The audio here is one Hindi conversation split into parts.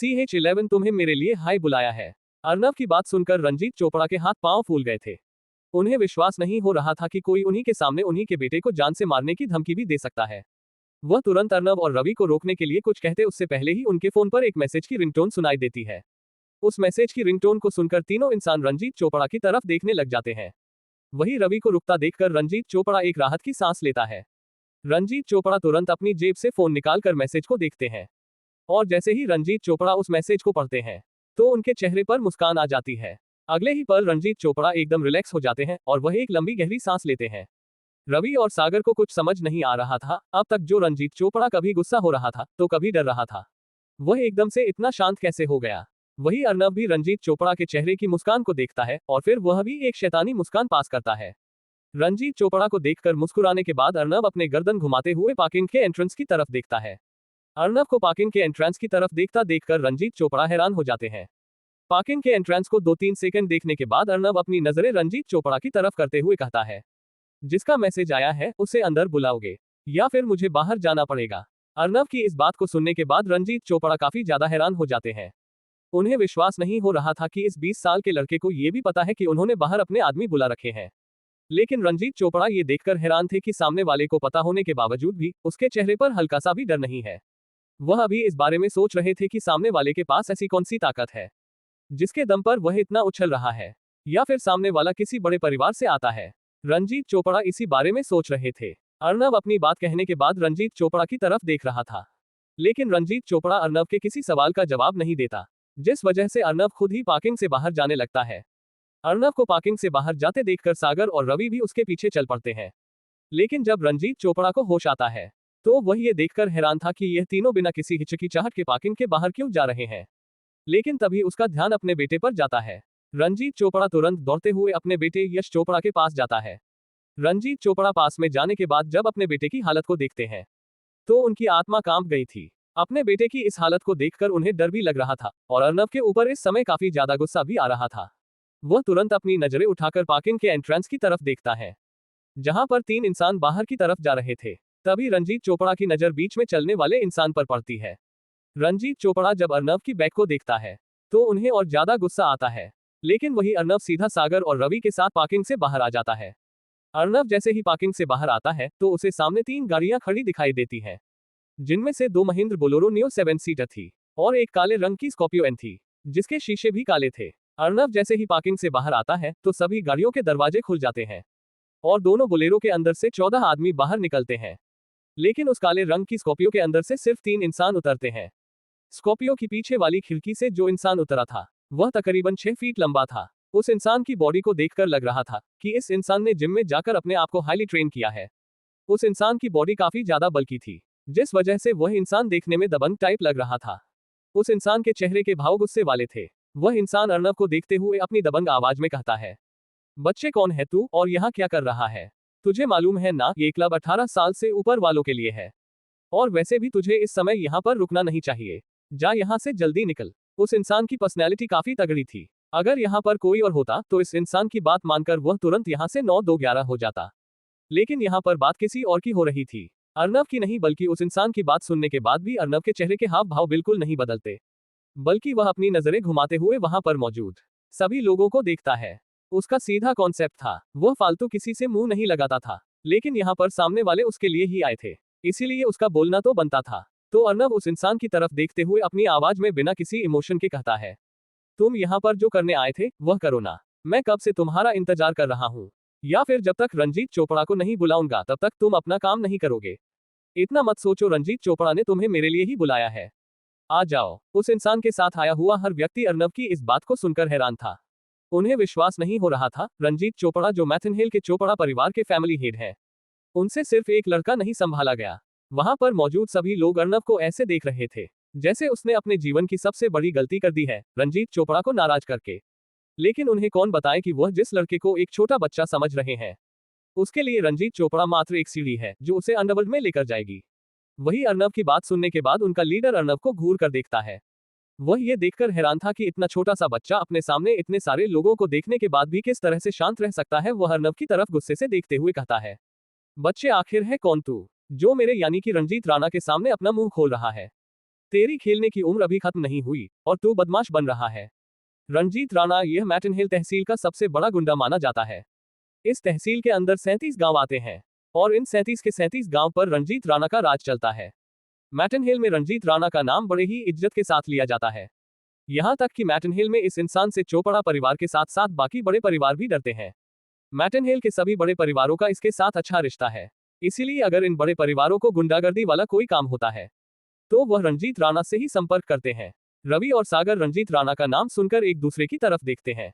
CH11 तुम्हें मेरे लिए हाय बुलाया है। अर्नव की बात सुनकर रंजीत चोपड़ा के हाथ पांव फूल गए थे। उन्हें विश्वास नहीं हो रहा था कि कोई उन्हीं के सामने उन्हीं के बेटे को जान से मारने की धमकी भी दे सकता है। वह तुरंत अर्नव और रवि को रोकने के लिए कुछ कहते उससे पहले ही उनके फोन पर एक मैसेज की रिंगटोन सुनाई देती है। उस मैसेज की रिंगटोन को सुनकर तीनों इंसान रंजीत चोपड़ा की तरफ देखने लग जाते हैं। वही रवि को रुकता देखकर रंजीत चोपड़ा एक राहत की सांस लेता है। रंजीत चोपड़ा तुरंत अपनी जेब से फोन निकालकर मैसेज को देखते हैं और जैसे ही रंजीत चोपड़ा उस मैसेज को पढ़ते हैं तो उनके चेहरे पर मुस्कान आ जाती है। अगले ही पल रंजीत चोपड़ा एकदम रिलैक्स हो जाते हैं और वह एक लंबी गहरी सांस लेते हैं। रवि और सागर को कुछ समझ नहीं आ रहा था। अब तक जो रंजीत चोपड़ा कभी गुस्सा हो रहा था तो कभी डर रहा था, वह एकदम से इतना शांत कैसे हो गया। वही अर्नव भी रंजीत चोपड़ा के चेहरे की मुस्कान को देखता है और फिर वह भी एक शैतानी मुस्कान पास करता है। रंजीत चोपड़ा को देखकर मुस्कुराने के बाद अर्नव अपने गर्दन घुमाते हुए पार्किंग के एंट्रेंस की तरफ देखता है। अर्नव को पार्किंग के एंट्रेंस की तरफ देखता देखकर रंजीत चोपड़ा हैरान हो जाते हैं। पार्किंग के एंट्रेंस को 2-3 सेकंड देखने के बाद अर्नव अपनी नजरें रंजीत चोपड़ा की तरफ करते हुए कहता है, जिसका मैसेज आया है उसे अंदर बुलाओगे या फिर मुझे बाहर जाना पड़ेगा। अर्नव की इस बात को सुनने के बाद रंजीत चोपड़ा काफी ज्यादा हैरान हो जाते हैं। उन्हें विश्वास नहीं हो रहा था कि इस 20 साल के लड़के को ये भी पता है कि उन्होंने बाहर अपने आदमी बुला रखे हैं। लेकिन रंजीत चोपड़ा ये देखकर हैरान थे कि सामने वाले को पता होने के बावजूद भी उसके चेहरे पर हल्का सा भी डर नहीं है। वह अभी इस बारे में सोच रहे थे कि सामने वाले के पास ऐसी कौन सी ताकत है जिसके दम पर वह इतना उछल रहा है, या फिर सामने वाला किसी बड़े परिवार से आता है। रंजीत चोपड़ा इसी बारे में सोच रहे थे। अर्नव अपनी बात कहने के बाद रंजीत चोपड़ा की तरफ देख रहा था, लेकिन रंजीत चोपड़ा अर्नव के किसी सवाल का जवाब नहीं देता, जिस वजह से अर्नव खुद ही पार्किंग से बाहर जाने लगता है। अर्नव को पार्किंग से बाहर जाते देखकर सागर और रवि भी उसके पीछे चल पड़ते हैं। लेकिन जब रंजीत चोपड़ा को होश आता है तो वह ये देखकर हैरान था कि यह तीनों बिना किसी हिचकिचाहट के पार्किंग के बाहर क्यों जा रहे हैं। लेकिन तभी उसका ध्यान अपने बेटे पर जाता है। रंजीत चोपड़ा तुरंत दौड़ते हुए अपने बेटे यश चोपड़ा के पास जाता है। रंजीत चोपड़ा पास में जाने के बाद जब अपने बेटे की हालत को देखते हैं तो उनकी आत्मा कांप गई थी। अपने बेटे की इस हालत को देखकर उन्हें डर भी लग रहा था और अर्नव के ऊपर इस समय काफी ज्यादा गुस्सा भी आ रहा था। वह तुरंत अपनी नजरें उठाकर पार्किंग के एंट्रेंस की तरफ देखता है, जहां पर 3 इंसान बाहर की तरफ जा रहे थे। तभी रंजीत चोपड़ा की नजर बीच में चलने वाले इंसान पर पड़ती है। रंजीत चोपड़ा जब अर्नव की बैग को देखता है तो उन्हें और ज्यादा गुस्सा आता है, लेकिन वही अर्नव सीधा सागर और रवि के साथ पार्किंग से बाहर आ जाता है। अर्नव जैसे ही पार्किंग से बाहर आता है तो उसे सामने 3 गाड़ियां खड़ी दिखाई देती हैं, जिनमें से 2 महिंद्र बोलेरो नियो 7 सीटर थी और एक काले रंग की स्कॉर्पियो एन थी, जिसके शीशे भी काले थे। अर्नव जैसे ही पार्किंग से बाहर आता है तो सभी गाड़ियों के दरवाजे खुल जाते हैं और दोनों बोलेरो के अंदर से 14 आदमी बाहर निकलते हैं। लेकिन उस काले रंग की स्कॉर्पियो के अंदर से सिर्फ 3 इंसान उतरते हैं। स्कॉर्पियो की पीछे वाली खिड़की से जो इंसान उतरा था वह तकरीबन 6 फीट लंबा था। उस इंसान की बॉडी को देखकर लग रहा था कि इस इंसान ने जिम में जाकर अपने आप को हाईली ट्रेन किया है। उस इंसान की बॉडी काफी ज्यादा बल्की थी, जिस वजह से वह इंसान देखने में दबंग टाइप लग रहा था। उस इंसान के चेहरे के भाव गुस्से वाले थे। वह इंसान अर्नव को देखते हुए अपनी दबंग आवाज में कहता है, बच्चे कौन है तू और यहाँ क्या कर रहा है? तुझे मालूम है ना ये क्लब 18 साल से ऊपर वालों के लिए है, और वैसे भी तुझे इस समय यहाँ पर रुकना नहीं चाहिए। जा यहाँ से जल्दी निकल। उस इंसान की पर्सनैलिटी काफी तगड़ी थी। अगर यहाँ पर कोई और होता तो इस इंसान की बात मानकर वह तुरंत यहाँ से 9-2-11 हो जाता, लेकिन यहाँ पर बात किसी और की हो रही थी, अर्नव की नहीं। बल्कि उस इंसान की बात सुनने के बाद भी अर्नव के चेहरे के हाव भाव बिल्कुल नहीं बदलते, बल्कि वह अपनी नजरें घुमाते हुए वहां पर मौजूद सभी लोगों को देखता है। उसका सीधा कॉन्सेप्ट था, वह फालतू किसी से मुंह नहीं लगाता था, लेकिन यहाँ पर सामने वाले उसके लिए ही आए थे, इसीलिए उसका बोलना तो बनता था। तो अर्नव उस इंसान की तरफ देखते हुए अपनी आवाज में बिना किसी इमोशन के कहता है, तुम यहाँ पर जो करने आए थे वह करो ना। मैं कब से तुम्हारा इंतजार कर रहा हूँ, या फिर जब तक रंजीत चोपड़ा को नहीं बुलाऊंगा तब तक तुम अपना काम नहीं करोगे। इतना मत सोचो, रंजीत चोपड़ा ने तुम्हें मेरे लिए ही बुलाया है, आ जाओ। उस इंसान के साथ आया हुआ हर व्यक्ति अर्नव की इस बात को सुनकर हैरान था। उन्हें विश्वास नहीं हो रहा था, रंजीत चोपड़ा जो मैथन हिल के चोपड़ा परिवार के फैमिली हेड हैं, उनसे सिर्फ एक लड़का नहीं संभाला गया। वहां पर मौजूद सभी लोग अर्नव को ऐसे देख रहे थे जैसे उसने अपने जीवन की सबसे बड़ी गलती कर दी है, रंजीत चोपड़ा को नाराज करके। लेकिन उन्हें कौन बताए कि वह जिस लड़के को एक छोटा बच्चा समझ रहे हैं, उसके लिए रंजीत चोपड़ा मात्र एक सीढ़ी है जो उसे अंडरवर्ल्ड में लेकर जाएगी। वही अर्नव की बात सुनने के बाद उनका लीडर अर्नव को घूर कर देखता है। वह ये देखकर हैरान था कि इतना छोटा सा बच्चा अपने सामने इतने सारे लोगों को देखने के बाद भी किस तरह से शांत रह सकता है। वह अर्नव की तरफ गुस्से से देखते हुए कहता है, बच्चे आखिर है कौन तू, जो मेरे यानी कि रंजीत राणा के सामने अपना मुंह खोल रहा है? तेरी खेलने की उम्र अभी खत्म नहीं हुई और तू बदमाश बन रहा है। रंजीत राणा यह मैटन हिल तहसील का सबसे बड़ा गुंडा माना जाता है। इस तहसील के अंदर 37 गांव आते हैं और इन 37 के 37 गांव पर रंजीत राणा का राज चलता है। मैटन हिल में रंजीत राणा का नाम बड़े ही इज्जत के साथ लिया जाता है। यहाँ तक कि मैटन हिल में इस इंसान से चोपड़ा परिवार के साथ साथ बाकी बड़े परिवार भी डरते हैं। मैटन हिल के सभी बड़े परिवारों का इसके साथ अच्छा रिश्ता है। इसीलिए अगर इन बड़े परिवारों को गुंडागर्दी वाला कोई काम होता है तो वह रंजीत राणा से ही संपर्क करते हैं। रवि और सागर रंजीत राणा का नाम सुनकर एक दूसरे की तरफ देखते हैं।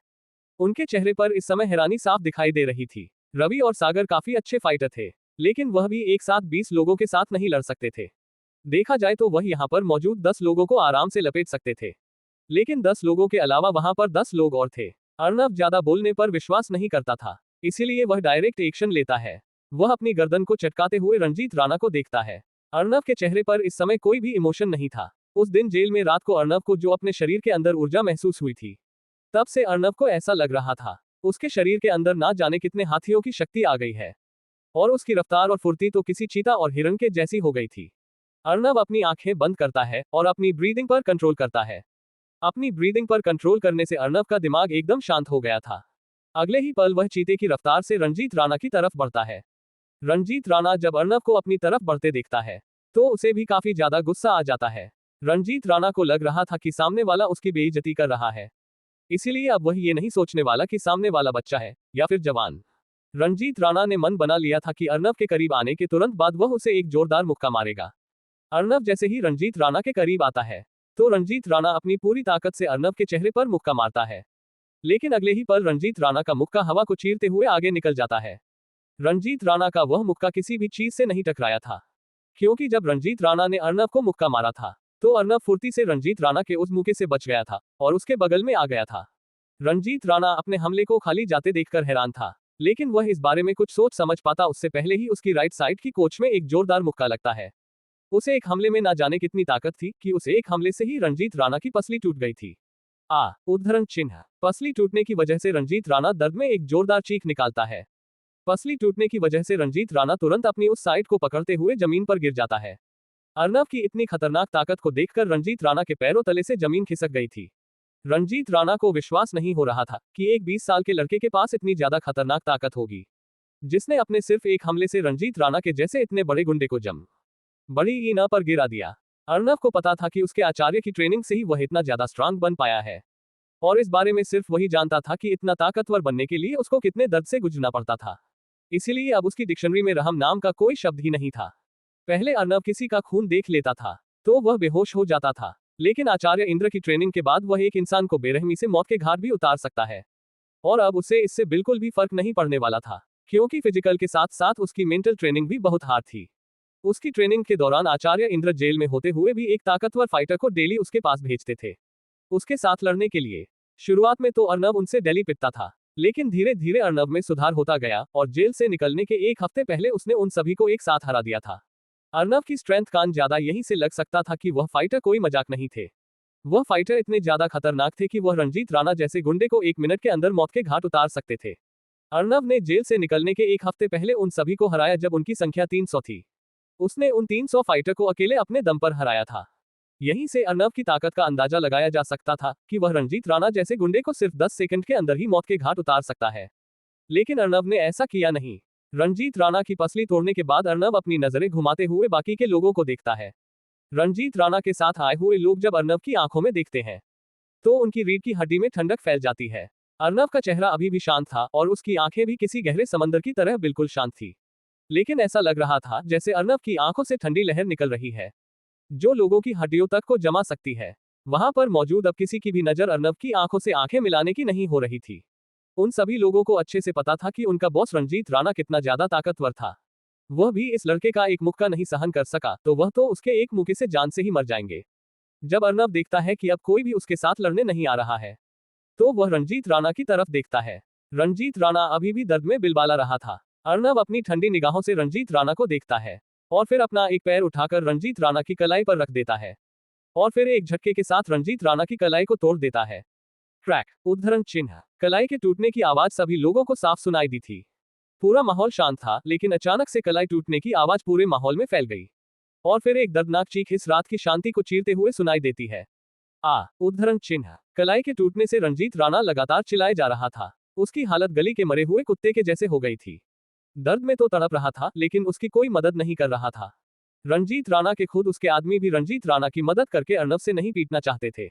उनके चेहरे पर इस समय हैरानी साफ दिखाई दे रही थी। रवि और सागर काफी अच्छे फाइटर थे, लेकिन वह भी एक साथ 20 लोगों के साथ नहीं लड़ सकते थे। देखा जाए तो वह यहाँ पर मौजूद 10 लोगों को आराम से लपेट सकते थे, लेकिन 10 लोगों के अलावा वहां पर 10 लोग और थे। अर्नब ज्यादा बोलने पर विश्वास नहीं करता था, इसीलिए वह डायरेक्ट एक्शन लेता है। वह अपनी गर्दन को चटकाते हुए रंजीत राणा को देखता है। अर्नब के चेहरे पर इस समय कोई भी इमोशन नहीं था। उस दिन जेल में रात को अर्नब को जो अपने शरीर के अंदर ऊर्जा महसूस हुई थी, तब से अर्नब को ऐसा लग रहा था उसके शरीर के अंदर ना जाने कितने हाथियों की शक्ति आ गई है और उसकी रफ्तार और फुर्ती तो किसी चीता और हिरण के जैसी हो गई थी। अर्नब अपनी आंखें बंद करता है और अपनी ब्रीदिंग पर कंट्रोल करता है। अपनी ब्रीदिंग पर कंट्रोल करने से अर्नब का दिमाग एकदम शांत हो गया था। अगले ही पल वह चीते की रफ्तार से रंजीत राणा की तरफ बढ़ता है। रंजीत राणा जब अर्नब को अपनी तरफ बढ़ते देखता है तो उसे भी काफी ज्यादा गुस्सा आ जाता है। रंजीत राणा को लग रहा था कि सामने वाला उसकी बेइज्जती कर रहा है, इसीलिए अब वह ये नहीं सोचने वाला कि सामने वाला बच्चा है या फिर जवान। रंजीत राणा ने मन बना लिया था कि अर्नब के करीब आने के तुरंत बाद वह उसे एक जोरदार मुक्का मारेगा। अर्नब जैसे ही रंजीत राणा के करीब आता है तो रंजीत राणा अपनी पूरी ताकत से अर्नब के चेहरे पर मुक्का मारता है, लेकिन अगले ही पल रंजीत राणा का मुक्का हवा को चीरते हुए आगे निकल जाता है। रंजीत राणा का वह मुक्का किसी भी चीज से नहीं टकराया था, क्योंकि जब रंजीत राणा ने अर्नब को मुक्का मारा था तो अर्नब फुर्ती से रंजीत राणा के उस मुक्के से बच गया था और उसके बगल में आ गया था। रंजीत राणा अपने हमले को खाली जाते देखकर हैरान था, लेकिन वह इस बारे में कुछ सोच समझ पाता उससे पहले ही उसकी राइट साइड की कोच में एक जोरदार मुक्का लगता है। उसे एक हमले में ना जाने कितनी ताकत थी कि उसे एक हमले से ही रंजीत राणा की पसली टूट गई थी। उद्धरण चिन्ह। पसली टूटने की वजह से रंजीत राणा दर्द में एक जोरदार चीख निकालता है। पसली टूटने की वजह से रंजीत राणा तुरंत अपनी उस साइड को पकड़ते हुए जमीन पर गिर जाता है। अर्नब की इतनी खतरनाक ताकत को देखकर रंजीत राणा के पैरों तले से जमीन खिसक गई थी। रंजीत राणा को विश्वास नहीं हो रहा था कि एक 20 साल के लड़के के पास इतनी ज्यादा खतरनाक ताकत होगी, जिसने अपने सिर्फ एक हमले से रंजीत राणा के जैसे इतने बड़े गुंडे को बड़ी ही न पर गिरा दिया। अर्नब को पता था कि उसके आचार्य की ट्रेनिंग से ही वह इतना ज्यादा स्ट्रांग बन पाया है, और इस बारे में सिर्फ वही जानता था कि इतना ताकतवर बनने के लिए उसको कितने दर्द से गुजरना पड़ता था। इसीलिए अब उसकी डिक्शनरी में रहम नाम का कोई शब्द ही नहीं था। पहले अर्नब किसी का खून देख लेता था तो वह बेहोश हो जाता था, लेकिन आचार्य इंद्र की ट्रेनिंग के बाद वह एक इंसान को बेरहमी से मौत के घाट भी उतार सकता है, और अब उसे इससे बिल्कुल भी फर्क नहीं पड़ने वाला था, क्योंकि फिजिकल के साथ साथ उसकी मेंटल ट्रेनिंग भी बहुत हार्ड थी। उसकी ट्रेनिंग के दौरान आचार्य इंद्र जेल में होते हुए भी एक ताकतवर फाइटर को डेली उसके पास भेजते थे उसके साथ लड़ने के लिए। शुरुआत में तो अर्नब उनसे डेली पिटता था, लेकिन धीरे धीरे अर्नब में सुधार होता गया और जेल से निकलने के एक हफ्ते पहले उसने उन सभी को एक साथ हरा दिया था। अर्नब की स्ट्रेंथ का अंदाजा यहीं से लग सकता था कि वह फाइटर कोई मजाक नहीं थे। वह फाइटर इतने ज्यादा खतरनाक थे कि वह रंजीत राणा जैसे गुंडे को 1 मिनट के अंदर मौत के घाट उतार सकते थे। अर्नब ने जेल से निकलने के एक हफ्ते पहले उन सभी को हराया जब उनकी संख्या 300 थी। उसने उन 300 फाइटर को अकेले अपने दम पर हराया था। यहीं से अर्नब की ताकत का अंदाजा लगाया जा सकता था कि वह रंजीत राणा जैसे गुंडे को सिर्फ 10 सेकंड के अंदर ही मौत के घाट उतार सकता है, लेकिन अर्नब ने ऐसा किया नहीं। रंजीत राणा की पसली तोड़ने के बाद अर्नब अपनी नजरें घुमाते हुए बाकी के लोगों को देखता है। रंजीत राणा के साथ आए हुए लोग जब अर्नब की आंखों में देखते हैं तो उनकी रीढ़ की हड्डी में ठंडक फैल जाती है। अर्नब का चेहरा अभी भी शांत था और उसकी आंखें भी किसी गहरे समंदर की तरह बिल्कुल शांत थी, लेकिन ऐसा लग रहा था जैसे अर्नब की आंखों से ठंडी लहर निकल रही है जो लोगों की हड्डियों तक को जमा सकती है। वहां पर मौजूद अब किसी की भी नजर अर्नब की आंखों से आंखें मिलाने की नहीं हो रही थी। उन सभी लोगों को अच्छे से पता था कि उनका बॉस रंजीत राणा कितना ज्यादा ताकतवर था। वह भी इस लड़के का एक मुक्का नहीं सहन कर सका तो वह तो उसके एक मुक्के से जान से ही मर जाएंगे। जब अर्नब देखता है कि अब कोई भी उसके साथ लड़ने नहीं आ रहा है तो वह रंजीत राणा की तरफ देखता है। रंजीत राणा अभी भी दर्द में बिलबाला रहा था। अर्नब अपनी ठंडी निगाहों से रंजीत राणा को देखता है और फिर अपना एक पैर उठाकर रंजीत राणा की कलाई पर रख देता है और फिर एक झटके के साथ रंजीत राणा की कलाई को तोड़ देता है। क्रैक। उद्धरण चिन्ह। कलाई के टूटने की आवाज सभी लोगों को साफ सुनाई दी थी। पूरा माहौल शांत था, लेकिन अचानक से कलाई टूटने की आवाज पूरे माहौल में फैल गई और फिर एक दर्दनाक चीख इस रात की शांति को चीरते हुए सुनाई देती है। उद्धरण चिन्ह। कलाई के टूटने से रंजीत राणा लगातार चिल्लाए जा रहा था। उसकी हालत गली के मरे हुए कुत्ते के जैसे हो गई थी। दर्द में तो तड़प रहा था, लेकिन उसकी कोई मदद नहीं कर रहा था। रंजीत राणा के खुद उसके आदमी भी रंजीत राणा की मदद करके अर्नब से नहीं पीटना चाहते थे।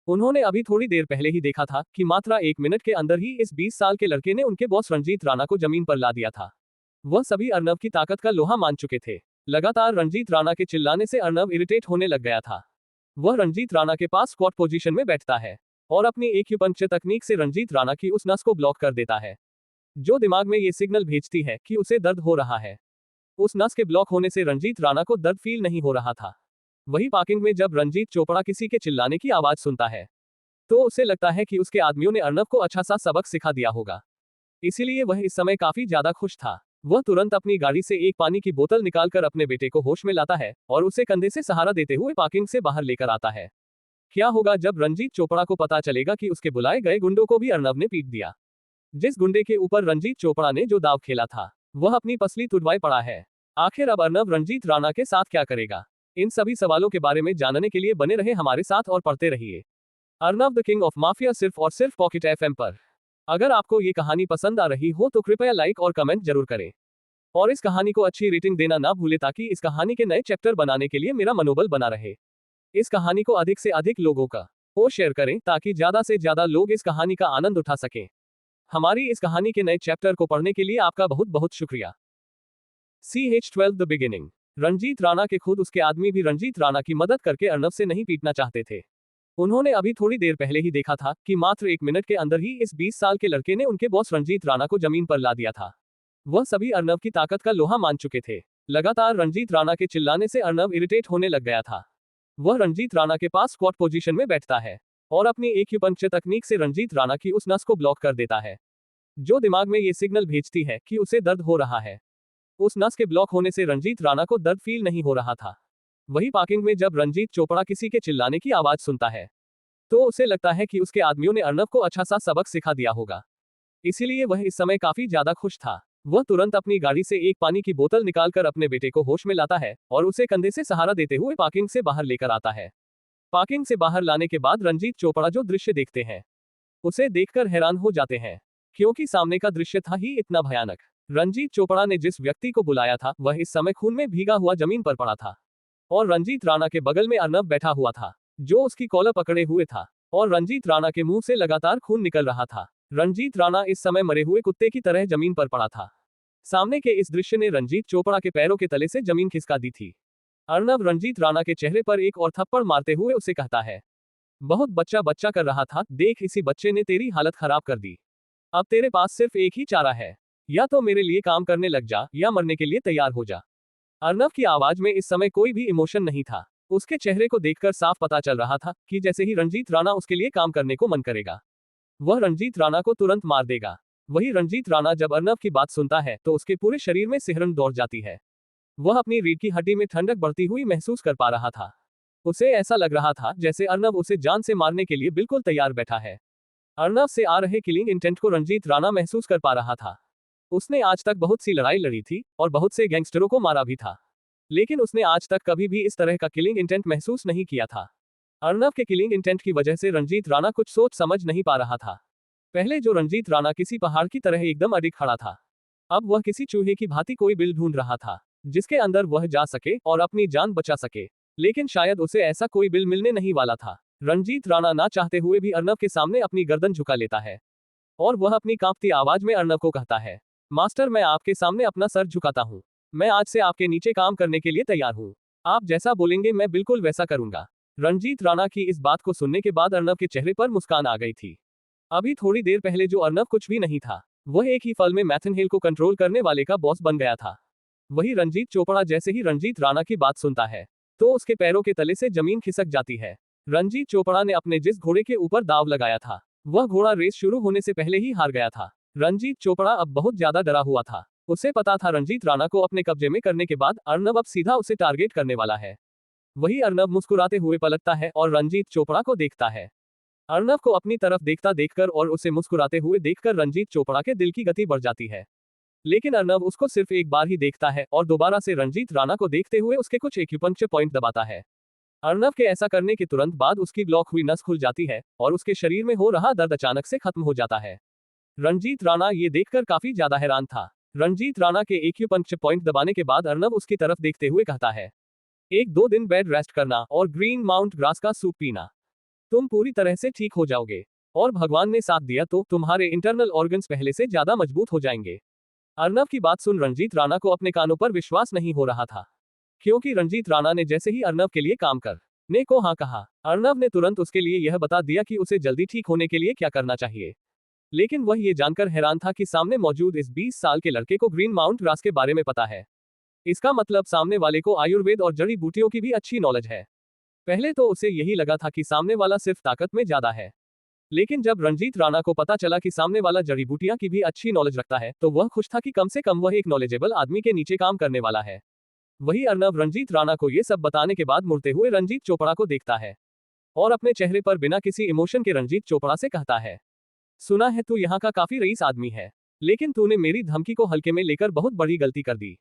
उन्होंने अभी थोड़ी देर पहले ही देखा था कि मात्र 1 मिनट के अंदर ही इस 20 साल के लड़के ने उनके बॉस रंजीत राणा को जमीन पर ला दिया था। वह सभी अर्नब की ताकत का लोहा मान चुके थे। लगातार रंजीत राणा के चिल्लाने से अर्नब इरिटेट होने लग गया था। वह रंजीत राणा के पास स्क्वाट पोजीशन में बैठता है और अपनी एक्यूपंक्चर तकनीक से रंजीत राणा की उस नस को ब्लॉक कर देता है, जो दिमाग में ये सिग्नल भेजती है कि उसे दर्द हो रहा है। उस नस के ब्लॉक होने से रंजीत राणा को दर्द फील नहीं हो रहा था। वही पार्किंग में जब रंजीत चोपड़ा किसी के चिल्लाने की आवाज सुनता है, तो उसे लगता है कि उसके आदमियों ने अर्नब को अच्छा सा सबक सिखा दिया होगा। इसीलिए वह इस समय काफी ज्यादा खुश था। वह तुरंत अपनी गाड़ी से एक पानी की बोतल निकालकर अपने बेटे को होश में लाता है और उसे कंधे से सहारा देते हुए पार्किंग से बाहर लेकर आता है। क्या होगा जब रंजीत चोपड़ा को पता चलेगा कि उसके बुलाए गए गुंडों को भी अर्नब ने पीट दिया। जिस गुंडे के ऊपर रंजीत चोपड़ा ने जो दाव खेला था, वह अपनी पसली तुड़वाए पड़ा है। आखिर अब अर्नब रंजीत राणा के साथ क्या करेगा? इन सभी सवालों के बारे में जानने के लिए बने रहे हमारे साथ और पढ़ते रहिए Arnab the king of mafia सिर्फ और सिर्फ पॉकेट FM पर। अगर आपको ये कहानी पसंद आ रही हो तो कृपया लाइक और कमेंट जरूर करें और इस कहानी को अच्छी रेटिंग देना ना भूले, ताकि इस कहानी के नए चैप्टर बनाने के लिए मेरा मनोबल बना रहे। इस कहानी को अधिक से अधिक लोगों को शेयर करें ताकि ज्यादा से ज्यादा लोग इस कहानी का आनंद उठा सकें। हमारी इस कहानी के नए चैप्टर को पढ़ने के लिए आपका बहुत बहुत शुक्रिया। CH12 the beginning. Ranjit Rana के खुद उसके आदमी भी रंजीत राणा की मदद करके अर्नब से नहीं पीटना चाहते थे। उन्होंने अभी थोड़ी देर पहले ही देखा था कि मात्र 1 मिनट के अंदर ही इस 20 साल के लड़के ने उनके बॉस रंजीत राणा को जमीन पर ला दिया था। वह सभी अर्नब की ताकत का लोहा मान चुके थे। लगातार रंजीत राणा के चिल्लाने से अर्नब इरिटेट होने लग गया था। वह रंजीत राणा के पास स्क्वाट पोजीशन में बैठता है और अपनी एक्यूपंक्चर तकनीक से रंजीत राणा की उस नस को ब्लॉक कर देता है, जो दिमाग में ये सिग्नल भेजती है कि उसे दर्द हो रहा है। उस नस के ब्लॉक होने से रंजीत राणा को दर्द फील नहीं हो रहा था। वही पार्किंग में जब रंजीत चोपड़ा किसी के चिल्लाने की आवाज सुनता है, तो उसे लगता है कि उसके आदमियों ने अर्नब को अच्छा सा सबक सिखा दिया होगा। इसीलिए वह इस समय काफी ज्यादा खुश था। वह तुरंत अपनी गाड़ी से एक पानी की बोतल निकालकर अपने बेटे को होश में लाता है और उसे कंधे से सहारा देते हुए पार्किंग से बाहर लेकर आता है। पार्किंग से बाहर लाने के बाद रंजीत चोपड़ा जो दृश्य देखते हैं, उसे देखकर हैरान हो जाते हैं, क्योंकि सामने का दृश्य था ही इतना भयानक। रंजीत चोपड़ा ने जिस व्यक्ति को बुलाया था, वह इस समय खून में भीगा हुआ जमीन पर पड़ा था और रंजीत राणा के बगल में अर्नब बैठा हुआ था, जो उसकी कॉलर पकड़े हुए था और रंजीत राणा के मुंह से लगातार खून निकल रहा था। रंजीत राणा इस समय मरे हुए कुत्ते की तरह जमीन पर पड़ा था। सामने के इस दृश्य ने रंजीत चोपड़ा के पैरों के तले से जमीन खिसका दी थी। अर्नब रंजीत राणा के चेहरे पर एक और थप्पड़ मारते हुए उसे कहता है, बहुत बच्चा बच्चा कर रहा था, देख इसी बच्चे ने तेरी हालत खराब कर दी। अब तेरे पास सिर्फ एक ही चारा है, या तो मेरे लिए काम करने लग जा या मरने के लिए तैयार हो जा। अर्नब की आवाज में इस समय कोई भी इमोशन नहीं था। उसके चेहरे को देखकर साफ पता चल रहा था कि जैसे ही रंजीत राणा उसके लिए काम करने को मन करेगा, वह रंजीत राणा को तुरंत मार देगा। वही रंजीत राणा जब अर्नब की बात सुनता है तो उसके पूरे शरीर में सिहरन दौड़ जाती है। वह अपनी रीढ़ की हड्डी में ठंडक बढ़ती हुई महसूस कर पा रहा था। उसे ऐसा लग रहा था जैसे अर्नब उसे जान से मारने के लिए बिल्कुल तैयार बैठा है। अर्नब से आ रहे किलिंग इंटेंट को रंजीत राणा महसूस कर पा रहा था। उसने आज तक बहुत सी लड़ाई लड़ी थी और बहुत से गैंगस्टरों को मारा भी था, लेकिन उसने आज तक कभी भी इस तरह का किलिंग इंटेंट महसूस नहीं किया था। अर्नब के किलिंग इंटेंट की वजह से रंजीत राणा कुछ सोच समझ नहीं पा रहा था। पहले जो रंजीत राणा किसी पहाड़ की तरह एकदम अडिग खड़ा था, अब वह किसी चूहे की भांति कोई बिल ढूंढ रहा था जिसके अंदर वह जा सके और अपनी जान बचा सके, लेकिन शायद उसे ऐसा कोई बिल मिलने नहीं वाला था। रंजीत राणा ना चाहते हुए भी अर्नब के सामने अपनी गर्दन झुका लेता है और वह अपनी कांपती आवाज में अर्नब को कहता है, मास्टर, मैं आपके सामने अपना सर झुकाता हूँ। मैं आज से आपके नीचे काम करने के लिए तैयार हूँ। आप जैसा बोलेंगे मैं बिल्कुल वैसा करूंगा। रंजीत राणा की इस बात को सुनने के बाद अर्नब के चेहरे पर मुस्कान आ गई थी। अभी थोड़ी देर पहले जो अर्नब कुछ भी नहीं था, वह एक ही पल में मैथन हिल को कंट्रोल करने वाले का बॉस बन गया था। वही रंजीत चोपड़ा जैसे ही रंजीत राणा की बात सुनता है, तो उसके पैरों के तले से जमीन खिसक जाती है। रंजीत चोपड़ा ने अपने जिस घोड़े के ऊपर दाव लगाया था, वह घोड़ा रेस शुरू होने से पहले ही हार गया था। रंजीत चोपड़ा अब बहुत ज्यादा डरा हुआ था। उसे पता था रंजीत राणा को अपने कब्जे में करने के बाद अर्नब अब सीधा उसे टारगेट करने वाला है। वही अर्नब मुस्कुराते हुए पलटता है और रंजीत चोपड़ा को देखता है। अर्नब को अपनी तरफ देखता देखकर और उसे मुस्कुराते हुए देखकर रंजीत चोपड़ा के दिल की गति बढ़ जाती है। लेकिन अर्नव उसको सिर्फ एक बार ही देखता है और दोबारा से रंजीत राणा को देखते हुए उसके कुछ एक्यूपंक्चर पॉइंट दबाता है। अर्नव के ऐसा करने के तुरंत बाद उसकी ब्लॉक हुई नस खुल जाती है और उसके शरीर में हो रहा दर्द अचानक से खत्म हो जाता है। रंजीत राणा ये देखकर काफी ज्यादा हैरान था। रंजीत राणा के एक्यूपंक्चर पॉइंट दबाने के बाद अर्नव उसकी तरफ देखते हुए कहता है, 1-2 दिन बेड रेस्ट करना और ग्रीन माउंट ग्रास का सूप पीना, तुम पूरी तरह से ठीक हो जाओगे, और भगवान ने साथ दिया तो तुम्हारे इंटरनल ऑर्गन्स पहले से ज्यादा मजबूत हो जाएंगे। अर्नव की बात सुन रंजीत राणा को अपने कानों पर विश्वास नहीं हो रहा था, क्योंकि रंजीत राणा ने जैसे ही अर्नव के लिए काम करने को हाँ कहा, अर्नव ने तुरंत उसके लिए यह बता दिया कि उसे जल्दी ठीक होने के लिए क्या करना चाहिए। लेकिन वह ये जानकर हैरान था कि सामने मौजूद इस 20 साल के लड़के को ग्रीन माउंट ग्रास के बारे में पता है। इसका मतलब सामने वाले को आयुर्वेद और जड़ी बूटियों की भी अच्छी नॉलेज है। पहले तो उसे यही लगा था कि सामने वाला सिर्फ ताकत में ज्यादा है, लेकिन जब रंजीत राणा को पता चला कि सामने वाला जड़ी बूटियां की भी अच्छी नॉलेज रखता है, तो वह खुश था कि कम से कम वह एक नॉलेजेबल आदमी के नीचे काम करने वाला है। वही अर्नव रंजीत राणा को ये सब बताने के बाद मुड़ते हुए रंजीत चोपड़ा को देखता है और अपने चेहरे पर बिना किसी इमोशन के रंजीत चोपड़ा से कहता है, सुना है तू यहाँ का काफी रईस आदमी है, लेकिन तूने मेरी धमकी को हल्के में लेकर बहुत बड़ी गलती कर दी।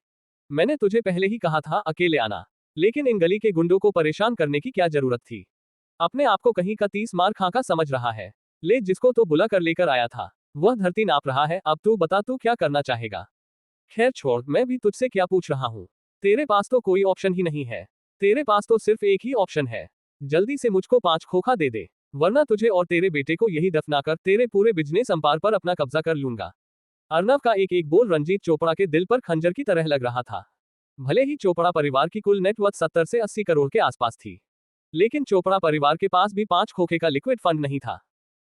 मैंने तुझे पहले ही कहा था अकेले आना, लेकिन इन गली के गुंडों को परेशान करने की क्या जरूरत थी। अपने आप को कहीं का 30 मार खाका समझ रहा है। ले जिसको तो बुला कर लेकर आया था, वह धरती नाप रहा है। अब तू बता तू क्या करना चाहेगा। खैर छोड़, मैं भी तुझसे क्या पूछ रहा हूँ। तेरे पास तो कोई ऑप्शन ही नहीं है। तेरे पास तो सिर्फ एक ही ऑप्शन है, जल्दी से मुझको 5 खोखा दे दे, वरना तुझे और तेरे बेटे को यही दफनाकर तेरे पूरे बिजनेस अंपार पर अपना कब्जा कर लूंगा। अर्नव का एक एक बोल रंजीत चोपड़ा के दिल पर खंजर की तरह लग रहा था। भले ही चोपड़ा परिवार की कुल नेटवर्थ 70 से 80 करोड़ के आसपास थी, लेकिन चोपड़ा परिवार के पास भी 5 खोखे का लिक्विड फंड नहीं था।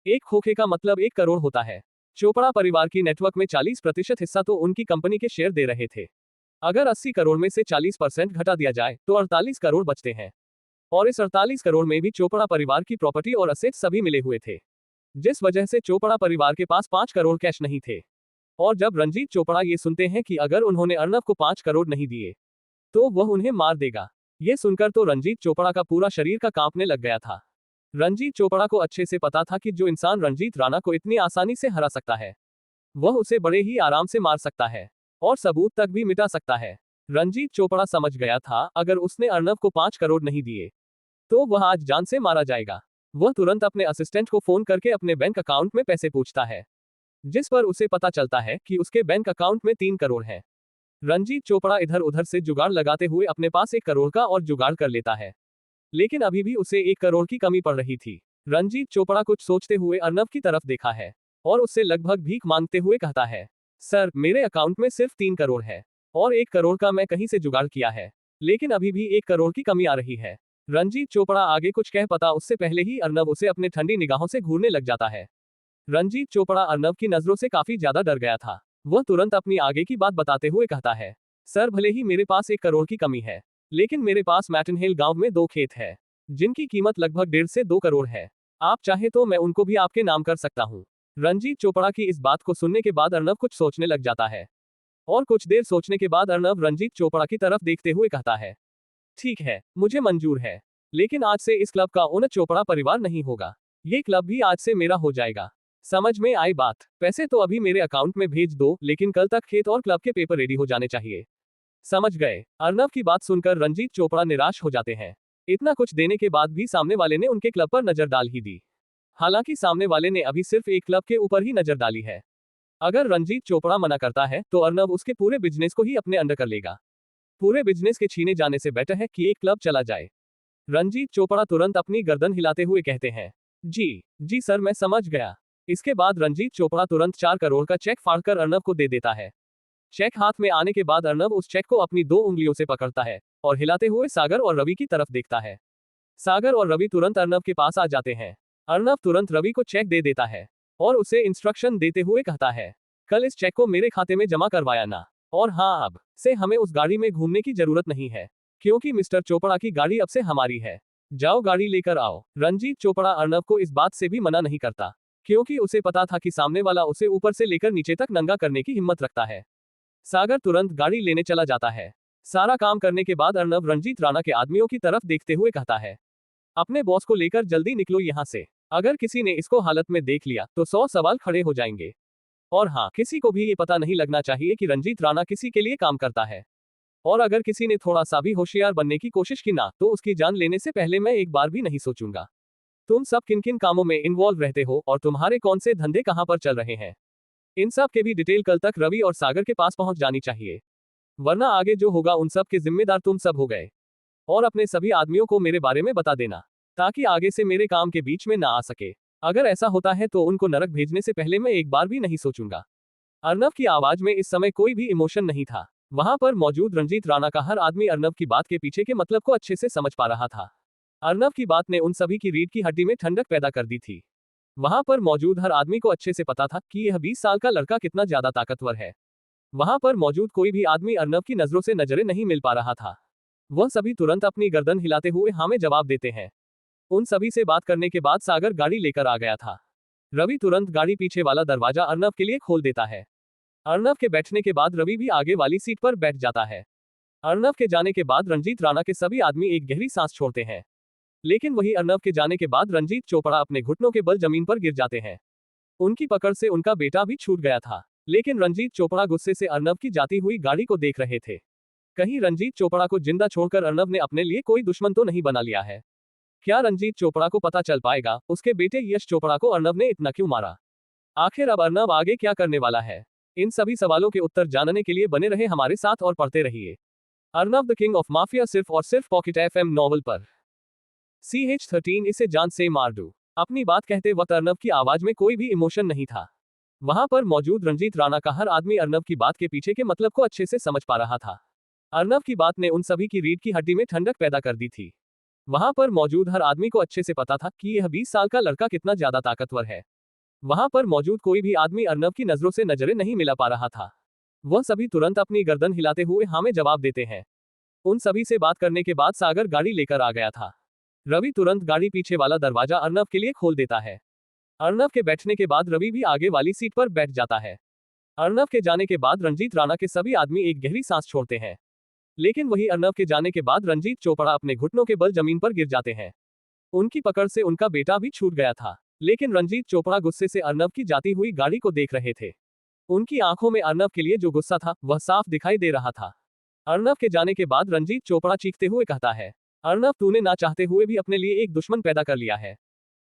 एक खोखे का मतलब 1 करोड़ होता है। चोपड़ा परिवार की नेटवर्क में 40% हिस्सा तो उनकी कंपनी के शेयर दे रहे थे। अगर 80 करोड़ में से 40% घटा दिया जाए तो 48 करोड़ बचते हैं, और इस 48 करोड़ में भी चोपड़ा परिवार की प्रॉपर्टी और असेट्स सभी मिले हुए थे, जिस वजह से चोपड़ा परिवार के पास 5 करोड़ कैश नहीं थे। और जब रंजीत चोपड़ा ये सुनते हैं कि अगर उन्होंने अर्नव को 5 करोड़ नहीं दिए तो वह उन्हें मार देगा, ये सुनकर तो रंजीत चोपड़ा का पूरा शरीर का कांपने लग गया था। रंजीत चोपड़ा को अच्छे से पता था कि जो इंसान रंजीत राणा को इतनी आसानी से हरा सकता है, वह उसे बड़े ही आराम से मार सकता है और सबूत तक भी मिटा सकता है। रंजीत चोपड़ा समझ गया था अगर उसने अर्नव को 5 करोड़ नहीं दिए तो वह आज जान से मारा जाएगा। वह तुरंत अपने असिस्टेंट को फोन करके अपने बैंक अकाउंट में पैसे पूछता है, जिस पर उसे पता चलता है कि उसके बैंक अकाउंट में 3 करोड़ है। रंजीत चोपड़ा इधर उधर से जुगाड़ लगाते हुए अपने पास 1 करोड़ का और जुगाड़ कर लेता है, लेकिन अभी भी उसे 1 करोड़ की कमी पड़ रही थी। रंजीत चोपड़ा कुछ सोचते हुए अर्नव की तरफ देखा है और उससे लगभग भीख मांगते हुए कहता है, सर मेरे अकाउंट में सिर्फ 3 करोड़ है और 1 करोड़ का मैं कहीं से जुगाड़ किया है, लेकिन अभी भी 1 करोड़ की कमी आ रही है। रंजीत चोपड़ा आगे कुछ कह पाता उससे पहले ही अर्नव उसे अपने ठंडी निगाहों से घूरने लग जाता है। रंजीत चोपड़ा अर्नव की नजरों से काफी ज्यादा डर गया था। वह तुरंत अपनी आगे की बात बताते हुए कहता है, सर भले ही मेरे पास 1 करोड़ की कमी है, लेकिन मेरे पास मैटनहिल गांव में 2 खेत है जिनकी कीमत लगभग 1.5 से 2 करोड़ है। आप चाहे तो मैं उनको भी आपके नाम कर सकता हूँ। रंजीत चोपड़ा की इस बात को सुनने के बाद अर्नव कुछ सोचने लग जाता है, और कुछ देर सोचने के बाद अर्नव रंजीत चोपड़ा की तरफ देखते हुए कहता है, ठीक है, मुझे मंजूर है, लेकिन आज से इस क्लब का ओनर चोपड़ा परिवार नहीं होगा। ये क्लब भी आज से मेरा हो जाएगा। समझ में आई बात? पैसे तो अभी मेरे अकाउंट में भेज दो, लेकिन कल तक खेत और क्लब के पेपर रेडी हो जाने चाहिए। समझ गए? अर्नव की बात सुनकर रंजीत चोपड़ा निराश हो जाते हैं। इतना कुछ देने के बाद भी सामने वाले ने उनके क्लब पर नजर डाल ही दी। हालांकि सामने वाले ने अभी सिर्फ एक क्लब के ऊपर ही नजर डाली है। अगर रंजीत चोपड़ा मना करता है तो अर्नव उसके पूरे बिजनेस को ही अपने अंडर कर लेगा। पूरे बिजनेस के छीने जाने से बेटर है कि एक क्लब चला जाए। रंजीत चोपड़ा तुरंत अपनी गर्दन हिलाते हुए कहते हैं, जी सर, मैं समझ गया। इसके बाद रंजीत चोपड़ा तुरंत 4 करोड़ का चेक फाड़कर अर्नव को दे देता है। चेक हाथ में आने के बाद अर्नव उस चेक को अपनी 2 उंगलियों से पकड़ता है और हिलाते हुए सागर और रवि की तरफ देखता है। सागर और रवि तुरंत अर्नव के पास आ जाते हैं। अर्नव तुरंत रवि को चेक दे देता है और उसे इंस्ट्रक्शन देते हुए कहता है, कल इस चेक को मेरे खाते में जमा करवाया ना। और हाँ, अब से हमें उस गाड़ी में घूमने की जरूरत नहीं है, क्योंकि मिस्टर चोपड़ा की गाड़ी अब से हमारी है। जाओ गाड़ी लेकर आओ। रंजीत चोपड़ा अर्नव को इस बात से भी मना नहीं करता, क्योंकि उसे पता था कि सामने वाला उसे ऊपर से लेकर नीचे तक नंगा करने की हिम्मत रखता है। सागर तुरंत गाड़ी लेने चला जाता है। सारा काम करने के बाद अर्नव रंजीत राणा के आदमियों की तरफ देखते हुए कहता है, अपने बॉस को लेकर जल्दी निकलो यहाँ से। अगर किसी ने इसको हालत में देख लिया तो 100 सवाल खड़े हो जाएंगे। और हाँ, किसी को भी ये पता नहीं लगना चाहिए कि रंजीत राणा किसी के लिए काम करता है। और अगर किसी ने थोड़ा सा भी होशियार बनने की कोशिश की ना, तो उसकी जान लेने से पहले मैं एक बार भी नहीं सोचूंगा। तुम सब किन किन कामों में इन्वॉल्व रहते हो और तुम्हारे कौन से धंधे कहाँ पर चल रहे हैं, इन सब के भी डिटेल कल तक रवि और सागर के पास पहुंच जानी चाहिए। वरना आगे जो होगा उन सब के जिम्मेदार तुम सब हो गए। और अपने सभी आदमियों को मेरे बारे में बता देना, ताकि आगे से मेरे काम के बीच में ना आ सके। अगर ऐसा होता है तो उनको नरक भेजने से पहले मैं एक बार भी नहीं सोचूंगा। अर्नव की आवाज में इस समय कोई भी इमोशन नहीं था। वहां पर मौजूद रंजीत राणा का हर आदमी अर्नव की बात के पीछे के मतलब को अच्छे से समझ पा रहा था। अर्नव की बात ने उन सभी की रीढ़ की हड्डी में ठंडक पैदा कर दी थी। वहां पर मौजूद हर आदमी को अच्छे से पता था कि यह 20 साल का लड़का कितना ज्यादा ताकतवर है। वहां पर मौजूद कोई भी आदमी अर्नव की नजरों से नजरें नहीं मिल पा रहा था। वह सभी तुरंत अपनी गर्दन हिलाते हुए हाँ में जवाब देते हैं। उन सभी से बात करने के बाद सागर गाड़ी लेकर आ गया था। रवि तुरंत गाड़ी पीछे वाला दरवाजा अर्नव के लिए खोल देता है। अर्नव के बैठने के बाद रवि भी आगे वाली सीट पर बैठ जाता है। अर्नव के जाने के बाद रंजीत राणा के सभी आदमी एक गहरी सांस छोड़ते हैं। लेकिन वही अर्नव के जाने के बाद रंजीत चोपड़ा अपने घुटनों के बल जमीन पर गिर जाते हैं। उनकी पकड़ से उनका बेटा भी छूट गया था। लेकिन रंजीत चोपड़ा गुस्से से अर्नव की जाती हुई गाड़ी को देख रहे थे। कहीं रंजीत चोपड़ा को जिंदा छोड़कर अर्नव ने अपने लिए कोई दुश्मन तो नहीं बना लिया है। क्या रंजीत चोपड़ा को पता चल पाएगा उसके बेटे यश चोपड़ा को अर्नव ने इतना क्यों मारा? आखिर अब अर्नव आगे क्या करने वाला है? इन सभी सवालों के उत्तर जानने के लिए बने रहे हमारे साथ और पढ़ते रहिए Arnav the king of mafia, सिर्फ और सिर्फ पॉकेट FM नॉवल पर। CH13 इसे जान से मार दूं। अपनी बात कहते वक्त अर्नव की आवाज में कोई भी इमोशन नहीं था। वहां पर मौजूद रंजीत राणा का हर आदमी अर्नव की बात के पीछे के मतलब को अच्छे से समझ पा रहा था। अर्नव की बात ने उन सभी की रीढ़ की हड्डी में ठंडक पैदा कर दी थी। वहां पर मौजूद हर आदमी को अच्छे से पता था कि यह 20 साल का लड़का कितना ज्यादा ताकतवर है। वहां पर मौजूद कोई भी आदमी अर्नव की नजरों से नजरें नहीं मिला पा रहा था। वह सभी तुरंत अपनी गर्दन हिलाते हुए हाँ में जवाब देते हैं। उन सभी से बात करने के बाद सागर गाड़ी लेकर आ गया था। रवि तुरंत गाड़ी पीछे वाला दरवाजा अर्नव के लिए खोल देता है। अर्नव के बैठने के बाद रवि भी आगे वाली सीट पर बैठ जाता है। अर्नव के जाने के बाद रंजीत राणा के सभी आदमी एक गहरी सांस छोड़ते हैं। लेकिन वही अर्नव के जाने के बाद रंजीत चोपड़ा अपने घुटनों के बल जमीन पर गिर जाते हैं। उनकी पकड़ से उनका बेटा भी छूट गया था। लेकिन रंजीत चोपड़ा गुस्से से अर्नव की जाती हुई गाड़ी को देख रहे थे। उनकी आंखों में अर्नव के लिए जो गुस्सा था वह साफ दिखाई दे रहा था। अर्नव के जाने के बाद रंजीत चोपड़ा चीखते हुए कहता है, अर्नव, तूने ना चाहते हुए भी अपने लिए एक दुश्मन पैदा कर लिया है।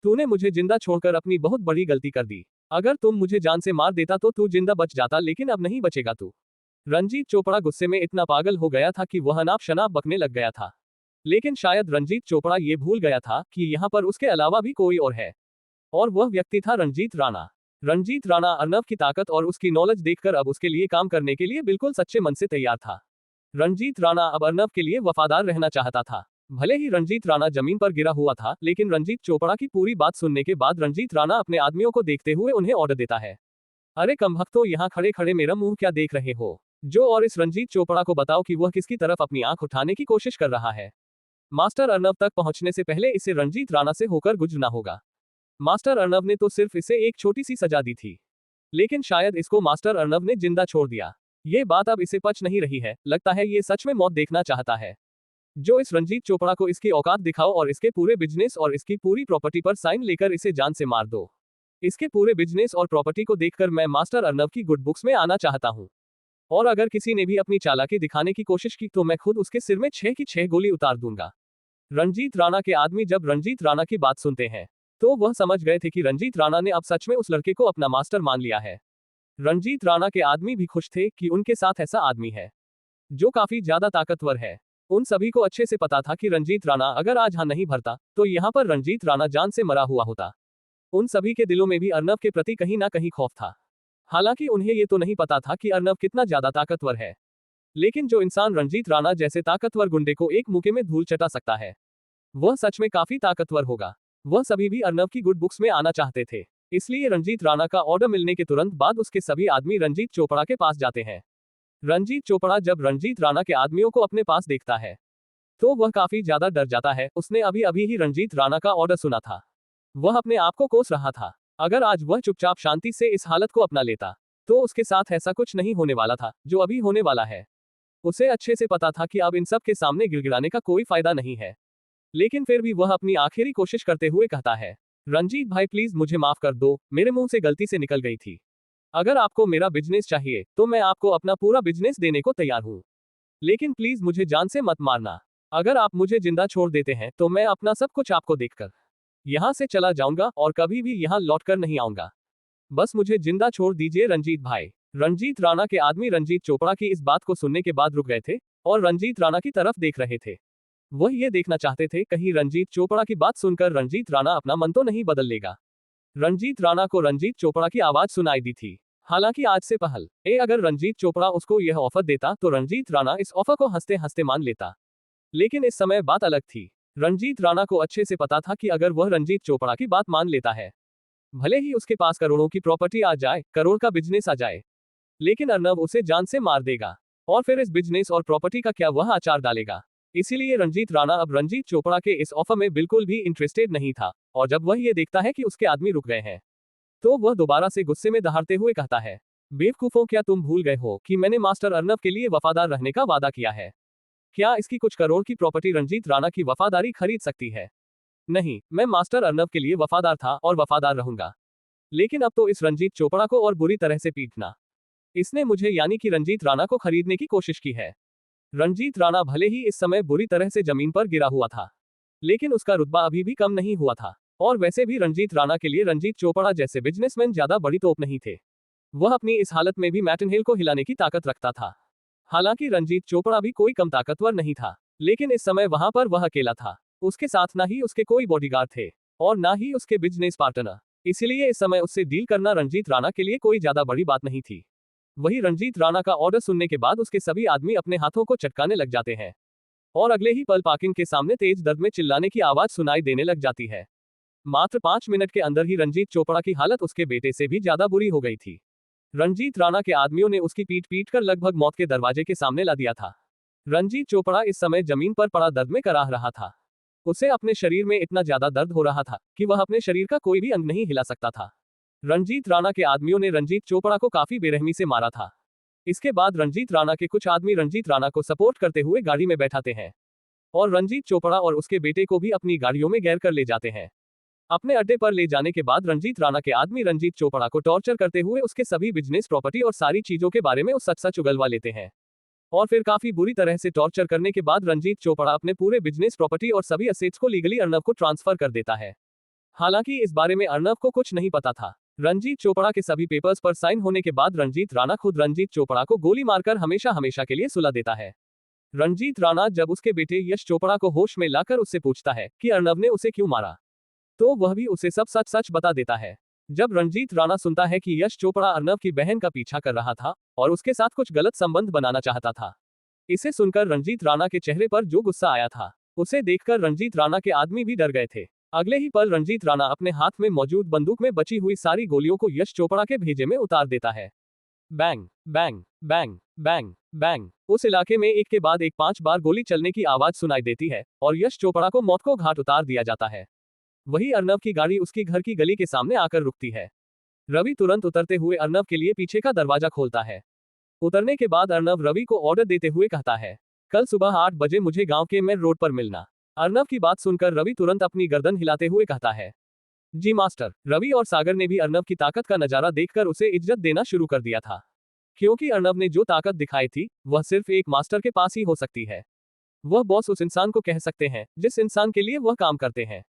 तूने मुझे जिंदा छोड़कर अपनी बहुत बड़ी गलती कर दी। अगर तुम मुझे जान से मार देता तो तू जिंदा बच जाता, लेकिन अब नहीं बचेगा तू। रंजीत चोपड़ा गुस्से में इतना पागल हो गया था कि वह अनाप शनाप बकने लग गया था। लेकिन शायद रंजीत चोपड़ा ये भूल गया था कि यहाँ पर उसके अलावा भी कोई और है, और वह व्यक्ति था रंजीत राणा। रंजीत राणा अर्नव की ताकत और उसकी नॉलेज देखकर अब उसके लिए काम करने के लिए बिल्कुल सच्चे मन से तैयार था। रंजीत राणा अब अर्नव के लिए वफादार रहना चाहता था। भले ही रंजीत राणा जमीन पर गिरा हुआ था, लेकिन रंजीत चोपड़ा की पूरी बात सुनने के बाद रंजीत राणा अपने आदमियों को देखते हुए उन्हें ऑर्डर देता है, अरे कमबख्तो, यहाँ खड़े खड़े मेरा मुंह क्या देख रहे हो? जो और इस रंजीत चोपड़ा को बताओ कि वह किसकी तरफ अपनी आंख उठाने की कोशिश कर रहा है। मास्टर अर्नव तक पहुंचने से पहले इसे रंजीत राणा से होकर गुजरना होगा। मास्टर अर्नव ने तो सिर्फ इसे एक छोटी सी सजा दी थी, लेकिन शायद इसको मास्टर अर्नव ने जिंदा छोड़ दिया। ये बात अब इसे पच नहीं रही है। लगता है ये सच में मौत देखना चाहता है। जो इस रंजीत चोपड़ा को इसकी औकात दिखाओ और इसके पूरे बिजनेस और इसकी पूरी प्रॉपर्टी पर साइन लेकर इसे जान से मार दो। इसके पूरे बिजनेस और प्रॉपर्टी को देखकर मैं मास्टर अर्नव की गुड बुक्स में आना चाहता हूँ। और अगर किसी ने भी अपनी चालाकी दिखाने की कोशिश की तो मैं खुद उसके सिर में 6 की 6 गोली उतार दूंगा। रंजीत राणा के आदमी जब रंजीत राणा की बात सुनते हैं तो वह समझ गए थे कि रंजीत राणा ने अब सच में उस लड़के को अपना मास्टर मान लिया है। रंजीत राणा के आदमी भी खुश थे कि उनके साथ ऐसा आदमी है जो काफी ज्यादा ताकतवर है। उन सभी को अच्छे से पता था कि रंजीत राणा अगर आज हाँ नहीं भरता तो यहाँ पर रंजीत राणा जान से मरा हुआ होता। उन सभी के दिलों में भी अर्नव के प्रति कहीं ना कहीं खौफ था। हालांकि उन्हें ये तो नहीं पता था कि अर्नव कितना ज्यादा ताकतवर है। लेकिन जो इंसान रंजीत राणा जैसे ताकतवर गुंडे को एक मुक्के में धूल चटा सकता है वह सच में काफी ताकतवर होगा। वह सभी भी अर्नव की गुड बुक्स में आना चाहते थे। इसलिए रंजीत राणा का ऑर्डर मिलने के तुरंत बाद उसके सभी आदमी रंजीत चोपड़ा के पास जाते हैं। रंजीत चोपड़ा जब रंजीत राणा के आदमियों को अपने पास देखता है तो वह काफी ज्यादा डर जाता है। उसने अभी अभी ही रंजीत राणा का ऑर्डर सुना था। वह अपने आप को कोस रहा था, अगर आज वह चुपचाप शांति से इस हालत को अपना लेता तो उसके साथ ऐसा कुछ नहीं होने वाला था जो अभी होने वाला है। उसे अच्छे से पता था कि अब इन सब के सामने गिड़गिड़ाने का कोई फायदा नहीं है। लेकिन फिर भी वह अपनी आखिरी कोशिश करते हुए कहता है, रंजीत भाई प्लीज मुझे माफ कर दो, मेरे मुंह से गलती से निकल गई थी। अगर आपको मेरा बिजनेस चाहिए तो मैं आपको अपना पूरा बिजनेस देने को तैयार हूँ, लेकिन प्लीज मुझे जान से मत मारना। अगर आप मुझे जिंदा छोड़ देते हैं तो मैं अपना सब कुछ आपको देखकर यहाँ से चला जाऊंगा और कभी भी यहाँ लौटकर नहीं आऊंगा। बस मुझे जिंदा छोड़ दीजिए रंजीत भाई। रंजीत राणा के आदमी रंजीत चोपड़ा की इस बात को सुनने के बाद रुक गए थे और रंजीत राणा की तरफ देख रहे थे। वह ये देखना चाहते थे कहीं रंजीत चोपड़ा की बात सुनकर रंजीत राणा अपना मन तो नहीं बदल लेगा। रंजीत राणा को रंजीत चोपड़ा की आवाज सुनाई दी थी। हालांकि आज से पहले अगर रंजीत चोपड़ा उसको यह ऑफर देता तो रंजीत राणा इस ऑफर को हंसते हंसते मान लेता। लेकिन इस समय बात अलग थी। रंजीत राणा को अच्छे से पता था कि अगर वह रंजीत चोपड़ा की बात मान लेता है, भले ही उसके पास करोड़ों की प्रॉपर्टी आ जाए, करोड़ का बिजनेस आ जाए, लेकिन अर्नब उसे जान से मार देगा और फिर इस बिजनेस और प्रॉपर्टी का क्या वह आचार डालेगा। इसीलिए रंजीत राणा अब रंजीत चोपड़ा के इस ऑफर में बिल्कुल भी इंटरेस्टेड नहीं था। और जब वह ये देखता है कि उसके आदमी रुक गए हैं तो वह दोबारा से गुस्से में दहाड़ते हुए कहता है, बेवकूफों, क्या तुम भूल गए हो कि मैंने मास्टर अर्नब के लिए वफादार रहने का वादा किया है? क्या इसकी कुछ करोड़ की प्रॉपर्टी रंजीत राणा की वफादारी खरीद सकती है? नहीं, मैं मास्टर अर्नब के लिए वफादार था और वफादार रहूंगा, लेकिन अब तो इस रंजीत चोपड़ा को और बुरी तरह से पीटना। इसने मुझे यानी कि रंजीत राणा को खरीदने की कोशिश की है। रंजीत राणा भले ही इस समय बुरी तरह से जमीन पर गिरा हुआ था, लेकिन उसका रुतबा अभी भी कम नहीं हुआ था। और वैसे भी रंजीत राणा के लिए रंजीत चोपड़ा जैसे बिजनेसमैन ज्यादा बड़ी तोप नहीं थे। वह अपनी इस हालत में भी मैटन हिल को हिलाने की ताकत रखता था। हालांकि रंजीत चोपड़ा भी कोई कम ताकतवर नहीं था, लेकिन इस समय वहां पर वह अकेला था। उसके साथ ना ही उसके कोई बॉडीगार्ड थे और ना ही उसके बिजनेस पार्टनर। इसलिए इस समय उससे डील करना रंजीत राणा के लिए कोई ज्यादा बड़ी बात नहीं थी। वही रंजीत राणा का ऑर्डर सुनने के बाद उसके सभी आदमी अपने हाथों को चटकाने लग जाते हैं और अगले ही पल पार्किंग के सामने तेज दर्द में चिल्लाने की आवाज सुनाई देने लग जाती है। मात्र 5 मिनट के अंदर ही रंजीत चोपड़ा की हालत उसके बेटे से भी ज्यादा बुरी हो गई थी। रंजीत राणा के आदमियों ने उसकी पीट पीट कर लगभग मौत के दरवाजे के सामने ला दिया था। रंजीत चोपड़ा इस समय जमीन पर पड़ा दर्द में कराह रहा था। उसे अपने शरीर में इतना ज्यादा दर्द हो रहा था कि वह अपने शरीर का कोई भी अंग नहीं हिला सकता था। रंजीत राणा के आदमियों ने रंजीत चोपड़ा को काफी बेरहमी से मारा था। इसके बाद रंजीत राणा के कुछ आदमी रंजीत राणा को सपोर्ट करते हुए गाड़ी में बैठाते हैं और रंजीत चोपड़ा और उसके बेटे को भी अपनी गाड़ियों में घेर कर ले जाते हैं। अपने अड्डे पर ले जाने के बाद रंजीत राणा के आदमी रंजीत चोपड़ा को टॉर्चर करते हुए उसके सभी बिजनेस, प्रॉपर्टी और सारी चीजों के बारे में उस सच उगलवा लेते हैं। और फिर काफी बुरी तरह से टॉर्चर करने के बाद रंजीत चोपड़ा अपने पूरे बिजनेस, प्रॉपर्टी और सभी असेट्स को लीगली अर्नब को ट्रांसफर कर देता है। हालांकि इस बारे में अर्नब को कुछ नहीं पता था। रंजीत चोपड़ा के सभी पेपर्स पर साइन होने के बाद रंजीत राणा खुद रंजीत चोपड़ा को गोली मारकर हमेशा हमेशा के लिए सुला देता है। रंजीत राणा जब उसके बेटे यश चोपड़ा को होश में लाकर उससे पूछता है कि अर्नब ने उसे क्यों मारा, तो वह भी उसे सब सच सच बता देता है। जब रंजीत राणा सुनता है कि यश चोपड़ा अर्नब की बहन का पीछा कर रहा था और उसके साथ कुछ गलत संबंध बनाना चाहता था, इसे सुनकर रंजीत राणा के चेहरे पर जो गुस्सा आया था, उसे देखकर रंजीत राणा के आदमी भी डर गए थे। अगले ही पल रंजीत राणा अपने हाथ में मौजूद बंदूक में बची हुई सारी गोलियों को यश चोपड़ा के भेजे में उतार देता है। Bang bang bang bang bang. उस इलाके में एक के बाद एक 5 बार गोली चलने की आवाज सुनाई देती है और यश चोपड़ा को मौत को घाट उतार दिया जाता है। वही अर्नब की गाड़ी उसकी घर की गली के सामने आकर रुकती है। रवि तुरंत उतरते हुए अर्नब के लिए पीछे का दरवाजा खोलता है। उतरने के बाद अर्नब रवि को ऑर्डर देते हुए कहता है, कल सुबह 8 बजे मुझे गांव के मेन रोड पर मिलना। अर्नब की बात सुनकर रवि तुरंत अपनी गर्दन हिलाते हुए कहता है, जी मास्टर। रवि और सागर ने भी अर्नब की ताकत का नजारा देखकर उसे इज्जत देना शुरू कर दिया था, क्योंकि अर्नब ने जो ताकत दिखाई थी वह सिर्फ एक मास्टर के पास ही हो सकती है। वह बॉस उस इंसान को कह सकते हैं जिस इंसान के लिए वह काम करते हैं,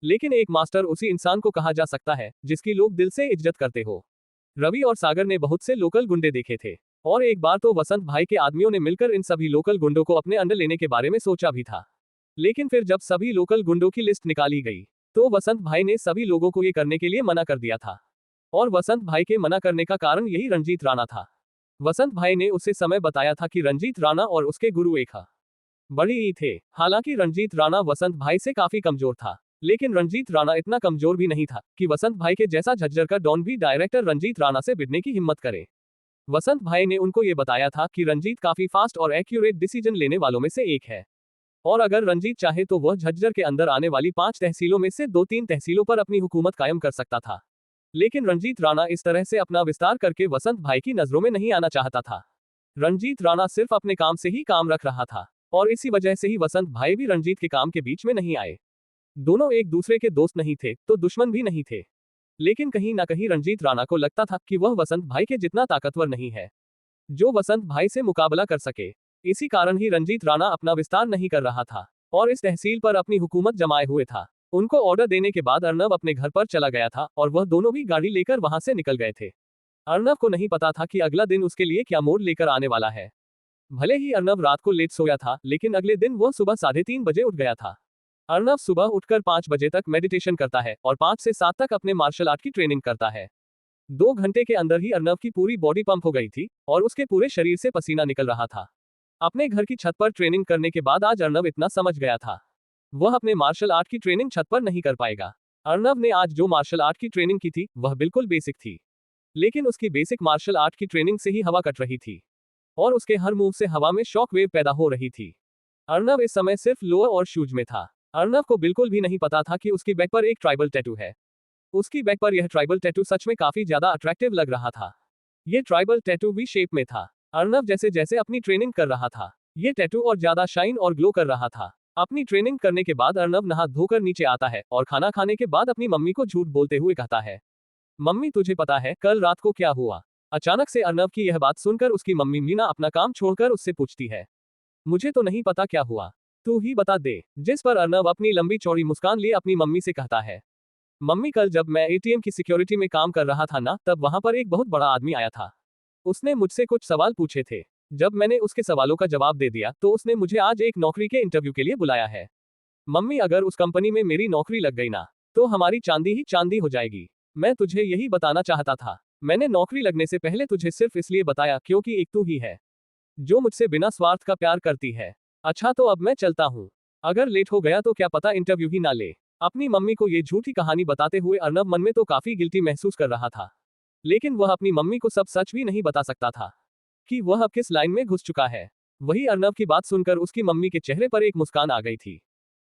लेकिन एक मास्टर उसी इंसान को कहा जा सकता है जिसकी लोग दिल से इज्जत करते हो। रवि और सागर ने बहुत से लोकल गुंडे देखे थे और एक बार तो वसंत भाई के आदमियों ने मिलकर इन सभी लोकल गुंडों को अपने अंडर लेने के बारे में सोचा भी था। लेकिन फिर जब सभी लोकल गुंडों की लिस्ट निकाली गई तो वसंत भाई ने सभी लोगों को ये करने के लिए मना कर दिया था। और वसंत भाई के मना करने का कारण यही रंजीत राणा था। वसंत भाई ने उसे समय बताया था कि रंजीत राणा और उसके गुरु एक बड़ी ही थे। हालांकि रंजीत राणा वसंत भाई से काफी कमजोर था, लेकिन रंजीत राणा इतना कमजोर भी नहीं था कि वसंत भाई के जैसा झज्जर का डॉन भी डायरेक्टर रंजीत राणा से भिड़ने की हिम्मत करे। वसंत भाई ने उनको ये बताया था कि रंजीत काफी फास्ट और एक्यूरेट डिसीजन लेने वालों में से एक है और अगर रंजीत चाहे तो वह झज्जर के अंदर आने वाली 5 तहसीलों में से 2-3 तहसीलों पर अपनी हुकूमत कायम कर सकता था। लेकिन रंजीत राणा इस तरह से अपना विस्तार करके वसंत भाई की नजरों में नहीं आना चाहता था। रंजीत राणा सिर्फ अपने काम से ही काम रख रहा था और इसी वजह से ही वसंत भाई भी रंजीत के काम के बीच में नहीं आए। दोनों एक दूसरे के दोस्त नहीं थे तो दुश्मन भी नहीं थे, लेकिन कहीं ना कहीं रंजीत राणा को लगता था कि वह वसंत भाई के जितना ताकतवर नहीं है जो वसंत भाई से मुकाबला कर सके। इसी कारण ही रंजीत राणा अपना विस्तार नहीं कर रहा था और इस तहसील पर अपनी हुकूमत जमाए हुए था। उनको ऑर्डर देने के बाद अर्नब अपने घर पर चला गया था और वह दोनों भी गाड़ी लेकर वहां से निकल गए थे। अर्नब को नहीं पता था कि अगला दिन उसके लिए क्या मोड़ लेकर आने वाला है। भले ही अर्नब रात को लेट सोया था, लेकिन अगले दिन वह सुबह 3:30 बजे उठ गया था। अर्नब सुबह उठकर 5 बजे तक मेडिटेशन करता है और 5 से 7 तक अपने मार्शल आर्ट की ट्रेनिंग करता है। 2 घंटे के अंदर ही अर्नब की पूरी बॉडी पंप हो गई थी और उसके पूरे शरीर से पसीना निकल रहा था। अपने घर की छत पर ट्रेनिंग करने के बाद आज अर्नब इतना समझ गया था वह अपने मार्शल आर्ट की ट्रेनिंग छत पर नहीं कर पाएगा। अर्नब ने आज जो मार्शल आर्ट की ट्रेनिंग की थी वह बिल्कुल बेसिक थी, लेकिन उसकी बेसिक मार्शल आर्ट की ट्रेनिंग से ही हवा कट रही थी और उसके हर मूव से हवा में शॉक वेव पैदा हो रही थी। अर्नब इस समय सिर्फ लोअर और शूज में था। अर्नब को बिल्कुल भी नहीं पता था कि उसकी बैक पर एक ट्राइबल टैटू है। उसकी बैक पर यह ट्राइबल टैटू सच में काफी ज्यादा अट्रैक्टिव लग रहा था। ये ट्राइबल टैटू वी शेप में था। अर्नब जैसे जैसे अपनी ट्रेनिंग कर रहा था ये टैटू और ज्यादा शाइन और ग्लो कर रहा था। अपनी ट्रेनिंग करने के बाद अर्नब नहा धोकर नीचे आता है और खाना खाने के बाद अपनी मम्मी को झूठ बोलते हुए कहता है, मम्मी तुझे पता है कल रात को क्या हुआ? अचानक से अर्नब की यह बात सुनकर उसकी मम्मी मीना अपना काम छोड़कर उससे पूछती है, मुझे तो नहीं पता क्या हुआ, तू ही बता दे। जिस पर अर्नब अपनी लंबी चौड़ी मुस्कान लिए अपनी मम्मी से कहता है, मम्मी कल जब मैं एटीएम की सिक्योरिटी में काम कर रहा था ना, तब वहां पर एक बहुत बड़ा आदमी आया था। उसने मुझसे कुछ सवाल पूछे थे। जब मैंने उसके सवालों का जवाब दे दिया तो उसने मुझे आज एक नौकरी के इंटरव्यू के लिए बुलाया है। मम्मी अगर उस कंपनी में मेरी नौकरी लग गई ना, तो हमारी चांदी ही चांदी हो जाएगी। मैं तुझे यही बताना चाहता था। मैंने नौकरी लगने से पहले तुझे सिर्फ इसलिए बताया क्योंकि एक तू ही है जो मुझसे बिना स्वार्थ का प्यार करती है। अच्छा तो अब मैं चलता हूँ। अगर लेट हो गया तो क्या पता इंटरव्यू ही ना ले। अपनी मम्मी को ये झूठी कहानी बताते हुए अर्नब मन में तो काफी गिल्टी महसूस कर रहा था, लेकिन वह अपनी मम्मी को सब सच भी नहीं बता सकता था कि वह अब किस लाइन में घुस चुका है। वही अर्नब की बात सुनकर उसकी मम्मी के चेहरे पर एक मुस्कान आ गई थी।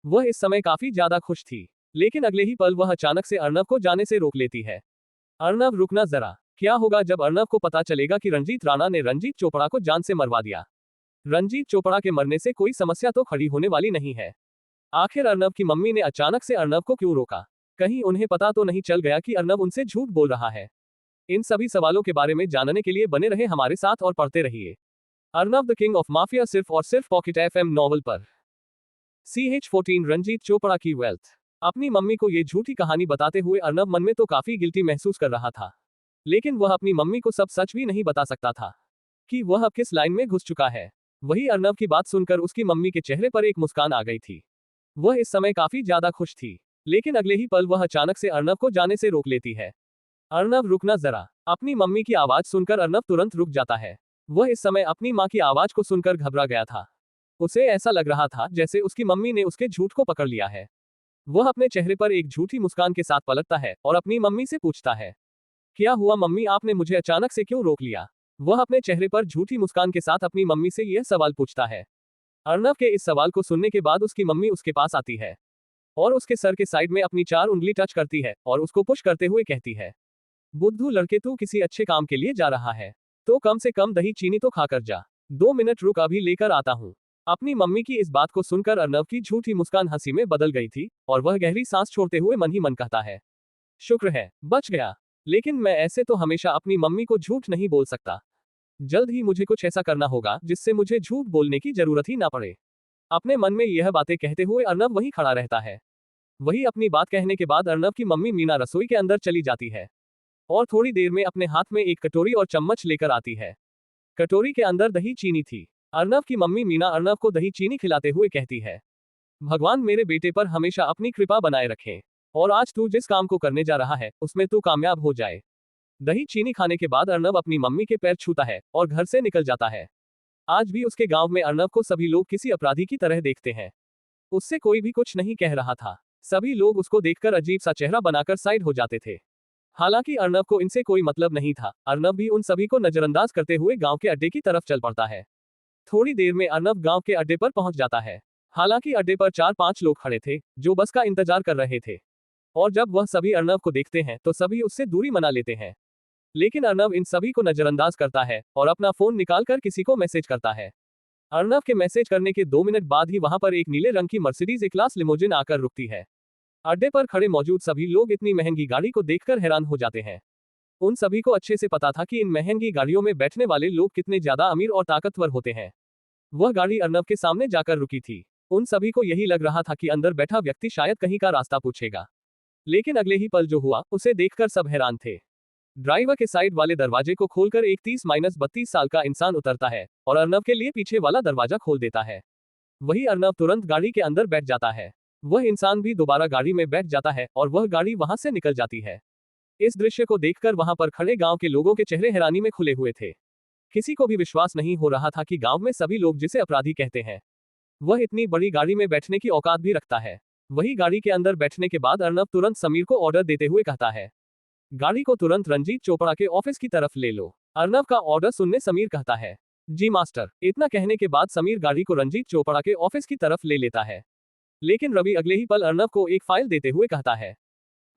वह इस समय काफी ज्यादा खुश थी, लेकिन अगले ही पल वह अचानक से अर्नब को जाने से रोक लेती है। अर्नब रुकना जरा, क्या होगा जब अर्नब को पता चलेगा कि रंजीत राणा ने रंजीत चोपड़ा को जान से मरवा दिया? रंजीत चोपड़ा के मरने से कोई समस्या तो खड़ी होने वाली नहीं है। आखिर अर्नब की मम्मी ने अचानक से अर्नब को क्यों रोका? कहीं उन्हें पता तो नहीं चल गया कि अर्नब उनसे झूठ बोल रहा है? इन सभी सवालों के बारे में जानने के लिए बने रहे हमारे साथ और पढ़ते रहिए Arnab the king of mafia सिर्फ और सिर्फ पॉकेट एफएम नॉवल पर। CH14 रंजीत चोपड़ा की वेल्थ। अपनी मम्मी को ये झूठी कहानी बताते हुए अर्नब मन में तो काफी गिल्टी महसूस कर रहा था, लेकिन वह अपनी मम्मी को सब सच भी नहीं बता सकता था कि वह अब किस लाइन में घुस चुका है। वही अर्नब की बात सुनकर उसकी मम्मी के चेहरे पर एक मुस्कान आ गई थी। वह इस समय काफी ज्यादा खुश थी, लेकिन अगले ही पल वह अचानक से अर्नब को जाने से रोक लेती है। अर्नब रुकना जरा। अपनी मम्मी की आवाज सुनकर अर्नब तुरंत रुक जाता है। वह इस समय अपनी माँ की आवाज को सुनकर घबरा गया था। उसे ऐसा लग रहा था जैसे उसकी मम्मी ने उसके झूठ को पकड़ लिया है। वह अपने चेहरे पर एक झूठी मुस्कान के साथ पलटता है और अपनी मम्मी से पूछता है, क्या हुआ मम्मी, आपने मुझे अचानक से क्यों रोक लिया? वह अपने चेहरे पर झूठी मुस्कान के साथ अपनी मम्मी से यह सवाल पूछता है। अर्नब के इस सवाल को सुनने के बाद उसकी मम्मी उसके पास आती है और उसके सर के साइड में अपनी 4 उंगली टच करती है और उसको पुश करते हुए कहती है, बुद्धू लड़के, तू किसी अच्छे काम के लिए जा रहा है तो कम से कम दही चीनी तो खाकर जा। 2 मिनट रुक, अभी लेकर आता हूँ। अपनी मम्मी की इस बात को सुनकर अर्नब की झूठी मुस्कान हंसी में बदल गई थी और वह गहरी सांस छोड़ते हुए मन ही मन कहता है, शुक्र है बच गया। लेकिन मैं ऐसे तो हमेशा अपनी मम्मी को झूठ नहीं बोल सकता। जल्द ही मुझे कुछ ऐसा करना होगा जिससे मुझे झूठ बोलने की जरूरत ही ना पड़े। अपने मन में यह बातें कहते हुए अर्नब वहीं खड़ा रहता है। वही अपनी बात कहने के बाद अर्नब की मम्मी मीना रसोई के अंदर चली जाती है और थोड़ी देर में अपने हाथ में एक कटोरी और चम्मच लेकर आती है। कटोरी के अंदर दही चीनी थी। अर्नब की मम्मी मीना अर्नब को दही चीनी खिलाते हुए कहती है, भगवान मेरे बेटे पर हमेशा अपनी कृपा बनाए रखें और आज तू जिस काम को करने जा रहा है उसमें तू कामयाब हो जाए। दही चीनी खाने के बाद अर्नब अपनी मम्मी के पैर छूता है और घर से निकल जाता है। आज भी उसके गांव में अर्नब को सभी लोग किसी अपराधी की तरह देखते हैं। उससे कोई भी कुछ नहीं कह रहा था। सभी लोग उसको देखकर अजीब सा चेहरा बनाकर साइड हो जाते थे। हालांकि अर्नब को इनसे कोई मतलब नहीं था। अर्नब भी उन सभी को नजरअंदाज करते हुए गांव के अड्डे की तरफ चल पड़ता है। थोड़ी देर में अर्नब गांव के अड्डे पर पहुंच जाता है। हालांकि अड्डे पर 4-5 लोग खड़े थे जो बस का इंतजार कर रहे थे और जब वह सभी अर्नब को देखते हैं तो सभी उससे दूरी बना लेते हैं। लेकिन अर्नब इन सभी को नजरअंदाज करता है और अपना फोन निकालकर किसी को मैसेज करता है। अर्नब के मैसेज करने के 2 मिनट बाद ही वहां पर एक नीले रंग की मर्सिडीज ए क्लास लिमोजिन आकर रुकती है। अड्डे पर खड़े मौजूद सभी लोग इतनी महंगी गाड़ी को देखकर हैरान हो जाते हैं। उन सभी को अच्छे से पता था कि इन महंगी गाड़ियों में बैठने वाले लोग कितने ज्यादा अमीर और ताकतवर होते हैं। वह गाड़ी अर्नब के सामने जाकर रुकी थी। उन सभी को यही लग रहा था कि अंदर बैठा व्यक्ति शायद कहीं का रास्ता पूछेगा। लेकिन अगले ही पल जो हुआ उसे देखकर सब हैरान थे। ड्राइवर के साइड वाले दरवाजे को खोलकर एक 30-32 साल का इंसान उतरता है और अर्नब के लिए पीछे वाला दरवाजा खोल देता है। वही अर्नब तुरंत गाड़ी के अंदर बैठ जाता है। वह इंसान भी दोबारा गाड़ी में बैठ जाता है और वह गाड़ी वहां से निकल जाती है। इस दृश्य को देखकर वहां पर खड़े गांव के लोगों के चेहरे हैरानी में खुले हुए थे। किसी को भी विश्वास नहीं हो रहा था कि गांव में सभी लोग जिसे अपराधी कहते हैं, वह इतनी बड़ी गाड़ी में बैठने की औकात भी रखता है। वही गाड़ी के अंदर बैठने के बाद अर्नब तुरंत समीर को ऑर्डर देते हुए कहता है, गाड़ी को तुरंत रंजीत चोपड़ा के ऑफिस की तरफ ले लो। अर्नब का ऑर्डर सुनने समीर कहता है, जी मास्टर। इतना कहने के बाद समीर गाड़ी को रंजीत चोपड़ा के ऑफिस की तरफ ले लेता है। लेकिन रवि अगले ही पल अर्नब को एक फाइल देते हुए कहता है,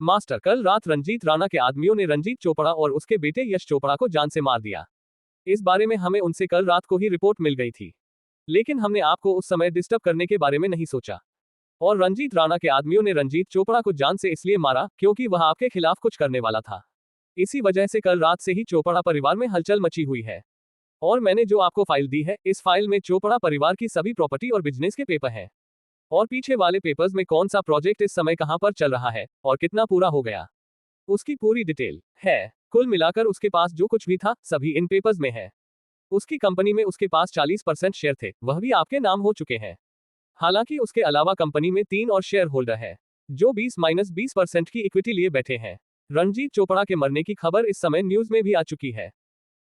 मास्टर, कल रात रंजीत राणा के आदमियों ने रंजीत चोपड़ा और उसके बेटे यश चोपड़ा को जान से मार दिया। इस बारे में हमें उनसे कल रात को ही रिपोर्ट मिल गई थी, लेकिन हमने आपको उस समय डिस्टर्ब करने के बारे में नहीं सोचा। और रंजीत राणा के आदमियों ने रंजीत चोपड़ा को जान से इसलिए मारा क्योंकि वह आपके खिलाफ कुछ करने वाला था। इसी वजह से कल रात से ही चोपड़ा परिवार में हलचल मची हुई है। और मैंने जो आपको फाइल दी है, इस फाइल में चोपड़ा परिवार की सभी प्रॉपर्टी और बिजनेस के पेपर हैं। और पीछे वाले पेपर्स में कौन सा प्रोजेक्ट इस समय कहां पर चल रहा है और कितना पूरा हो गया, उसकी पूरी डिटेल है। कुल मिलाकर उसके पास जो कुछ भी था सभी इन पेपर्स में है। उसकी कंपनी में उसके पास 40% शेयर थे, वह भी आपके नाम हो चुके हैं। हालांकि उसके अलावा कंपनी में 3 और शेयर होल्डर है जो 20-20% की इक्विटी लिए बैठे हैं। रंजीत चोपड़ा के मरने की खबर इस समय न्यूज में भी आ चुकी है,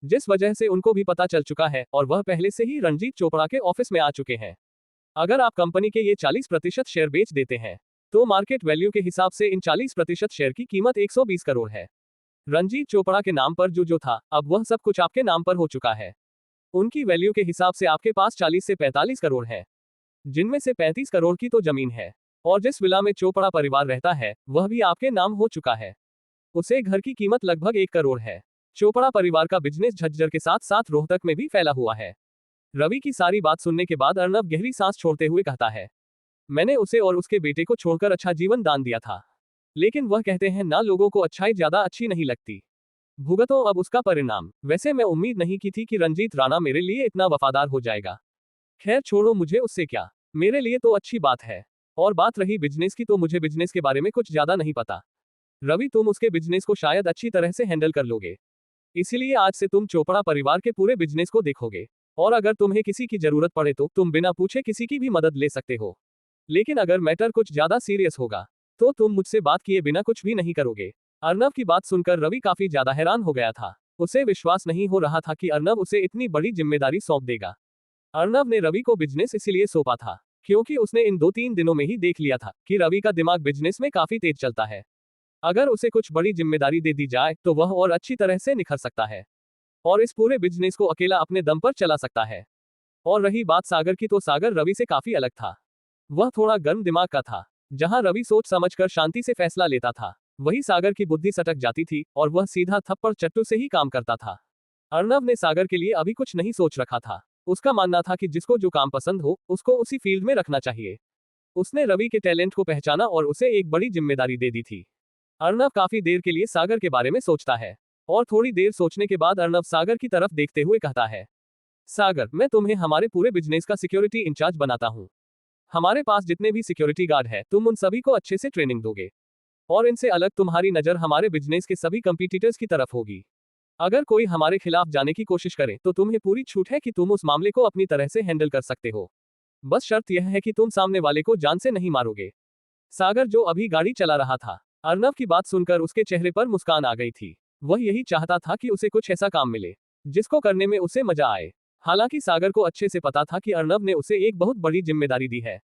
जिस वजह से उनको भी पता चल चुका है और वह पहले से ही रंजीत चोपड़ा के ऑफिस में आ चुके हैं। अगर आप कंपनी के ये 40% शेयर बेच देते हैं तो मार्केट वैल्यू के हिसाब से इन 40% शेयर की कीमत 120 करोड़ है। रंजीत चोपड़ा के नाम पर जो था, अब वह सब कुछ आपके नाम पर हो चुका है। उनकी वैल्यू के हिसाब से आपके पास 40 से 45 करोड़ है, जिनमें से 35 करोड़ की तो जमीन है। और जिस विला में चोपड़ा परिवार रहता है वह भी आपके नाम हो चुका है। उसे घर की कीमत लगभग 1 करोड़ है। चोपड़ा परिवार का बिजनेस झज्जर के साथ साथ रोहतक में भी फैला हुआ है। रवि की सारी बात सुनने के बाद अर्नब गहरी सांस छोड़ते हुए कहता है, मैंने उसे और उसके बेटे को छोड़कर अच्छा जीवन दान दिया था, लेकिन वह कहते हैं ना, लोगों को अच्छाई ज्यादा अच्छी नहीं लगती, भुगतो अब उसका परिणाम। वैसे मैं उम्मीद नहीं की थी कि रंजीत राणा मेरे लिए इतना वफादार हो जाएगा। खैर छोड़ो, मुझे उससे क्या, मेरे लिए तो अच्छी बात है। और बात रही बिजनेस की, तो मुझे बिजनेस के बारे में कुछ ज्यादा नहीं पता। रवि, तुम उसके बिजनेस को शायद अच्छी तरह से हैंडल कर लोगे, इसीलिए आज से तुम चोपड़ा परिवार के पूरे बिजनेस को देखोगे। और अगर तुम्हें किसी की जरूरत पड़े तो तुम बिना पूछे किसी की भी मदद ले सकते हो। लेकिन अगर मैटर कुछ ज्यादा सीरियस होगा तो तुम मुझसे बात किए बिना कुछ भी नहीं करोगे। अर्नब की बात सुनकर रवि काफी ज्यादा हैरान हो गया था। उसे विश्वास नहीं हो रहा था कि अर्नब उसे इतनी बड़ी जिम्मेदारी सौंप देगा। अर्नब ने रवि को बिजनेस इसीलिए सौंपा था क्योंकि उसने इन 2-3 दिनों में ही देख लिया था कि रवि का दिमाग बिजनेस में काफी तेज चलता है। अगर उसे कुछ बड़ी जिम्मेदारी दे दी जाए तो वह और अच्छी तरह से निखर सकता है और इस पूरे बिजनेस को अकेला अपने दम पर चला सकता है। और रही बात सागर की, तो सागर रवि से काफी अलग था। वह थोड़ा गर्म दिमाग का था। जहां रवि सोच समझकर शांति से फैसला लेता था, वही सागर की बुद्धि सटक जाती थी और वह सीधा थप्पड़ चट्टू से ही काम करता था। अर्नब ने सागर के लिए अभी कुछ नहीं सोच रखा था। उसका मानना था कि जिसको जो काम पसंद हो उसको उसी फील्ड में रखना चाहिए। उसने रवि के टैलेंट को पहचाना और उसे एक बड़ी जिम्मेदारी दे दी थी। अर्नब काफी देर के लिए सागर के बारे में सोचता है और थोड़ी देर सोचने के बाद अर्नब सागर की तरफ देखते हुए कहता है, सागर, मैं तुम्हें हमारे पूरे बिजनेस का सिक्योरिटी इंचार्ज बनाता हूँ। हमारे पास जितने भी सिक्योरिटी गार्ड है, तुम उन सभी को अच्छे से ट्रेनिंग दोगे और इनसे अलग तुम्हारी नजर हमारे बिजनेस के सभी कंपटीटर्स की तरफ होगी। अगर कोई हमारे खिलाफ जाने की कोशिश करे तो तुम्हें पूरी छूट है कि तुम उस मामले को अपनी तरह से हैंडल कर सकते हो। बस शर्त यह है कि तुम सामने वाले को जान से नहीं मारोगे। सागर, जो अभी गाड़ी चला रहा था, अर्नब की बात सुनकर उसके चेहरे पर मुस्कान आ गई थी। वह यही चाहता था कि उसे कुछ ऐसा काम मिले जिसको करने में उसे मजा आए। हालांकि सागर को अच्छे से पता था कि अर्नब ने उसे एक बहुत बड़ी जिम्मेदारी दी है।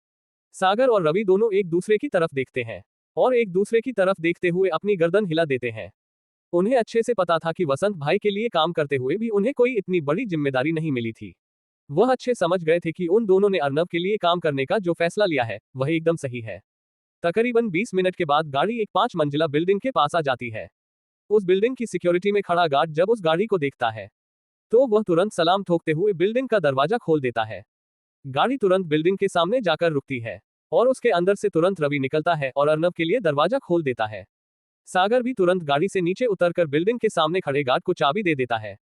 सागर और रवि दोनों एक दूसरे की तरफ देखते हैं और एक दूसरे की तरफ देखते हुए अपनी गर्दन हिला देते हैं। उन्हें अच्छे से पता था कि वसंत भाई के लिए काम करते हुए भी उन्हें कोई इतनी बड़ी जिम्मेदारी नहीं मिली थी। वह अच्छे समझ गए थे कि उन दोनों ने अर्नब के लिए काम करने का जो फैसला लिया है वह एकदम सही है। तकरीबन 20 मिनट के बाद गाड़ी एक 5 मंजिला बिल्डिंग के पास आ जाती है। उस बिल्डिंग की सिक्योरिटी में खड़ा गार्ड जब उस गाड़ी को देखता है तो वह तुरंत सलाम ठोकते हुए बिल्डिंग का दरवाजा खोल देता है। गाड़ी तुरंत बिल्डिंग के सामने जाकर रुकती है। और उसके अंदर से तुरंत रवि निकलता है और अर्नव के लिए दरवाजा खोल देता है। सागर भी तुरंत गाड़ी से नीचे उतरकर बिल्डिंग के सामने खड़े गार्ड को चाबी दे देता है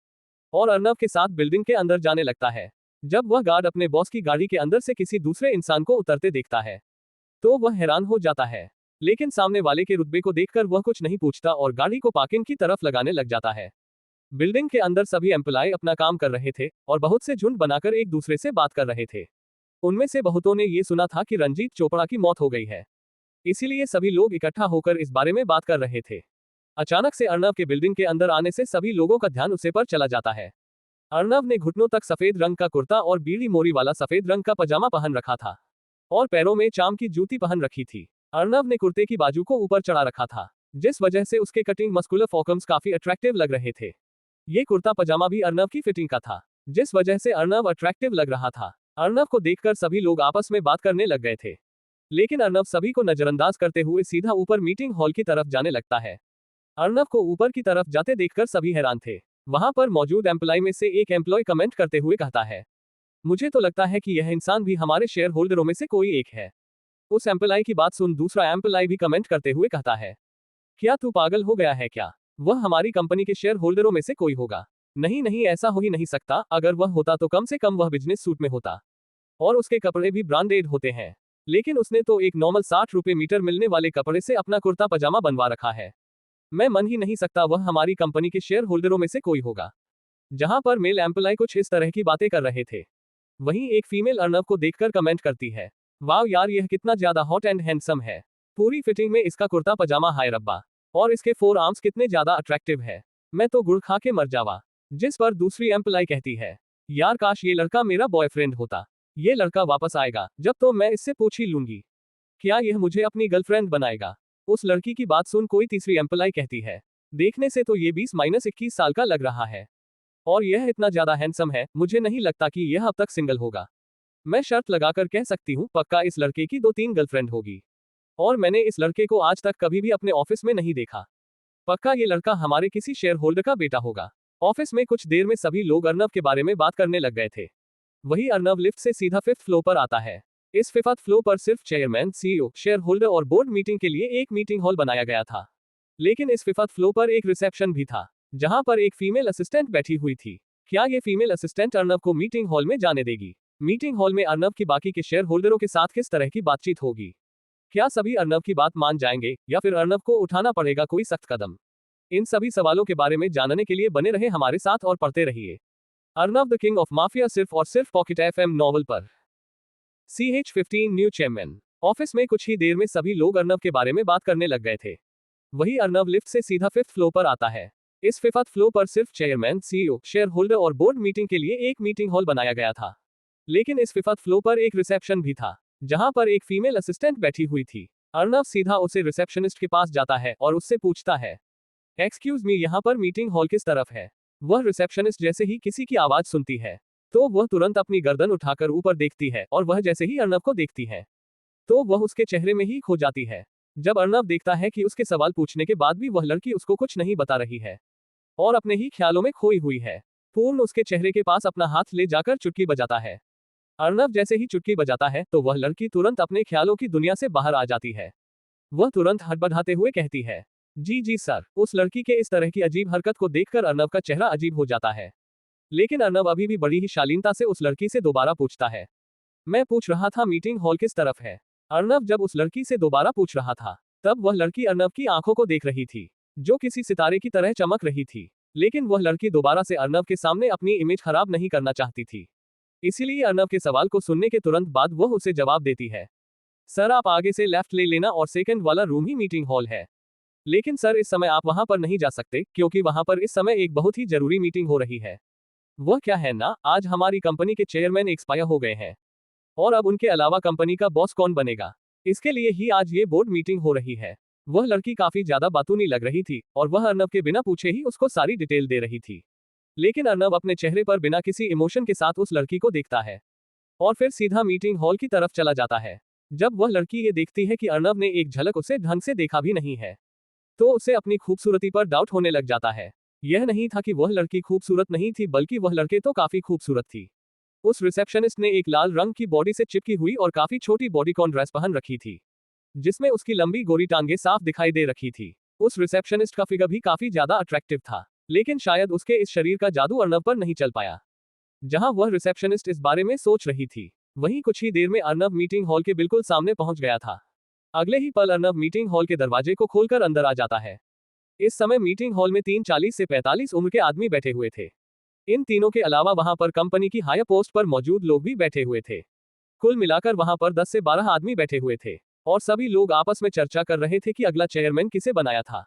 और अर्नव के साथ बिल्डिंग के अंदर जाने लगता है। जब वह गार्ड अपने बॉस की गाड़ी के अंदर से किसी दूसरे इंसान को उतरते देखता है तो वह हैरान हो जाता है, लेकिन सामने वाले के रुतबे को देखकर वह कुछ नहीं पूछता और गाड़ी को पार्किंग की तरफ लगाने लग जाता है। बिल्डिंग के अंदर सभी एम्प्लॉय अपना काम कर रहे थे और बहुत से झुंड बनाकर एक दूसरे से बात कर रहे थे। उनमें से बहुतों ने ये सुना था कि रंजीत चोपड़ा की मौत हो गई है, इसीलिए सभी लोग इकट्ठा होकर इस बारे में बात कर रहे थे। अचानक से अर्नव के बिल्डिंग के अंदर आने से सभी लोगों का ध्यान उसे पर चला जाता है। अर्नव ने घुटनों तक सफेद रंग का कुर्ता और बीड़ी मोरी वाला सफेद रंग का पजामा पहन रखा था और पैरों में चाम की जूती पहन रखी थी। अर्नव ने कुर्ते की बाजू को ऊपर चढ़ा रखा था, जिस वजह से उसके कटिंग मस्कुलर फॉर्म्स काफी अट्रैक्टिव लग रहे थे। ये कुर्ता पजामा भी अर्नव की फिटिंग का था, जिस वजह से अर्नव अट्रैक्टिव लग रहा था। अर्नव को देखकर सभी लोग आपस में बात करने लग गए थे, लेकिन अर्नव सभी को नजरअंदाज करते हुए सीधा ऊपर मीटिंग हॉल की तरफ जाने लगता है। अर्नव को ऊपर की तरफ जाते देखकर सभी हैरान थे। वहां पर मौजूद एम्प्लॉय में से एक एम्प्लॉय कमेंट करते हुए कहता है, मुझे तो लगता है कि यह इंसान भी हमारे शेयर होल्डरों में से कोई एक है। उस एम्प्लॉय की बात सुन दूसरा एम्प्लॉय भी कमेंट करते हुए कहता है, क्या तू पागल हो गया है क्या? वह हमारी कंपनी के शेयर होल्डरों में से कोई होगा। नहीं नहीं, ऐसा हो ही नहीं सकता। अगर वह होता तो कम से कम वह बिजनेस सूट में होता और उसके कपड़े भी ब्रांडेड होते हैं, लेकिन उसने तो एक नॉर्मल 60 रुपए मीटर मिलने वाले कपड़े से अपना कुर्ता पजामा बनवा रखा है। मैं मन ही नहीं सकता वह हमारी कंपनी के शेयर होल्डरों में से कोई होगा। जहां पर मेल एम्प्लॉय कुछ इस तरह की बातें कर रहे थे, वहीं एक फीमेल अर्नव को देखकर कमेंट करती है, वाह यार, यह कितना ज्यादा हॉट एंड हैंडसम है। पूरी फिटिंग में इसका कुर्ता पजामा, हाय रब्बा, और इसके 4 आर्म्स कितने ज्यादा अट्रैक्टिव है। मैं तो गुड़ खा के मर जावा। जिस पर दूसरी एम्प्लॉय कहती है, यार काश ये लड़का मेरा बॉयफ्रेंड होता। ये लड़का वापस आएगा जब तो मैं इससे पूछ ही लूंगी, क्या यह मुझे अपनी गर्लफ्रेंड बनाएगा। उस लड़की की बात सुन कोई तीसरी एम्प्लॉय कहती है, देखने से तो ये 20-21 साल का लग रहा है और यह इतना ज्यादा हैंडसम है, मुझे नहीं लगता कि यह अब तक सिंगल होगा। मैं शर्त लगाकर कह सकती हूँ पक्का इस लड़के की 2-3 गर्लफ्रेंड होगी और मैंने इस लड़के को आज तक कभी भी अपने ऑफिस में नहीं देखा। पक्का ये लड़का हमारे किसी शेयर होल्डर का बेटा होगा। ऑफिस में कुछ देर में सभी लोग अर्नव के बारे में बात करने लग गए थे। वही अर्नव लिफ्ट से सीधा 5th फ्लोर पर आता है। इस 5th फ्लोर पर सिर्फ चेयरमैन, सीईओ, शेयर होल्डर और बोर्ड मीटिंग के लिए एक मीटिंग हॉल बनाया गया था, लेकिन इस 5th फ्लोर पर एक रिसेप्शन भी था, जहां पर एक फीमेल असिस्टेंट बैठी हुई थी। क्या ये फीमेल असिस्टेंट अर्नव को मीटिंग हॉल में जाने देगी? मीटिंग हॉल में अर्नव की बाकी के शेयर होल्डरों के साथ किस तरह की बातचीत होगी? क्या सभी अर्नव की बात मान जाएंगे या फिर अर्नव को उठाना पड़ेगा कोई सख्त कदम? इन सभी सवालों के बारे में जानने के लिए बने रहे हमारे साथ और पढ़ते रहिए Arnav the king of mafia, सिर्फ और सिर्फ पॉकेट FM नॉवल पर। CH15 new chairman. ऑफिस में कुछ ही देर में सभी लोग अर्नव के बारे में बात करने लग गए थे। वही अर्नव लिफ्ट से सीधा 5th फ्लोर पर आता है। इस 5th फ्लोर पर सिर्फ चेयरमैन, सीईओ, शेयर होल्डर और बोर्ड मीटिंग के लिए एक मीटिंग हॉल बनाया गया था, लेकिन इस 5th फ्लोर पर एक रिसेप्शन भी था, जहां पर एक फीमेल असिस्टेंट बैठी हुई थी। अर्नव सीधा उसे रिसेप्शनिस्ट के पास जाता है और उससे पूछता है, एक्सक्यूज मी, यहाँ पर मीटिंग हॉल किस तरफ है? वह रिसेप्शनिस्ट जैसे ही किसी की आवाज सुनती है तो वह तुरंत अपनी गर्दन उठाकर ऊपर देखती है और वह जैसे ही अर्नव को देखती है तो वह उसके चेहरे में ही खो जाती है। जब अर्नव देखता है कि उसके सवाल पूछने के बाद भी वह लड़की उसको कुछ नहीं बता रही है और अपने ही ख्यालों में खोई हुई है, पूर्ण उसके चेहरे के पास अपना हाथ ले जाकर चुटकी बजाता है। अर्नव जैसे ही चुटकी बजाता है तो वह लड़की तुरंत अपने ख्यालों की दुनिया से बाहर आ जाती है। वह तुरंत हड़बड़ाते हुए कहती है, जी जी सर। उस लड़की के इस तरह की अजीब हरकत को देखकर अर्नव का चेहरा अजीब हो जाता है, लेकिन अर्नव अभी भी बड़ी ही शालीनता से उस लड़की से दोबारा पूछता है, मैं पूछ रहा था मीटिंग हॉल किस तरफ है? अर्नव जब उस लड़की से दोबारा पूछ रहा था तब वह लड़की अर्नव की आंखों को देख रही थी, जो किसी सितारे की तरह चमक रही थी, लेकिन वह लड़की दोबारा से अर्नव के सामने अपनी इमेज खराब नहीं करना चाहती थी। इसीलिए अर्नव के सवाल को सुनने के तुरंत बाद वह उसे जवाब देती है, सर आप आगे से लेफ्ट ले लेना और सेकंड वाला रूम ही मीटिंग हॉल है। लेकिन सर इस समय आप वहां पर नहीं जा सकते क्योंकि वहां पर इस समय एक बहुत ही जरूरी मीटिंग हो रही है। वह क्या है ना, आज हमारी कंपनी के चेयरमैन एक्सपायर हो गए हैं और अब उनके अलावा कंपनी का बॉस कौन बनेगा, इसके लिए ही आज ये बोर्ड मीटिंग हो रही है। वह लड़की काफी ज्यादा बातूनी लग रही थी और वह अर्नव के बिना पूछे ही उसको सारी डिटेल दे रही थी, लेकिन अर्नव अपने चेहरे पर बिना किसी इमोशन के साथ उस लड़की को देखता है और फिर सीधा मीटिंग हॉल की तरफ चला जाता है। जब वह लड़की ये देखती है कि अर्नव ने एक झलक उसे ढंग से देखा भी नहीं है तो उसे अपनी खूबसूरती पर डाउट होने लग जाता है। यह नहीं था कि वह लड़की खूबसूरत नहीं थी, बल्कि वह लड़के तो काफी खूबसूरत थी। उस रिसेप्शनिस्ट ने एक लाल रंग की बॉडी से चिपकी हुई और काफी छोटी बॉडीकॉन ड्रेस पहन रखी थी, जिसमें उसकी लंबी गोरी टांगे साफ दिखाई दे रखी थी। उस रिसेप्शनिस्ट का फिगर भी काफी ज्यादा अट्रैक्टिव था, लेकिन शायद उसके इस शरीर का जादू अर्नब पर नहीं चल पाया। जहां वह रिसेप्शनिस्ट इस बारे में सोच रही थी, वहीं कुछ ही देर में अर्नब मीटिंग हॉल के बिल्कुल सामने पहुंच गया था। अगले ही पल अर्नब मीटिंग हॉल के दरवाजे को खोलकर अंदर आ जाता है। इस समय मीटिंग हॉल में 40 से 45 उम्र के आदमी बैठे हुए थे। इन तीनों के अलावा वहां पर कंपनी की हायर पोस्ट पर मौजूद लोग भी बैठे हुए थे। कुल मिलाकर वहां पर 10 से 12 आदमी बैठे हुए थे और सभी लोग आपस में चर्चा कर रहे थे कि अगला चेयरमैन किसे बनाया था।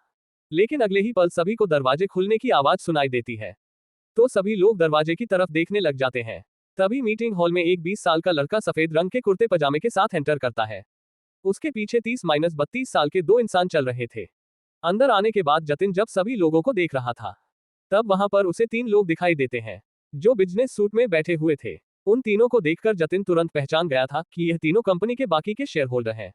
लेकिन अगले ही पल सभी को दरवाजे खुलने की आवाज सुनाई देती है, तो सभी लोग दरवाजे की तरफ देखने लग जाते हैं। तभी मीटिंग हॉल में एक 20 साल का लड़का सफेद रंग के कुर्ते पजामे के साथ एंटर करता है। उसके पीछे 30-32 साल के 2 इंसान चल रहे थे। अंदर आने के बाद जतिन जब सभी लोगों को देख रहा था, तब वहां पर उसे 3 लोग दिखाई देते हैं जो बिजनेस सूट में बैठे हुए थे। उन तीनों को देखकर जतिन तुरंत पहचान गया था कि यह तीनों कंपनी के बाकी के शेयर होल्डर हैं।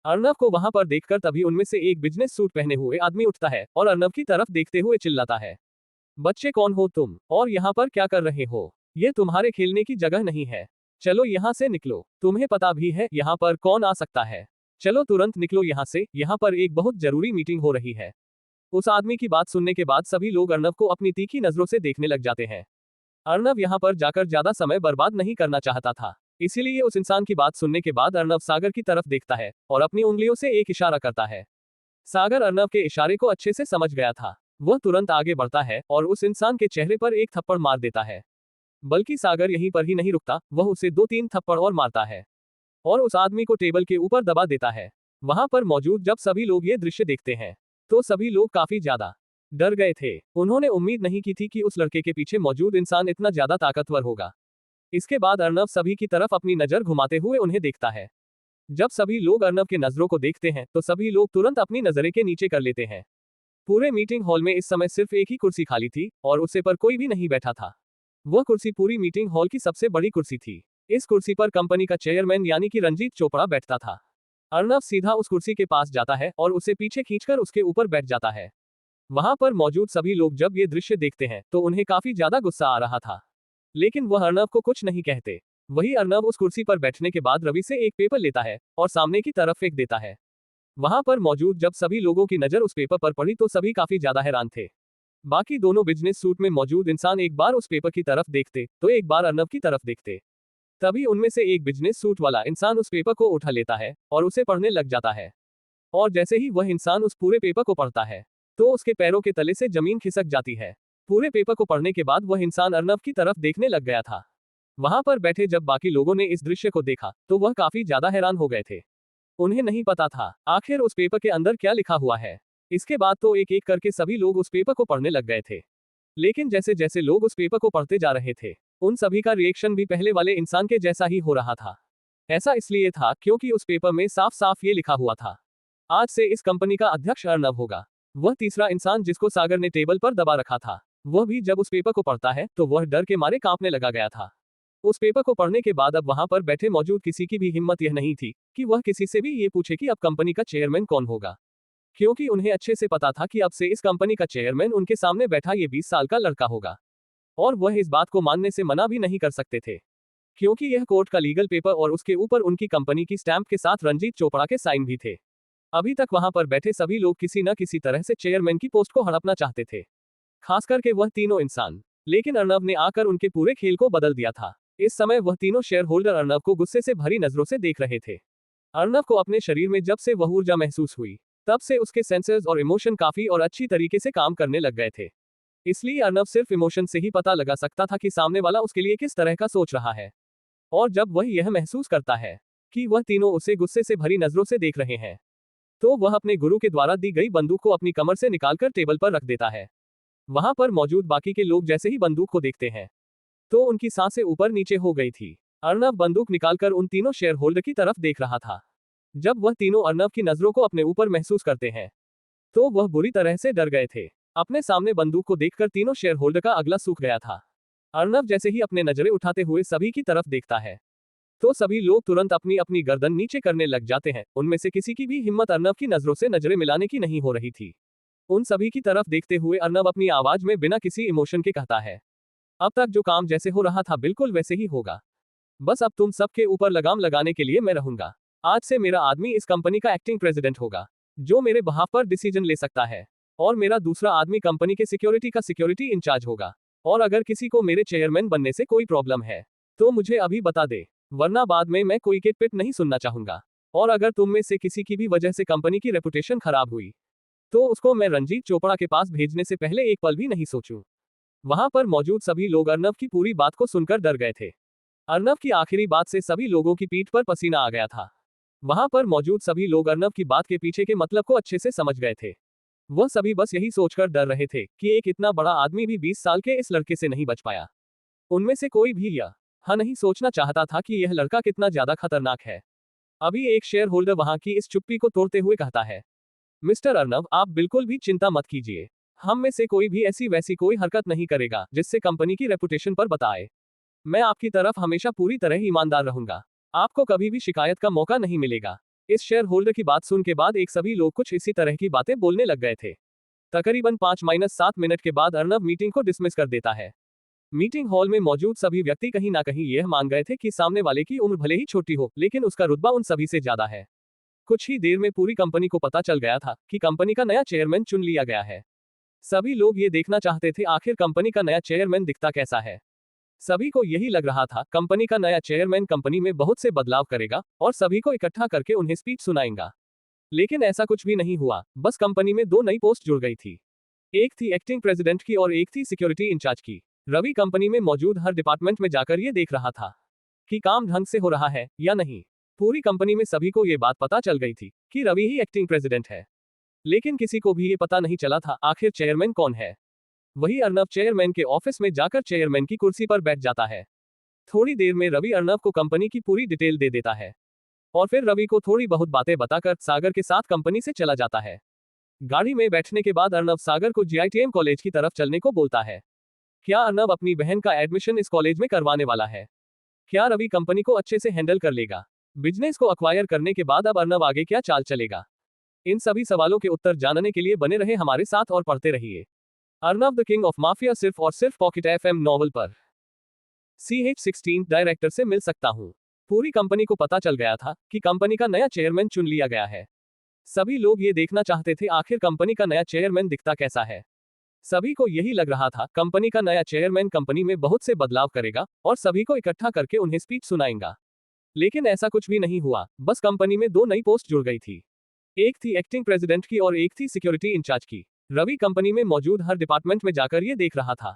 अर्नब को वहां पर देखकर तभी उनमें से एक बिजनेस सूट पहने हुए आदमी उठता है और अर्नब की तरफ देखते हुए चिल्लाता है, बच्चे कौन हो तुम और यहाँ पर क्या कर रहे हो? ये तुम्हारे खेलने की जगह नहीं है। चलो यहाँ से निकलो। तुम्हें पता भी है यहाँ पर कौन आ सकता है? चलो तुरंत निकलो यहाँ से, यहाँ पर एक बहुत जरूरी मीटिंग हो रही है। उस आदमी की बात सुनने के बाद सभी लोग अर्नब को अपनी तीखी नजरों से देखने लग जाते हैं। अर्नब यहाँ पर जाकर ज्यादा समय बर्बाद नहीं करना चाहता था, इसीलिए उस इंसान की बात सुनने के बाद अर्नब सागर की तरफ देखता है और अपनी उंगलियों से एक इशारा करता है। सागर अर्नब के इशारे को अच्छे से समझ गया था। वह तुरंत आगे बढ़ता है और उस इंसान के चेहरे पर एक थप्पड़ मार देता है। बल्कि सागर यहीं पर ही नहीं रुकता, वह उसे 2-3 थप्पड़ और मारता है और उस आदमी को टेबल के ऊपर दबा देता है। वहां पर मौजूद जब सभी लोग ये दृश्य देखते हैं, तो सभी लोग काफी ज्यादा डर गए थे। उन्होंने उम्मीद नहीं की थी कि उस लड़के के पीछे मौजूद इंसान इतना ज्यादा ताकतवर होगा। इसके बाद अर्नब सभी की तरफ अपनी नजर घुमाते हुए उन्हें देखता है। जब सभी लोग अर्नब के नजरों को देखते हैं, तो सभी लोग तुरंत अपनी नजरें के नीचे कर लेते हैं। पूरे मीटिंग हॉल में इस समय सिर्फ एक ही कुर्सी खाली थी और उसे पर कोई भी नहीं बैठा था। वह कुर्सी पूरी मीटिंग हॉल की सबसे बड़ी कुर्सी थी। इस कुर्सी पर कंपनी का चेयरमैन यानी कि रंजीत चोपड़ा बैठता था। अर्नब सीधा उस कुर्सी के पास जाता है और उसे पीछे खींचकर उसके ऊपर बैठ जाता है। वहां पर मौजूद सभी लोग जब ये दृश्य देखते हैं, तो उन्हें काफी ज्यादा गुस्सा आ रहा था, लेकिन वह अर्नब को कुछ नहीं कहते। वही अर्नब उस कुर्सी पर बैठने के बाद रवि से एक पेपर लेता है और सामने की तरफ फेंक देता है। वहां पर मौजूद जब सभी लोगों की नजर उस पेपर पर पड़ी, तो सभी काफी ज्यादा हैरान थे। बाकी दोनों बिजनेस सूट में मौजूद इंसान एक बार उस पेपर की तरफ देखते, तो एक बार अर्नब की तरफ देखते। तभी उनमें से एक बिजनेस सूट वाला इंसान उस पेपर को उठा लेता है और उसे पढ़ने लग जाता है। और जैसे ही वह इंसान उस पूरे पेपर को पढ़ता है, तो उसके पैरों के तले से जमीन खिसक जाती है। पूरे पेपर को पढ़ने के बाद वह इंसान अर्नब की तरफ देखने लग गया था। वहां पर बैठे जब बाकी लोगों ने इस दृश्य को देखा, तो वह काफी ज्यादा हैरान हो गए थे। उन्हें नहीं पता था आखिर उस पेपर के अंदर क्या लिखा हुआ है। इसके बाद तो एक एक करके सभी लोग उस पेपर को पढ़ने लग गए थे। लेकिन जैसे जैसे लोग उस पेपर को पढ़ते जा रहे थे, उन सभी का रिएक्शन भी पहले वाले इंसान के जैसा ही हो रहा था। ऐसा इसलिए था क्योंकि उस पेपर में साफ साफ ये लिखा हुआ था, आज से इस कंपनी का अध्यक्ष अर्नब होगा। वह तीसरा इंसान जिसको सागर ने टेबल पर दबा रखा था, वह भी जब उस पेपर को पढ़ता है, तो वह डर के मारे कांपने लगा गया था। उस पेपर को पढ़ने के बाद अब वहां पर बैठे मौजूद किसी की भी हिम्मत यह नहीं थी कि वह किसी से भी ये पूछे कि अब कंपनी का चेयरमैन कौन होगा, क्योंकि उन्हें अच्छे से पता था कि अब से इस कंपनी का चेयरमैन उनके सामने बैठा ये 20 साल का लड़का होगा। और वह इस बात को मानने से मना भी नहीं कर सकते थे, क्योंकि यह कोर्ट का लीगल पेपर और उसके ऊपर उनकी कंपनी की स्टैंप के साथ रंजीत चोपड़ा के साइन भी थे। अभी तक वहां पर बैठे सभी लोग किसी न किसी तरह से चेयरमैन की पोस्ट को हड़पना चाहते थे, खास करके वह तीनों इंसान। लेकिन अर्नब ने आकर उनके पूरे खेल को बदल दिया था। इस समय वह तीनों शेयर होल्डर अर्नब को गुस्से से भरी नजरों से देख रहे थे। अर्नब को अपने शरीर में जब से वह ऊर्जा महसूस हुई, तब से उसके सेंसर्स और इमोशन काफी और अच्छी तरीके से काम करने लग गए थे। इसलिए अर्नब सिर्फ इमोशन से ही पता लगा सकता था कि सामने वाला उसके लिए किस तरह का सोच रहा है। और जब वह यह महसूस करता है कि वह तीनों उसे गुस्से से भरी नजरों से देख रहे हैं, तो वह अपने गुरु के द्वारा दी गई बंदूक को अपनी कमर से निकालकर टेबल पर रख देता है। वहां पर मौजूद बाकी के लोग जैसे ही बंदूक को देखते हैं, तो उनकी सांसें ऊपर नीचे हो गई थी। अर्नब बंदूक निकालकर उन तीनों शेयर होल्डर की तरफ देख रहा था। जब वह तीनों अर्नब की नजरों को अपने ऊपर महसूस करते हैं, तो वह बुरी तरह से डर गए थे। अपने सामने बंदूक को देखकर तीनों शेयर होल्डर का अगला सूख गया था। अर्नब जैसे ही अपने नजरें उठाते हुए सभी की तरफ देखता है, तो सभी लोग तुरंत अपनी अपनी गर्दन नीचे करने लग जाते हैं। उनमें से किसी की भी हिम्मत अर्नब की नजरों से नजरें मिलाने की नहीं हो रही थी। उन सभी की तरफ देखते हुए अर्नब अपनी आवाज में बिना किसी इमोशन के कहता है, अब तक जो काम जैसे हो रहा था बिल्कुल वैसे ही होगा। बस अब तुम सबके ऊपर लगाम लगाने के लिए मैं रहूंगा। आज से मेरा आदमी इस कंपनी का एक्टिंग प्रेसिडेंट होगा, जो मेरे बहाव पर डिसीजन ले सकता है। और मेरा दूसरा आदमी कंपनी के सिक्योरिटी का सिक्योरिटी इंचार्ज होगा। और अगर किसी को मेरे चेयरमैन बनने से कोई प्रॉब्लम है तो मुझे अभी बता दे, वरना बाद में मैं कोई किट पिट नहीं सुनना चाहूंगा। और अगर तुम में से किसी की भी वजह से कंपनी की रेपुटेशन खराब हुई तो उसको मैं रंजीत चोपड़ा के पास भेजने से पहले एक पल भी नहीं सोचूं। वहां पर मौजूद सभी लोग अर्नब की पूरी बात को सुनकर डर गए थे। अर्नब की आखिरी बात से सभी लोगों की पीठ पर पसीना आ गया था। वहां पर मौजूद सभी लोग अर्नब की बात के पीछे के मतलब को अच्छे से समझ गए थे। वह सभी बस यही सोचकर डर रहे थे कि एक इतना बड़ा आदमी भी 20 साल के इस लड़के से नहीं बच पाया। उनमें से कोई भी यह नहीं सोचना चाहता था कि यह लड़का कितना ज्यादा खतरनाक है। अभी एक शेयर होल्डर वहां की इस चुप्पी को तोड़ते हुए कहता है, मिस्टर अर्नब, आप बिल्कुल भी चिंता मत कीजिए। हम में से कोई भी ऐसी वैसी कोई हरकत नहीं करेगा जिससे कंपनी की रेपुटेशन पर बताए। मैं आपकी तरफ हमेशा पूरी तरह ईमानदार रहूंगा। आपको कभी भी शिकायत का मौका नहीं मिलेगा। इस शेयर होल्डर की बात सुन के बाद एक सभी लोग कुछ इसी तरह की बातें बोलने लग गए थे। तकरीबन 5-7 मिनट के बाद अर्नब मीटिंग को डिसमिस कर देता है। मीटिंग हॉल में मौजूद सभी व्यक्ति कहीं ना कहीं यह मान गए थे कि सामने वाले की उम्र भले ही छोटी हो, लेकिन उसका रुतबा उन सभी से ज्यादा है। कुछ ही देर में पूरी कंपनी को पता चल गया था कि कंपनी का नया चेयरमैन चुन लिया गया है। सभी लोग ये देखना चाहते थे आखिर कंपनी का नया चेयरमैन दिखता कैसा है। सभी को यही लग रहा था कंपनी का नया चेयरमैन कंपनी में बहुत से बदलाव करेगा और सभी को इकट्ठा करके उन्हें स्पीच सुनाएगा। लेकिन ऐसा कुछ भी नहीं हुआ। बस कंपनी में 2 नई पोस्ट जुड़ गई थी। एक थी एक्टिंग प्रेसिडेंट की और एक थी सिक्योरिटी इंचार्ज की। रवि कंपनी में मौजूद हर डिपार्टमेंट में जाकर ये देख रहा था कि काम ढंग से हो रहा है या नहीं। पूरी कंपनी में सभी को ये बात पता चल गई थी कि रवि ही एक्टिंग प्रेसिडेंट है। लेकिन किसी को भी ये पता नहीं चला था आखिर चेयरमैन कौन है। वही अर्नब चेयरमैन के ऑफिस में जाकर चेयरमैन की कुर्सी पर बैठ जाता है। थोड़ी देर में रवि अर्नब को कंपनी की पूरी डिटेल दे देता है और फिर रवि को थोड़ी बहुत बातें बताकर सागर के साथ कंपनी से चला जाता है। गाड़ी में बैठने के बाद अर्नब सागर को जीआईटीएम कॉलेज की तरफ चलने को बोलता है। क्या अर्नब अपनी बहन का एडमिशन इस कॉलेज में करवाने वाला है? क्या रवि कंपनी को अच्छे से हैंडल कर लेगा? बिजनेस को अक्वायर करने के बाद अब अर्नब आगे क्या चाल चलेगा? इन सभी सवालों के उत्तर जानने के लिए बने रहे हमारे साथ और पढ़ते रहिए Arnab the king of mafia सिर्फ और सिर्फ पॉकेट एफएम नॉवल पर। CH16 डायरेक्टर से मिल सकता हूं। पूरी कंपनी को पता चल गया था कि कंपनी का नया चेयरमैन चुन लिया गया है। सभी लोग ये देखना चाहते थे आखिर कंपनी का नया चेयरमैन दिखता कैसा है। सभी को यही लग रहा था कंपनी का नया चेयरमैन कंपनी में बहुत से बदलाव करेगा और सभी को इकट्ठा करके उन्हें स्पीच सुनाएगा। लेकिन ऐसा कुछ भी नहीं हुआ। बस कंपनी में 2 नई पोस्ट जुड़ गई थी। एक थी एक्टिंग प्रेसिडेंट की और एक थी सिक्योरिटी इंचार्ज की। रवि कंपनी में मौजूद हर डिपार्टमेंट में जाकर ये देख रहा था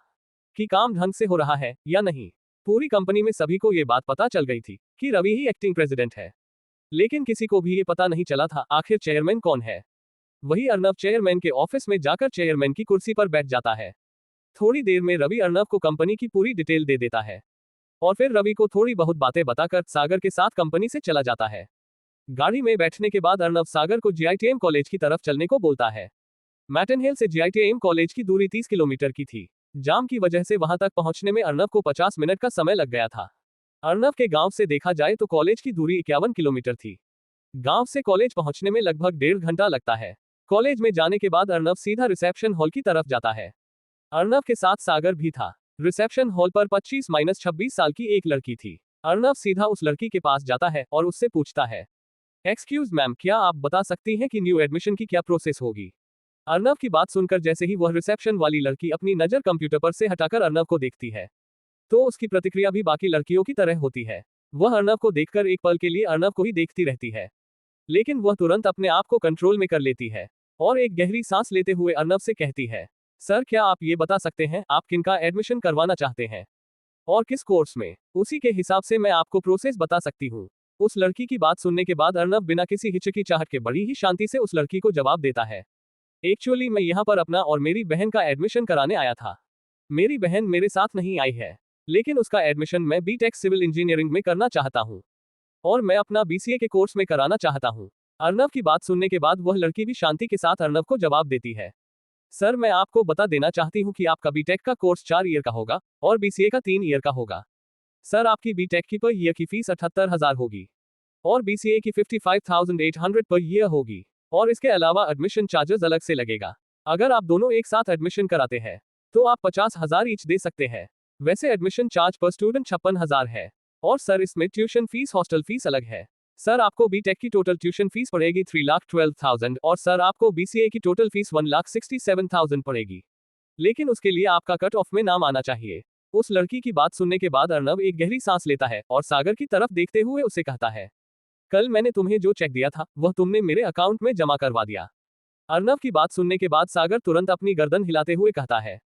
कि काम ढंग से हो रहा है या नहीं। पूरी कंपनी में सभी को ये बात पता चल गई थी कि रवि ही एक्टिंग प्रेसिडेंट है। लेकिन किसी को भी ये पता नहीं चला था आखिर चेयरमैन कौन है। वही अर्नब चेयरमैन के ऑफिस में जाकर चेयरमैन की कुर्सी पर बैठ जाता है। थोड़ी देर में रवि अर्नब को कंपनी की पूरी डिटेल दे देता है और फिर रवि को थोड़ी बहुत बातें बताकर सागर के साथ कंपनी से चला जाता है। गाड़ी में बैठने के बाद अर्नब सागर को जीआईटीएम कॉलेज की तरफ चलने को बोलता है। मैटन हिल से जीआईटीएम कॉलेज की दूरी 30 किलोमीटर की थी। जाम की वजह से वहां तक पहुंचने में अर्नब को 50 मिनट का समय लग गया था। अर्नब के गांव से देखा जाए तो कॉलेज की दूरी 51 किलोमीटर थी। गांव से कॉलेज पहुंचने में लगभग 1.5 घंटा लगता है। कॉलेज में जाने के बाद अर्नब सीधा रिसेप्शन हॉल की तरफ जाता है। अर्नब के साथ सागर भी था। रिसेप्शन हॉल पर 25-26 साल की एक लड़की थी। अर्नब सीधा उस लड़की के पास जाता है और उससे पूछता है, एक्सक्यूज मैम, क्या आप बता सकती हैं कि न्यू एडमिशन की क्या प्रोसेस होगी? अर्नब की बात सुनकर जैसे ही वह रिसेप्शन वाली लड़की अपनी नजर कंप्यूटर पर से हटाकर अर्नब को देखती है तो उसकी प्रतिक्रिया भी बाकी लड़कियों की तरह होती है। वह अर्नब को देखकर एक पल के लिए अर्नब को ही देखती रहती है, लेकिन वह तुरंत अपने आप को कंट्रोल में कर लेती है और एक गहरी सांस लेते हुए अर्नब से कहती है, सर, क्या आप ये बता सकते हैं आप किनका एडमिशन करवाना चाहते हैं और किस कोर्स में? उसी के हिसाब से मैं आपको प्रोसेस बता सकती हूँ। उस लड़की की बात सुनने के बाद अर्नब बिना किसी हिचकिचाहट के बड़ी ही शांति से उस लड़की को जवाब देता है, एक्चुअली मैं यहाँ पर अपना और मेरी बहन का एडमिशन कराने आया था। मेरी बहन मेरे साथ नहीं आई है, लेकिन उसका एडमिशन मैं बीटेक सिविल इंजीनियरिंग में करना चाहता हूँ और मैं अपना BCA के कोर्स में कराना चाहता हूँ। अर्नब की बात सुनने के बाद वह लड़की भी शांति के साथ अर्नब को जवाब देती है, सर, मैं आपको बता देना चाहती हूँ कि आपका बीटेक का कोर्स 4 ईयर का होगा और BCA का 3 ईयर का होगा। सर, आपकी बीटेक की पर ईयर की फीस 78,000 होगी और BCA की 55,800 पर ईयर होगी और इसके अलावा एडमिशन चार्जेस अलग से लगेगा। अगर आप दोनों एक साथ एडमिशन कराते हैं तो आप 50,000 ईच दे सकते हैं। वैसे एडमिशन चार्ज पर स्टूडेंट 56,000 है। और सर इसमें ट्यूशन फीस हॉस्टल फीस अलग है। सर आपको बीटेक की टोटल ट्यूशन फीस पड़ेगी 3,12,000 और सर आपको बीसीए की टोटल फीस 1,67,000 पड़ेगी। लेकिन उसके लिए आपका कट ऑफ में नाम आना चाहिए। उस लड़की की बात सुनने के बाद अर्नब एक गहरी सांस लेता है और सागर की तरफ देखते हुए उसे कहता है, कल मैंने तुम्हें जो चेक दिया था वह तुमने मेरे अकाउंट में जमा करवा दिया। अर्नब की बात सुनने के बाद सागर तुरंत अपनी गर्दन हिलाते हुए कहता है,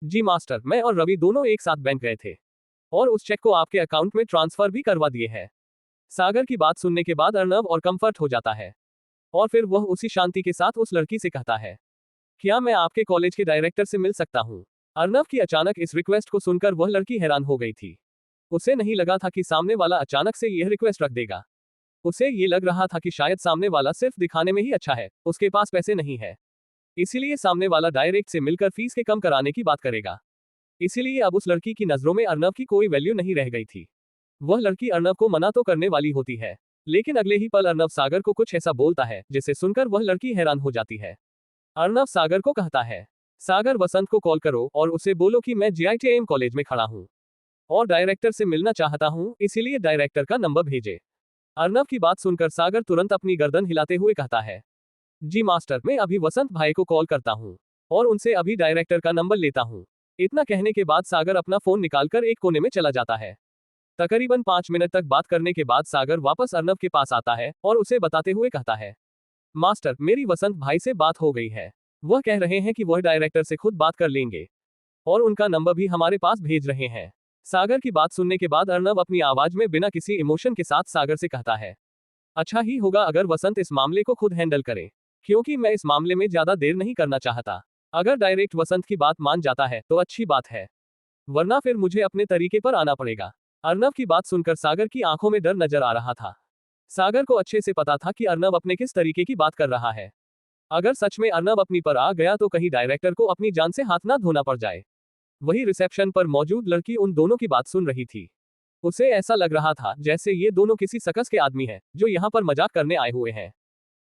जी मास्टर, मैं और रवि दोनों एक साथ बैंक गए थे और उस चेक को आपके अकाउंट में ट्रांसफर भी करवा दिए हैं। सागर की बात सुनने के बाद अर्नब और कंफर्ट हो जाता है और फिर वह उसी शांति के साथ उस लड़की से कहता है, क्या मैं आपके कॉलेज के डायरेक्टर से मिल सकता हूँ? अर्नब की अचानक इस रिक्वेस्ट को सुनकर वह लड़की हैरान हो गई थी। उसे नहीं लगा था कि सामने वाला अचानक से यह रिक्वेस्ट रख देगा। उसे ये लग रहा था कि शायद सामने वाला सिर्फ दिखाने में ही अच्छा है, उसके पास पैसे नहीं है, इसीलिए सामने वाला डायरेक्ट से मिलकर फीस के कम कराने की बात करेगा। इसीलिए अब उस लड़की की नजरों में अर्नब की कोई वैल्यू नहीं रह गई थी। वह लड़की अर्नब को मना तो करने वाली होती है, लेकिन अगले ही पल अर्नब सागर को कुछ ऐसा बोलता है जिसे सुनकर वह लड़की हैरान हो जाती है। अर्नब सागर को कहता है, सागर वसंत को कॉल करो और उसे बोलो कि मैं जीआईटीएम कॉलेज में खड़ा हूँ और डायरेक्टर से मिलना चाहता हूँ, इसीलिए डायरेक्टर का नंबर भेजे। अर्नब की बात सुनकर सागर तुरंत अपनी गर्दन हिलाते हुए कहता है, जी मास्टर, मैं अभी वसंत भाई को कॉल करता हूँ और उनसे अभी डायरेक्टर का नंबर लेता हूँ। इतना कहने के बाद सागर अपना फोन निकालकर एक कोने में चला जाता है। तकरीबन 5 मिनट तक बात करने के बाद सागर वापस अर्नब के पास आता है और उसे बताते हुए कहता है, मास्टर, मेरी वसंत भाई से बात हो गई है। वह कह रहे हैं कि वह डायरेक्टर से खुद बात कर लेंगे और उनका नंबर भी हमारे पास भेज रहे हैं। सागर की बात सुनने के बाद अर्नब अपनी आवाज में बिना किसी इमोशन के साथ सागर से कहता है, अच्छा ही होगा अगर वसंत इस मामले को खुद हैंडल करे, क्योंकि मैं इस मामले में ज्यादा देर नहीं करना चाहता। अगर डायरेक्ट वसंत की बात मान जाता है तो अच्छी बात है, वरना फिर मुझे अपने तरीके पर आना पड़ेगा। अर्नब की बात सुनकर सागर की आंखों में डर नजर आ रहा था। सागर को अच्छे से पता था कि अर्नब अपने किस तरीके की बात कर रहा है। अगर सच में अर्नब अपनी पर आ गया तो कहीं डायरेक्टर को अपनी जान से हाथ ना धोना पड़ जाए। वही रिसेप्शन पर मौजूद लड़की उन दोनों की बात सुन रही थी। उसे ऐसा लग रहा था जैसे ये दोनों किसी सकस के आदमी हैं जो यहाँ पर मजाक करने आए हुए हैं।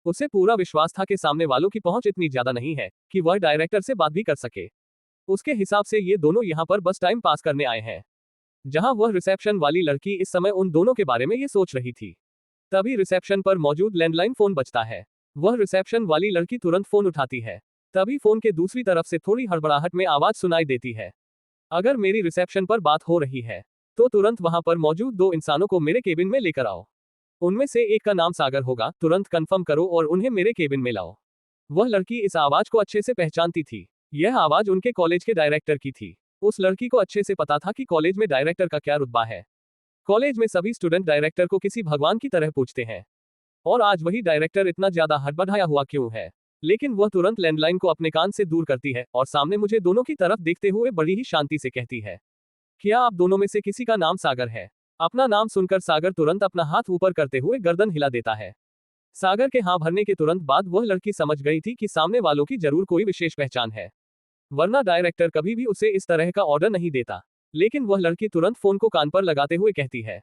उसे पूरा विश्वास था कि सामने वालों की पहुंच इतनी ज्यादा नहीं है कि वह डायरेक्टर से बात भी कर सके। उसके हिसाब से ये दोनों यहाँ पर बस टाइम पास करने आए हैं। जहां वह रिसेप्शन वाली लड़की इस समय उन दोनों के बारे में ये सोच रही थी, तभी रिसेप्शन पर मौजूद लैंडलाइन फोन बजता है। वह रिसेप्शन वाली लड़की तुरंत फोन उठाती है। तभी फोन के दूसरी तरफ से थोड़ी हड़बड़ाहट में आवाज सुनाई देती है, अगर मेरी रिसेप्शन पर बात हो रही है तो तुरंत वहां पर मौजूद 2 इंसानों को मेरे केबिन में लेकर आओ। उनमें से एक का नाम सागर होगा, तुरंत कंफर्म करो और उन्हें मेरे केबिन में लाओ। वह लड़की इस आवाज को अच्छे से पहचानती थी। यह आवाज उनके कॉलेज के डायरेक्टर की थी। उस लड़की को अच्छे से पता था कि कॉलेज में डायरेक्टर का क्या रुतबा है। कॉलेज में सभी स्टूडेंट डायरेक्टर को किसी भगवान की तरह पूछते हैं और आज वही डायरेक्टर इतना ज्यादा हड़बड़ाया हुआ क्यों है। लेकिन वह तुरंत लैंडलाइन को अपने कान से दूर करती है और सामने मुझे दोनों की तरफ देखते हुए बड़ी ही शांति से कहती है, क्या आप दोनों में से किसी का नाम सागर है? अपना नाम सुनकर सागर तुरंत अपना हाथ ऊपर करते हुए गर्दन हिला देता है। सागर के हाँ भरने के तुरंत बाद वह लड़की समझ गई थी कि सामने वालों की जरूर कोई विशेष पहचान है, वरना डायरेक्टर कभी भी उसे इस तरह का ऑर्डर नहीं देता। लेकिन वह लड़की तुरंत फोन को कान पर लगाते हुए कहती है,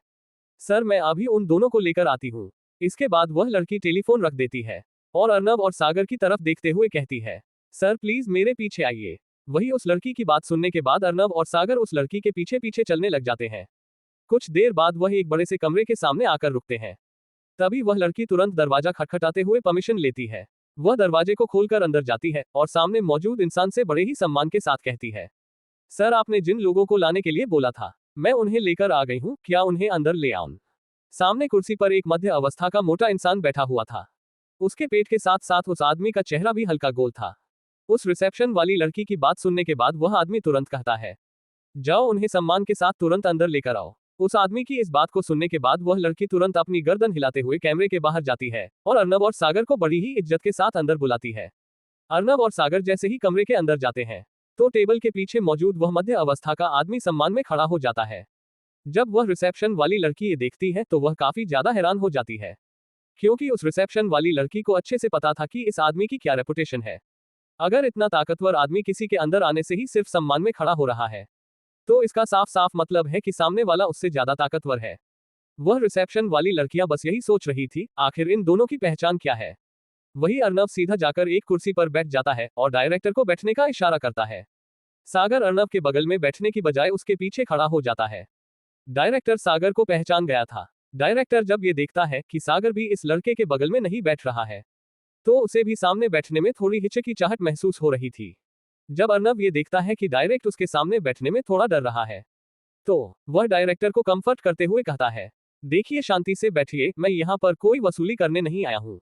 सर मैं अभी उन दोनों को लेकर आती हूँ। इसके बाद वह लड़की टेलीफोन रख देती है और अर्नब और सागर की तरफ देखते हुए कहती है, सर प्लीज मेरे पीछे आइए। वही उस लड़की की बात सुनने के बाद अर्नब और सागर उस लड़की के पीछे पीछे चलने लग जाते हैं। कुछ देर बाद वह एक बड़े से कमरे के सामने आकर रुकते हैं। तभी वह लड़की तुरंत दरवाजा खटखटाते हुए परमिशन लेती है। वह दरवाजे को खोलकर अंदर जाती है और सामने मौजूद इंसान से बड़े ही सम्मान के साथ कहती है, सर आपने जिन लोगों को लाने के लिए बोला था मैं उन्हें लेकर आ गई हूँ, क्या उन्हें अंदर ले आऊं? सामने कुर्सी पर एक मध्य अवस्था का मोटा इंसान बैठा हुआ था। उसके पेट के साथ साथ उस आदमी का चेहरा भी हल्का गोल था। उस रिसेप्शन वाली लड़की की बात सुनने के बाद वह आदमी तुरंत कहता है, जाओ उन्हें सम्मान के साथ तुरंत अंदर लेकर आओ। उस आदमी की इस बात को सुनने के बाद वह लड़की तुरंत अपनी गर्दन हिलाते हुए कैमरे के बाहर जाती है और अर्नब और सागर को बड़ी ही इज्जत के साथ अंदर बुलाती है। अर्नब और सागर जैसे ही कमरे के अंदर जाते हैं तो टेबल के पीछे मौजूद वह मध्य अवस्था का आदमी सम्मान में खड़ा हो जाता है। जब वह रिसेप्शन वाली लड़की ये देखती है तो वह काफी ज्यादा हैरान हो जाती है, क्योंकि उस रिसेप्शन वाली लड़की को अच्छे से पता था कि इस आदमी की क्या रेपुटेशन है। अगर इतना ताकतवर आदमी किसी के अंदर आने से ही सिर्फ सम्मान में खड़ा हो रहा है तो इसका साफ साफ मतलब है कि सामने वाला उससे ज्यादा ताकतवर है। वह रिसेप्शन वाली लड़कियां बस यही सोच रही थी, आखिर इन दोनों की पहचान क्या है। वही अर्नब सीधा जाकर एक कुर्सी पर बैठ जाता है और डायरेक्टर को बैठने का इशारा करता है। सागर अर्नव के बगल में बैठने की बजाय उसके पीछे खड़ा हो जाता है। डायरेक्टर सागर को पहचान गया था। डायरेक्टर जब ये देखता है कि सागर भी इस लड़के के बगल में नहीं बैठ रहा है, तो उसे भी सामने बैठने में थोड़ी हिचकिचाहट महसूस हो रही थी। जब अर्नव ये देखता है कि डायरेक्ट उसके सामने बैठने में थोड़ा डर रहा है, तो वह डायरेक्टर को कंफर्ट करते हुए कहता है, देखिए शांति से बैठिए, मैं यहाँ पर कोई वसूली करने नहीं आया हूँ।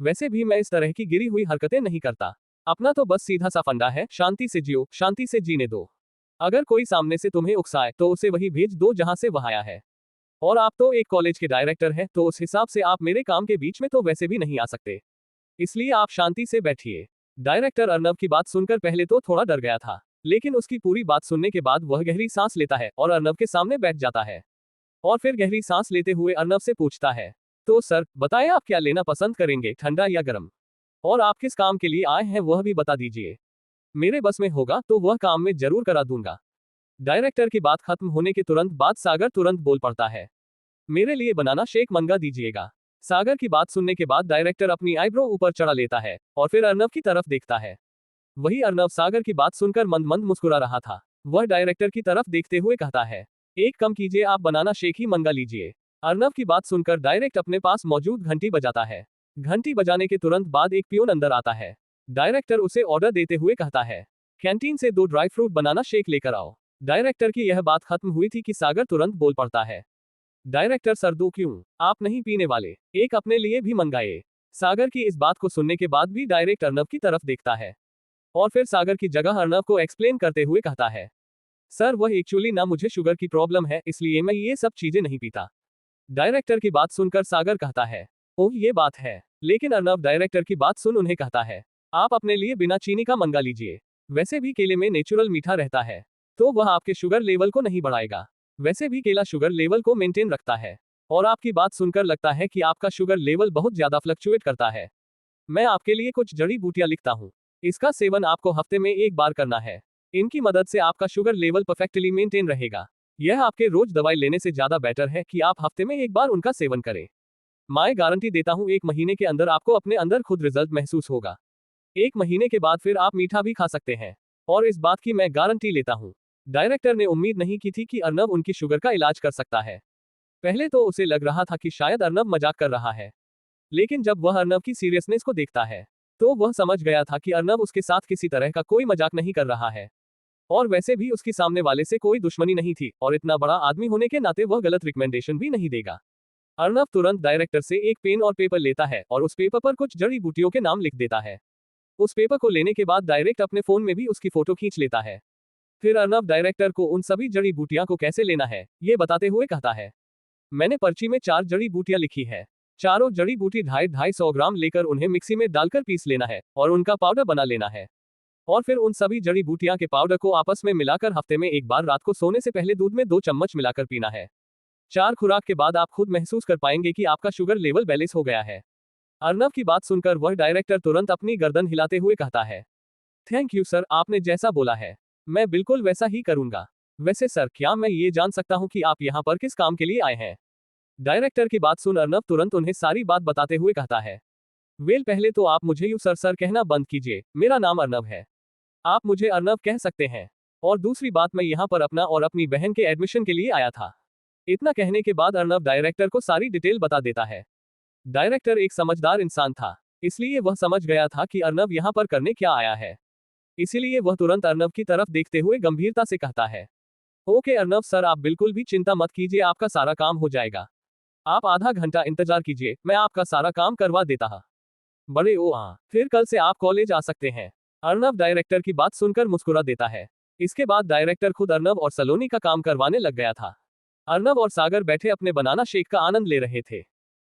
वैसे भी मैं इस तरह की गिरी हुई हरकतें नहीं करता। अपना तो बस सीधा सा फंडा है, शांति से जियो, शांति से जीने दो। अगर कोई सामने से तुम्हें उकसाए तो उसे वही भेज दो जहां से वह आया है। और आप तो एक कॉलेज के डायरेक्टर हैं, तो उस हिसाब से आप मेरे काम के बीच में तो वैसे भी नहीं आ सकते। इसलिए आप शांति से बैठिए। डायरेक्टर अर्नव की बात सुनकर पहले तो थोड़ा डर गया था, लेकिन उसकी पूरी बात सुनने के बाद वह गहरी सांस लेता है और अर्नव के सामने बैठ जाता है। और फिर गहरी सांस लेते हुए अर्नव से पूछता है, तो सर बताएं आप क्या लेना पसंद करेंगे, ठंडा या गर्म? और आप किस काम के लिए आए हैं वह भी बता दीजिए। मेरे बस में होगा तो वह काम में जरूर करा दूंगा। डायरेक्टर की बात खत्म होने के तुरंत बाद सागर तुरंत बोल पड़ता है, मेरे लिए बनाना शेक मंगा दीजिएगा। सागर की बात सुनने के बाद डायरेक्टर अपनी आईब्रो ऊपर चढ़ा लेता है और फिर अर्नव की तरफ देखता है। वही अर्नव सागर की बात सुनकर मंद मंद मुस्कुरा रहा था। वह डायरेक्टर की तरफ देखते हुए कहता है, एक कम कीजिए, आप बनाना शेक ही मंगा लीजिए। अर्नव की बात सुनकर डायरेक्ट अपने पास मौजूद घंटी बजाता है। घंटी बजाने के तुरंत बाद एक पियून अंदर आता है। डायरेक्टर उसे ऑर्डर देते हुए कहता है, कैंटीन से 2 ड्राई फ्रूट बनाना शेक लेकर आओ। डायरेक्टर की यह बात खत्म हुई थी कि सागर तुरंत बोल पड़ता है, डायरेक्टर सर 2 क्यों? आप नहीं पीने वाले? एक अपने लिए भी मंगाए। सागर की इस बात को सुनने के बाद भी डायरेक्ट अर्नव की तरफ देखता है और फिर सागर की जगह अर्नव को एक्सप्लेन करते हुए कहता है, सर वह एक्चुअली ना मुझे शुगर की प्रॉब्लम है, इसलिए मैं ये सब चीजें नहीं पीता। डायरेक्टर की बात सुनकर सागर कहता है, ओह ये बात है। लेकिन अर्नव डायरेक्टर की बात सुन उन्हें कहता है, आप अपने लिए बिना चीनी का मंगा लीजिए। वैसे भी केले में नेचुरल मीठा रहता है, तो वह आपके शुगर लेवल को नहीं बढ़ाएगा। वैसे भी केला शुगर लेवल को मेंटेन रखता है। और आपकी बात सुनकर लगता है कि आपका शुगर लेवल बहुत ज्यादा फ्लक्चुएट करता है। मैं आपके लिए कुछ जड़ी बूटियां लिखता हूँ। इसका सेवन आपको हफ्ते में 1 बार करना है। इनकी मदद से आपका शुगर लेवल परफेक्टली मेंटेन रहेगा। यह आपके रोज दवाई लेने से ज्यादा बेटर है कि आप हफ्ते में 1 बार उनका सेवन करें। मैं गारंटी देता हूँ 1 महीने के अंदर आपको अपने अंदर खुद रिजल्ट महसूस होगा। 1 महीने के बाद फिर आप मीठा भी खा सकते हैं, और इस बात की मैं गारंटी लेता हूँ। डायरेक्टर ने उम्मीद नहीं की थी कि अर्नव उनकी शुगर का इलाज कर सकता है। पहले तो उसे लग रहा था कि शायद अर्नव मजाक कर रहा है, लेकिन जब वह अर्नव की सीरियसनेस को देखता है, तो वह समझ गया था कि अर्नव उसके साथ किसी तरह का कोई मजाक नहीं कर रहा है। और वैसे भी उसकी सामने वाले से कोई दुश्मनी नहीं थी, और इतना बड़ा आदमी होने के नाते वह गलत रिकमेंडेशन भी नहीं देगा। अर्नव तुरंत डायरेक्टर से एक पेन और पेपर लेता है और उस पेपर पर कुछ जड़ी बूटियों के नाम लिख देता है। उस पेपर को लेने के बाद डायरेक्ट अपने फोन में भी उसकी फोटो खींच लेता है। फिर अर्नव डायरेक्टर को उन सभी जड़ी बूटियां को कैसे लेना है ये बताते हुए कहता है, मैंने पर्ची में 4 जड़ी बूटियां लिखी है। चारों जड़ी बूटी 250-250 ग्राम लेकर उन्हें मिक्सी में डालकर पीस लेना है और उनका पाउडर बना लेना है। और फिर उन सभी जड़ी बूटियां के पाउडर को आपस में मिलाकर हफ्ते में 1 बार रात को सोने से पहले दूध में 2 चम्मच मिलाकर पीना है। 4 खुराक के बाद आप खुद महसूस कर पाएंगे कि आपका शुगर लेवल बैलेंस हो गया है। अर्नव की बात सुनकर वह डायरेक्टर तुरंत अपनी गर्दन हिलाते हुए कहता है, थैंक यू सर, आपने जैसा बोला है मैं बिल्कुल वैसा ही करूंगा। वैसे सर क्या मैं ये जान सकता हूँ कि आप यहाँ पर किस काम के लिए आए हैं? डायरेक्टर की बात सुन अर्नव तुरंत उन्हें सारी बात बताते हुए कहता है, वेल पहले तो आप मुझे यू सर कहना बंद कीजिए, मेरा नाम अर्नव है। आप मुझे अर्नव कह सकते हैं। और दूसरी बात, मैं यहाँ पर अपना और अपनी बहन के एडमिशन के लिए आया था। इतना कहने के बाद अर्नव डायरेक्टर को सारी डिटेल बता देता है। डायरेक्टर एक समझदार इंसान था, इसलिए वह समझ गया था कि अर्नव यहाँ पर करने क्या आया है। इसीलिए वह तुरंत अर्नव की तरफ देखते हुए गंभीरता से कहता है, ओके अर्नव सर, आप बिल्कुल भी चिंता मत कीजिए, आपका सारा काम हो जाएगा। आप आधा घंटा इंतजार कीजिए, मैं आपका सारा काम करवा देता हूँ। बड़े ओ हाँ, फिर कल से आप कॉलेज आ सकते हैं। अर्नव डायरेक्टर की बात सुनकर मुस्कुरा देता है। इसके बाद डायरेक्टर खुद अर्नव और सलोनी का काम करवाने लग गया था। अर्नव और सागर बैठे अपने बनाना शेक का आनंद ले रहे थे।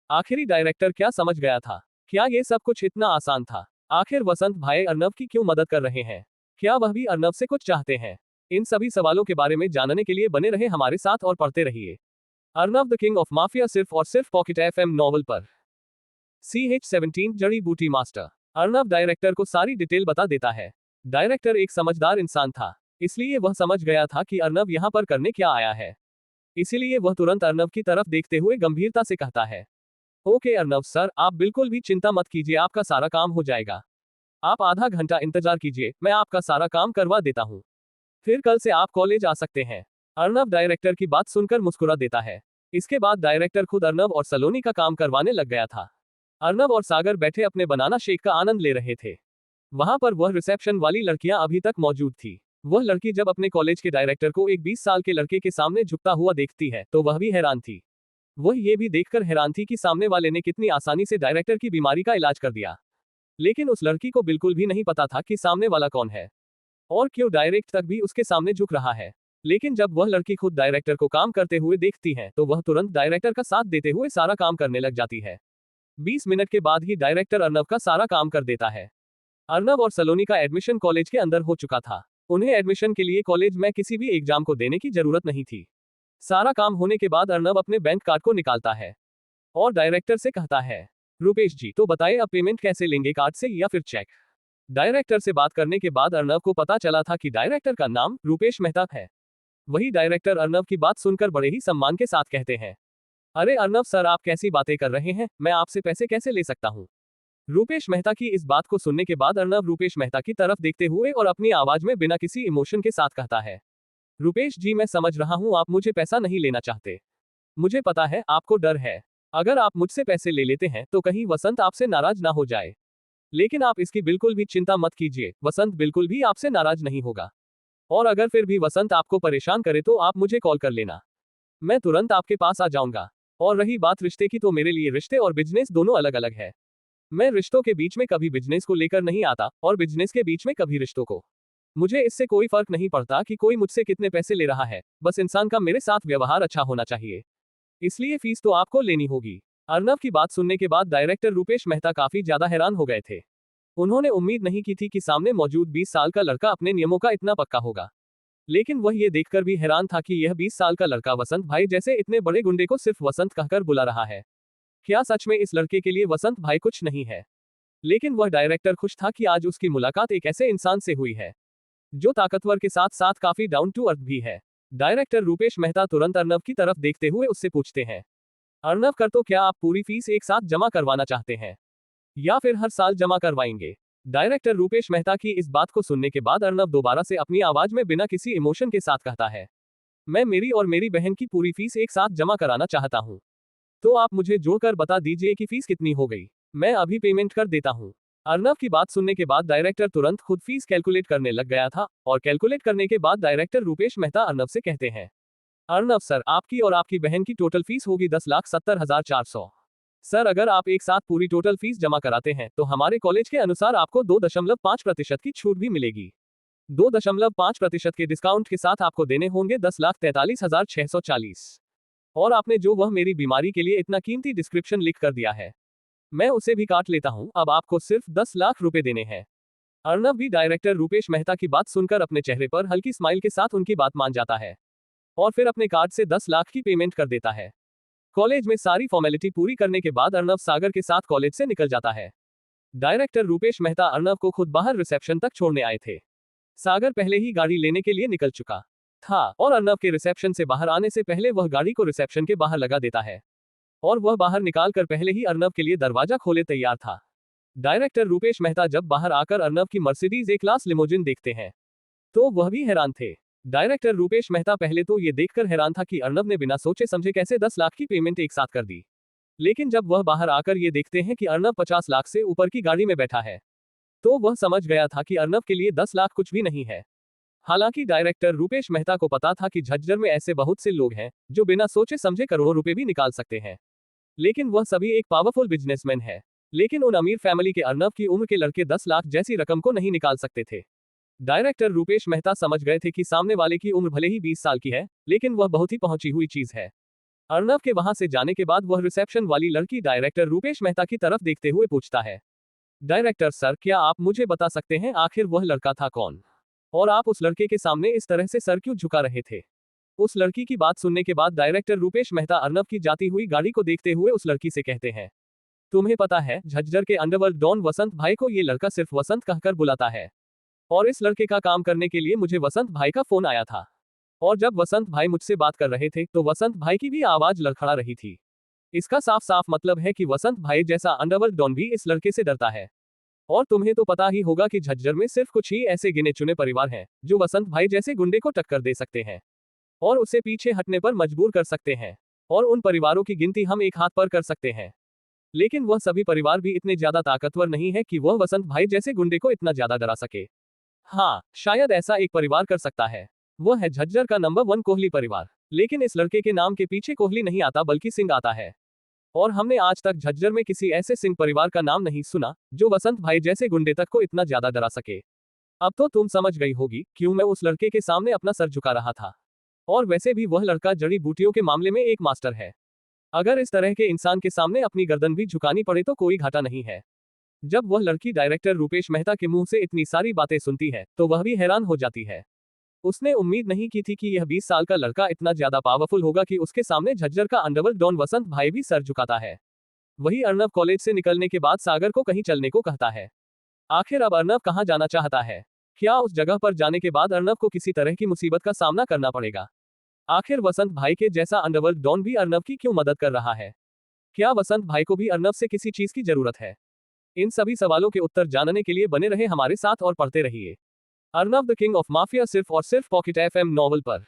आखिरी डायरेक्टर क्या समझ गया था? क्या ये सब कुछ इतना आसान था? आखिर वसंत भाई अर्नव की क्यों मदद कर रहे हैं? क्या वह भी अर्नव से कुछ चाहते हैं? इन सभी सवालों के बारे में जानने के लिए बने रहे हमारे साथ और पढ़ते रहिए Arnav the king of mafia, सिर्फ और सिर्फ पॉकेट FM नॉवल पर। CH17 जड़ी बूटी मास्टर। अर्नव डायरेक्टर को सारी डिटेल बता देता है। डायरेक्टर एक समझदार इंसान था, इसलिए वह समझ गया था कि अर्नव यहाँ पर करने क्या आया है। इसीलिए वह तुरंत अर्नव की तरफ देखते हुए गंभीरता से कहता है, ओके अर्नव सर, आप बिल्कुल भी चिंता मत कीजिए, आपका सारा काम हो जाएगा। आप आधा घंटा इंतजार कीजिए, मैं आपका सारा काम करवा देता हूँ। फिर कल से आप कॉलेज आ सकते हैं। अर्नव डायरेक्टर की बात सुनकर मुस्कुरा देता है। इसके बाद डायरेक्टर खुद अर्नव और सलोनी का काम करवाने लग गया था। अर्नव और सागर बैठे अपने बनाना शेक का आनंद ले रहे थे। वहां पर वह रिसेप्शन वाली लड़कियां अभी तक मौजूद थी। वह लड़की जब अपने कॉलेज के डायरेक्टर को एक 20 साल के लड़के के सामने झुकता हुआ देखती है तो वह भी हैरान थी। वह ये भी देखकर हैरान थी कि सामने वाले ने कितनी आसानी से डायरेक्टर की बीमारी का इलाज कर दिया। लेकिन उस लड़की को बिल्कुल भी नहीं पता था कि सामने वाला कौन है और क्यों डायरेक्ट तक भी उसके सामने झुक रहा है। लेकिन जब वह लड़की खुद डायरेक्टर को काम करते हुए देखती है तो वह तुरंत डायरेक्टर का साथ देते हुए सारा काम करने लग जाती है। 20 मिनट के बाद ही डायरेक्टर अर्नव का सारा काम कर देता है। अर्नव और सलोनी का एडमिशन कॉलेज के अंदर हो चुका था। उन्हें एडमिशन के लिए कॉलेज में किसी भी एग्जाम को देने की जरूरत नहीं थी। सारा काम होने के बाद अर्नव अपने बैंक कार्ड को निकालता है और डायरेक्टर से कहता है, रुपेश जी तो बताइए अब पेमेंट कैसे लेंगे, कार्ड से या फिर चेक। डायरेक्टर से बात करने के बाद अर्नव को पता चला था कि डायरेक्टर का नाम रुपेश मेहता है। वही डायरेक्टर अर्नव की बात सुनकर बड़े ही सम्मान के साथ कहते हैं, अरे अर्नव सर आप कैसी बातें कर रहे हैं, मैं आपसे पैसे कैसे ले सकता हूँ। रुपेश मेहता की इस बात को सुनने के बाद अर्नव रुपेश मेहता की तरफ देखते हुए और अपनी आवाज में बिना किसी इमोशन के साथ कहता है, रुपेश जी मैं समझ रहा हूँ आप मुझे पैसा नहीं लेना चाहते। मुझे पता है आपको डर है, अगर आप मुझसे पैसे ले लेते हैं तो कहीं वसंत आपसे नाराज ना हो जाए। लेकिन आप इसकी बिल्कुल भी चिंता मत कीजिए, वसंत बिल्कुल भी आपसे नाराज नहीं होगा। और अगर फिर भी वसंत आपको परेशान करे तो आप मुझे कॉल कर लेना, मैं तुरंत आपके पास आ जाऊंगा। और रही बात रिश्ते की, तो मेरे लिए रिश्ते और बिजनेस दोनों अलग अलग है। मैं रिश्तों के बीच में कभी बिजनेस को लेकर नहीं आता और बिजनेस के बीच में कभी रिश्तों को। मुझे इससे कोई फर्क नहीं पड़ता कि कोई मुझसे कितने पैसे ले रहा है, बस इंसान का मेरे साथ व्यवहार अच्छा होना चाहिए। इसलिए फीस तो आपको लेनी होगी। अर्नव की बात सुनने के बाद डायरेक्टर रुपेश मेहता काफी ज्यादा हैरान हो गए थे। उन्होंने उम्मीद नहीं की थी कि सामने मौजूद 20 साल का लड़का अपने नियमों का इतना पक्का होगा। लेकिन वह ये देखकर भी हैरान था कि यह 20 साल का लड़का वसंत भाई जैसे इतने बड़े गुंडे को सिर्फ वसंत कहकर बुला रहा है। क्या सच में इस लड़के के लिए वसंत भाई कुछ नहीं है? लेकिन वह डायरेक्टर खुश था कि आज उसकी मुलाकात एक ऐसे इंसान से हुई है जो ताकतवर के साथ साथ काफी डाउन टू अर्थ भी है। डायरेक्टर रुपेश मेहता तुरंत अर्नव की तरफ देखते हुए उससे पूछते हैं, अर्नव कर तो क्या आप पूरी फीस एक साथ जमा करवाना चाहते हैं या फिर हर साल जमा करवाएंगे? डायरेक्टर रुपेश मेहता की इस बात को सुनने के बाद अर्नव दोबारा से अपनी आवाज में बिना किसी इमोशन के साथ कहता है, मैं मेरी और मेरी बहन की पूरी फीस एक साथ जमा कराना चाहता हूँ। तो आप मुझे जोड़कर बता दीजिए कि फीस कितनी हो गई, मैं अभी पेमेंट कर देता हूँ। अर्नव की बात सुनने के बाद डायरेक्टर तुरंत खुद फीस कैलकुलेट करने लग गया था और कैलकुलेट करने के बाद डायरेक्टर रुपेश मेहता अर्नव से कहते हैं, अर्नव सर आपकी और आपकी बहन की टोटल फीस होगी 10,70,400। सर अगर आप एक साथ पूरी टोटल फीस जमा कराते हैं तो हमारे कॉलेज के अनुसार आपको 2.5% की छूट भी मिलेगी। 2.5% के डिस्काउंट के साथ आपको देने होंगे 10,43,640। और आपने जो वह मेरी बीमारी के लिए इतना कीमती डिस्क्रिप्शन लिख कर दिया है, मैं उसे भी काट लेता हूं, अब आपको सिर्फ 10 लाख रुपए देने हैं। अर्नव भी डायरेक्टर रुपेश मेहता की बात सुनकर अपने चेहरे पर हल्की स्माइल के साथ उनकी बात मान जाता है और फिर अपने कार्ड से 10 लाख की पेमेंट कर देता है। कॉलेज में सारी फॉर्मेलिटी पूरी करने के बाद अर्नव सागर के साथ कॉलेज से निकल जाता है। डायरेक्टर रुपेश मेहता अर्नव को खुद बाहर रिसेप्शन तक छोड़ने आए थे। सागर पहले ही गाड़ी लेने के लिए निकल चुका था और अर्नव के रिसेप्शन से बाहर आने से पहले वह गाड़ी को रिसेप्शन के बाहर लगा देता है और वह बाहर निकाल कर पहले ही अर्नव के लिए दरवाजा खोले तैयार था। डायरेक्टर रुपेश मेहता जब बाहर आकर अर्नव की मर्सिडीज ए क्लास लिमोजिन देखते हैं तो वह भी हैरान थे। डायरेक्टर रुपेश मेहता पहले तो ये देखकर हैरान था कि अर्नव ने बिना सोचे समझे कैसे 10 लाख की पेमेंट एक साथ कर दी। लेकिन जब वह बाहर आकर ये देखते हैं कि अर्नव 50 लाख से ऊपर की गाड़ी में बैठा है तो वह समझ गया था कि अर्नव के लिए 10 लाख कुछ भी नहीं है। हालांकि डायरेक्टर रुपेश मेहता को पता था कि झज्जर में ऐसे बहुत से लोग हैं जो बिना सोचे समझे करोड़ों रुपए भी निकाल सकते हैं, लेकिन वह सभी एक पावरफुल बिजनेसमैन है। लेकिन उन अमीर फैमिली के अर्नव की उम्र के लड़के 10 लाख जैसी रकम को नहीं निकाल सकते थे। डायरेक्टर रुपेश मेहता समझ गए थे कि सामने वाले की उम्र भले ही 20 साल की है, लेकिन वह बहुत ही पहुंची हुई चीज है। अर्नव के वहां से जाने के बाद वह रिसेप्शन वाली लड़की डायरेक्टर रुपेश मेहता की तरफ देखते हुए पूछता है, डायरेक्टर सर क्या आप मुझे बता सकते हैं आखिर वह लड़का था कौन और आप उस लड़के के सामने इस तरह से सर क्यों झुका रहे थे? उस लड़की की बात सुनने के बाद डायरेक्टर रुपेश मेहता अर्नव की जाती हुई गाड़ी को देखते हुए उस लड़की से कहते हैं, तुम्हें पता है झज्जर के अंडरवर्ल्ड डॉन वसंत भाई को ये लड़का सिर्फ वसंत कहकर बुलाता है और इस लड़के का काम करने के लिए मुझे वसंत भाई का फोन आया था और जब वसंत भाई मुझसे बात कर रहे थे तो वसंत भाई की भी आवाज लड़खड़ा रही थी। इसका साफ साफ मतलब है कि वसंत भाई जैसा अंडरवर्ल्ड डॉन भी इस लड़के से डरता है। और तुम्हें तो पता ही होगा कि झज्जर में सिर्फ कुछ ही ऐसे गिने चुने परिवार हैं जो वसंत भाई जैसे गुंडे को टक्कर दे सकते हैं और उसे पीछे हटने पर मजबूर कर सकते हैं। और उन परिवारों की गिनती हम एक हाथ पर कर सकते हैं। लेकिन वह सभी परिवार भी इतने ज्यादा ताकतवर नहीं है कि वह वसंत भाई जैसे गुंडे को इतना ज्यादा डरा सके। हाँ, शायद ऐसा एक परिवार कर सकता है। वह है झज्जर का नंबर 1 कोहली परिवार। लेकिन इस लड़के के नाम के पीछे कोहली नहीं आता बल्कि सिंह आता है। और हमने आज तक झज्जर में किसी ऐसे सिंह परिवार का नाम नहीं सुना जो वसंत भाई जैसे गुंडे तक को इतना ज्यादा डरा सके। अब तो तुम समझ गई होगी क्यों मैं उस लड़के के सामने अपना सर झुका रहा था। और वैसे भी वह लड़का जड़ी बूटियों के मामले में एक मास्टर है। अगर इस तरह के इंसान के सामने अपनी गर्दन भी झुकानी पड़े तो कोई घाटा नहीं है। जब वह लड़की डायरेक्टर रूपेश मेहता के मुंह से इतनी सारी बातें सुनती है तो वह भी हैरान हो जाती है। उसने उम्मीद नहीं की थी कि यह 20 साल का लड़का इतना ज्यादा पावरफुल होगा कि उसके सामने झज्जर का अंडरवर्ल्ड डॉन वसंत भाई भी सर झुकाता है। वही अर्नब कॉलेज से निकलने के बाद सागर को कहीं चलने को कहता है। आखिर अब अर्नब कहाँ जाना चाहता है? क्या उस जगह पर जाने के बाद अर्नब को किसी तरह की मुसीबत का सामना करना पड़ेगा? आखिर वसंत भाई के जैसा अंडरवर्ल्ड डॉन भी अर्नब की क्यों मदद कर रहा है? क्या वसंत भाई को भी अर्नब से किसी चीज की जरूरत है? इन सभी सवालों के उत्तर जानने के लिए बने रहे हमारे साथ और पढ़ते रहिए Arnab the king of mafia सिर्फ और सिर्फ पॉकेट FM नॉवल पर।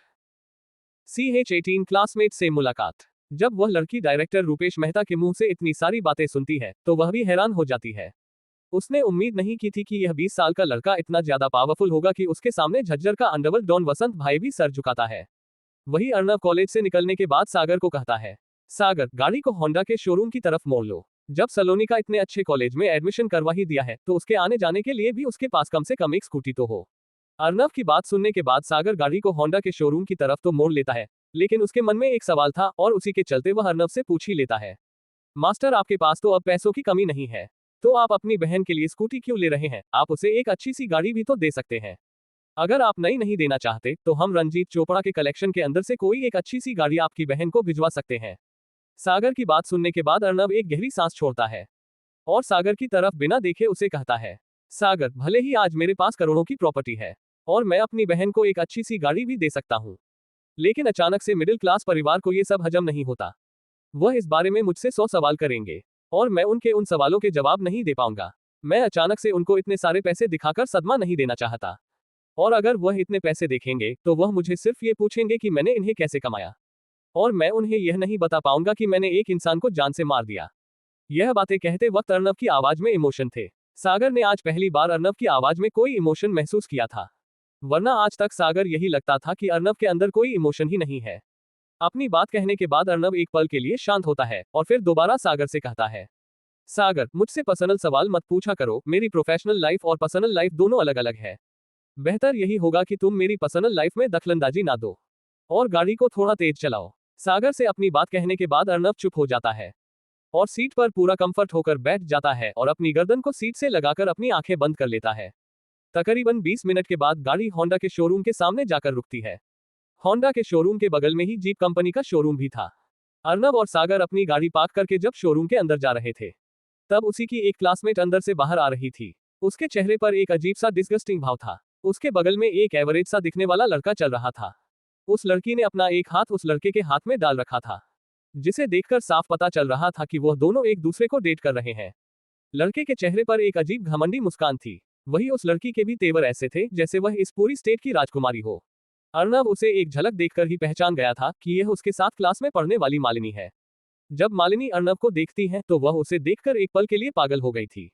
CH18 क्लासमेट से मुलाकात। जब वह लड़की डायरेक्टर रूपेश मेहता के मुंह से इतनी सारी बातें सुनती है तो वह भी हैरान हो जाती है। उसने उम्मीद नहीं की थी कि यह 20 साल का लड़का इतना ज्यादा पावरफुल होगा कि उसके सामने झज्जर का अंडरवर्ल्ड डॉन वसंत भाई भी सर झुकाता है। वही अर्नब कॉलेज से निकलने के बाद सागर को कहता है, सागर, गाड़ी को होंडा के शोरूम की तरफ मोड़ लो। जब सलोनी का इतने अच्छे कॉलेज में एडमिशन करवा ही दिया है तो उसके आने जाने के लिए भी उसके पास कम से कम एक स्कूटी तो हो। अर्नब की बात सुनने के बाद सागर गाड़ी को होंडा के शोरूम की तरफ तो मोड़ लेता है, लेकिन उसके मन में एक सवाल था और उसी के चलते वह अर्नब से पूछ ही लेता है, मास्टर, आपके पास तो अब पैसों की कमी नहीं है, तो आप अपनी बहन के लिए स्कूटी क्यों ले रहे हैं? आप उसे एक अच्छी सी गाड़ी भी तो दे सकते हैं। अगर आप नई नहीं देना चाहते तो हम रंजीत चोपड़ा के कलेक्शन के अंदर से कोई एक अच्छी सी गाड़ी आपकी बहन को भिजवा सकते हैं। सागर की बात सुनने के बाद अर्नब एक गहरी सांस छोड़ता है और सागर की तरफ बिना देखे उसे कहता है, सागर, भले ही आज मेरे पास करोड़ों की प्रॉपर्टी है और मैं अपनी बहन को एक अच्छी सी गाड़ी भी दे सकता हूँ, लेकिन अचानक से मिडिल क्लास परिवार को ये सब हजम नहीं होता। वह इस बारे में मुझसे 100 सवाल करेंगे और मैं उनके उन सवालों के जवाब नहीं दे पाऊंगा। मैं अचानक से उनको इतने सारे पैसे दिखाकर सदमा नहीं देना चाहता, और अगर वह इतने पैसे देखेंगे तो वह मुझे सिर्फ ये पूछेंगे कि मैंने इन्हें कैसे कमाया, और मैं उन्हें यह नहीं बता पाऊंगा कि मैंने एक इंसान को जान से मार दिया। यह बातें कहते वक्त अर्नब की आवाज में इमोशन थे। सागर ने आज पहली बार अर्नब की आवाज में कोई इमोशन महसूस किया था, वरना आज तक सागर यही लगता था कि अर्नब के अंदर कोई इमोशन ही नहीं है। अपनी बात कहने के बाद अर्नब एक पल के लिए शांत होता है और फिर दोबारा सागर से कहता है, सागर, मुझसे पर्सनल सवाल मत पूछा करो, मेरी प्रोफेशनल लाइफ और पर्सनल लाइफ दोनों अलग अलग है। बेहतर यही होगा कि तुम मेरी पर्सनल लाइफ में दखलंदाजी ना दो और गाड़ी को थोड़ा तेज चलाओ। सागर से अपनी बात कहने के बाद अर्नब चुप हो जाता है और सीट पर पूरा कंफर्ट होकर बैठ जाता है और अपनी गर्दन को सीट से लगाकर अपनी आंखें बंद कर लेता है। तकरीबन 20 मिनट के बाद गाड़ी होंडा के शोरूम के सामने जाकर रुकती है। होंडा के शोरूम के बगल में ही जीप कंपनी का शोरूम भी था। अर्नब और सागर अपनी गाड़ी पार्क करके जब शोरूम के अंदर जा रहे थे तब उसी की एक क्लासमेट अंदर से बाहर आ रही थी। उसके चेहरे पर एक अजीब सा डिस्गस्टिंग भाव था। उसके बगल में एक एवरेज सा दिखने वाला लड़का चल रहा था। उस लड़की ने अपना एक हाथ उस लड़के के हाथ में डाल रखा था, जिसे देखकर साफ पता चल रहा था कि वह दोनों एक दूसरे को डेट कर रहे हैं। लड़के के चेहरे पर एक अजीब घमंडी मुस्कान थी। वही उस लड़की के भी तेवर ऐसे थे जैसे वह इस पूरी स्टेट की राजकुमारी हो। अर्नब उसे एक झलक देखकर ही पहचान गया था कि यह उसके साथ क्लास में पढ़ने वाली मालिनी है। जब मालिनी अर्नब को देखती है तो वह उसे देखकर एक पल के लिए पागल हो गई थी।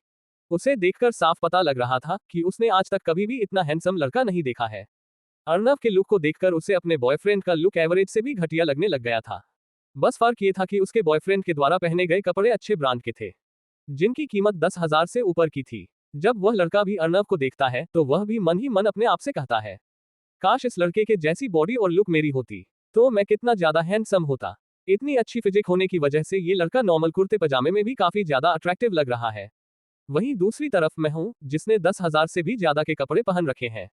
उसे देखकर साफ पता लग रहा था कि उसने आज तक कभी भी इतना हैंडसम लड़का नहीं देखा है। अर्नब के लुक को देखकर उसे अपने बॉयफ्रेंड का लुक एवरेज से भी घटिया लगने लग गया था। बस फर्क ये था कि उसके बॉयफ्रेंड के द्वारा पहने गए कपड़े अच्छे ब्रांड के थे, जिनकी कीमत 10,000 से ऊपर की थी। जब वह लड़का भी अर्नब को देखता है तो वह भी मन ही मन अपने आप से कहता है, काश इस लड़के के जैसी बॉडी और लुक मेरी होती तो मैं कितना ज्यादा हैंडसम होता। इतनी अच्छी फिजिक होने की वजह से ये लड़का नॉर्मल कुर्ते पजामे में भी काफी ज्यादा अट्रैक्टिव लग रहा है। वहीं दूसरी तरफ मैं हूं जिसने 10,000 से भी ज्यादा के कपड़े पहन रखे हैं,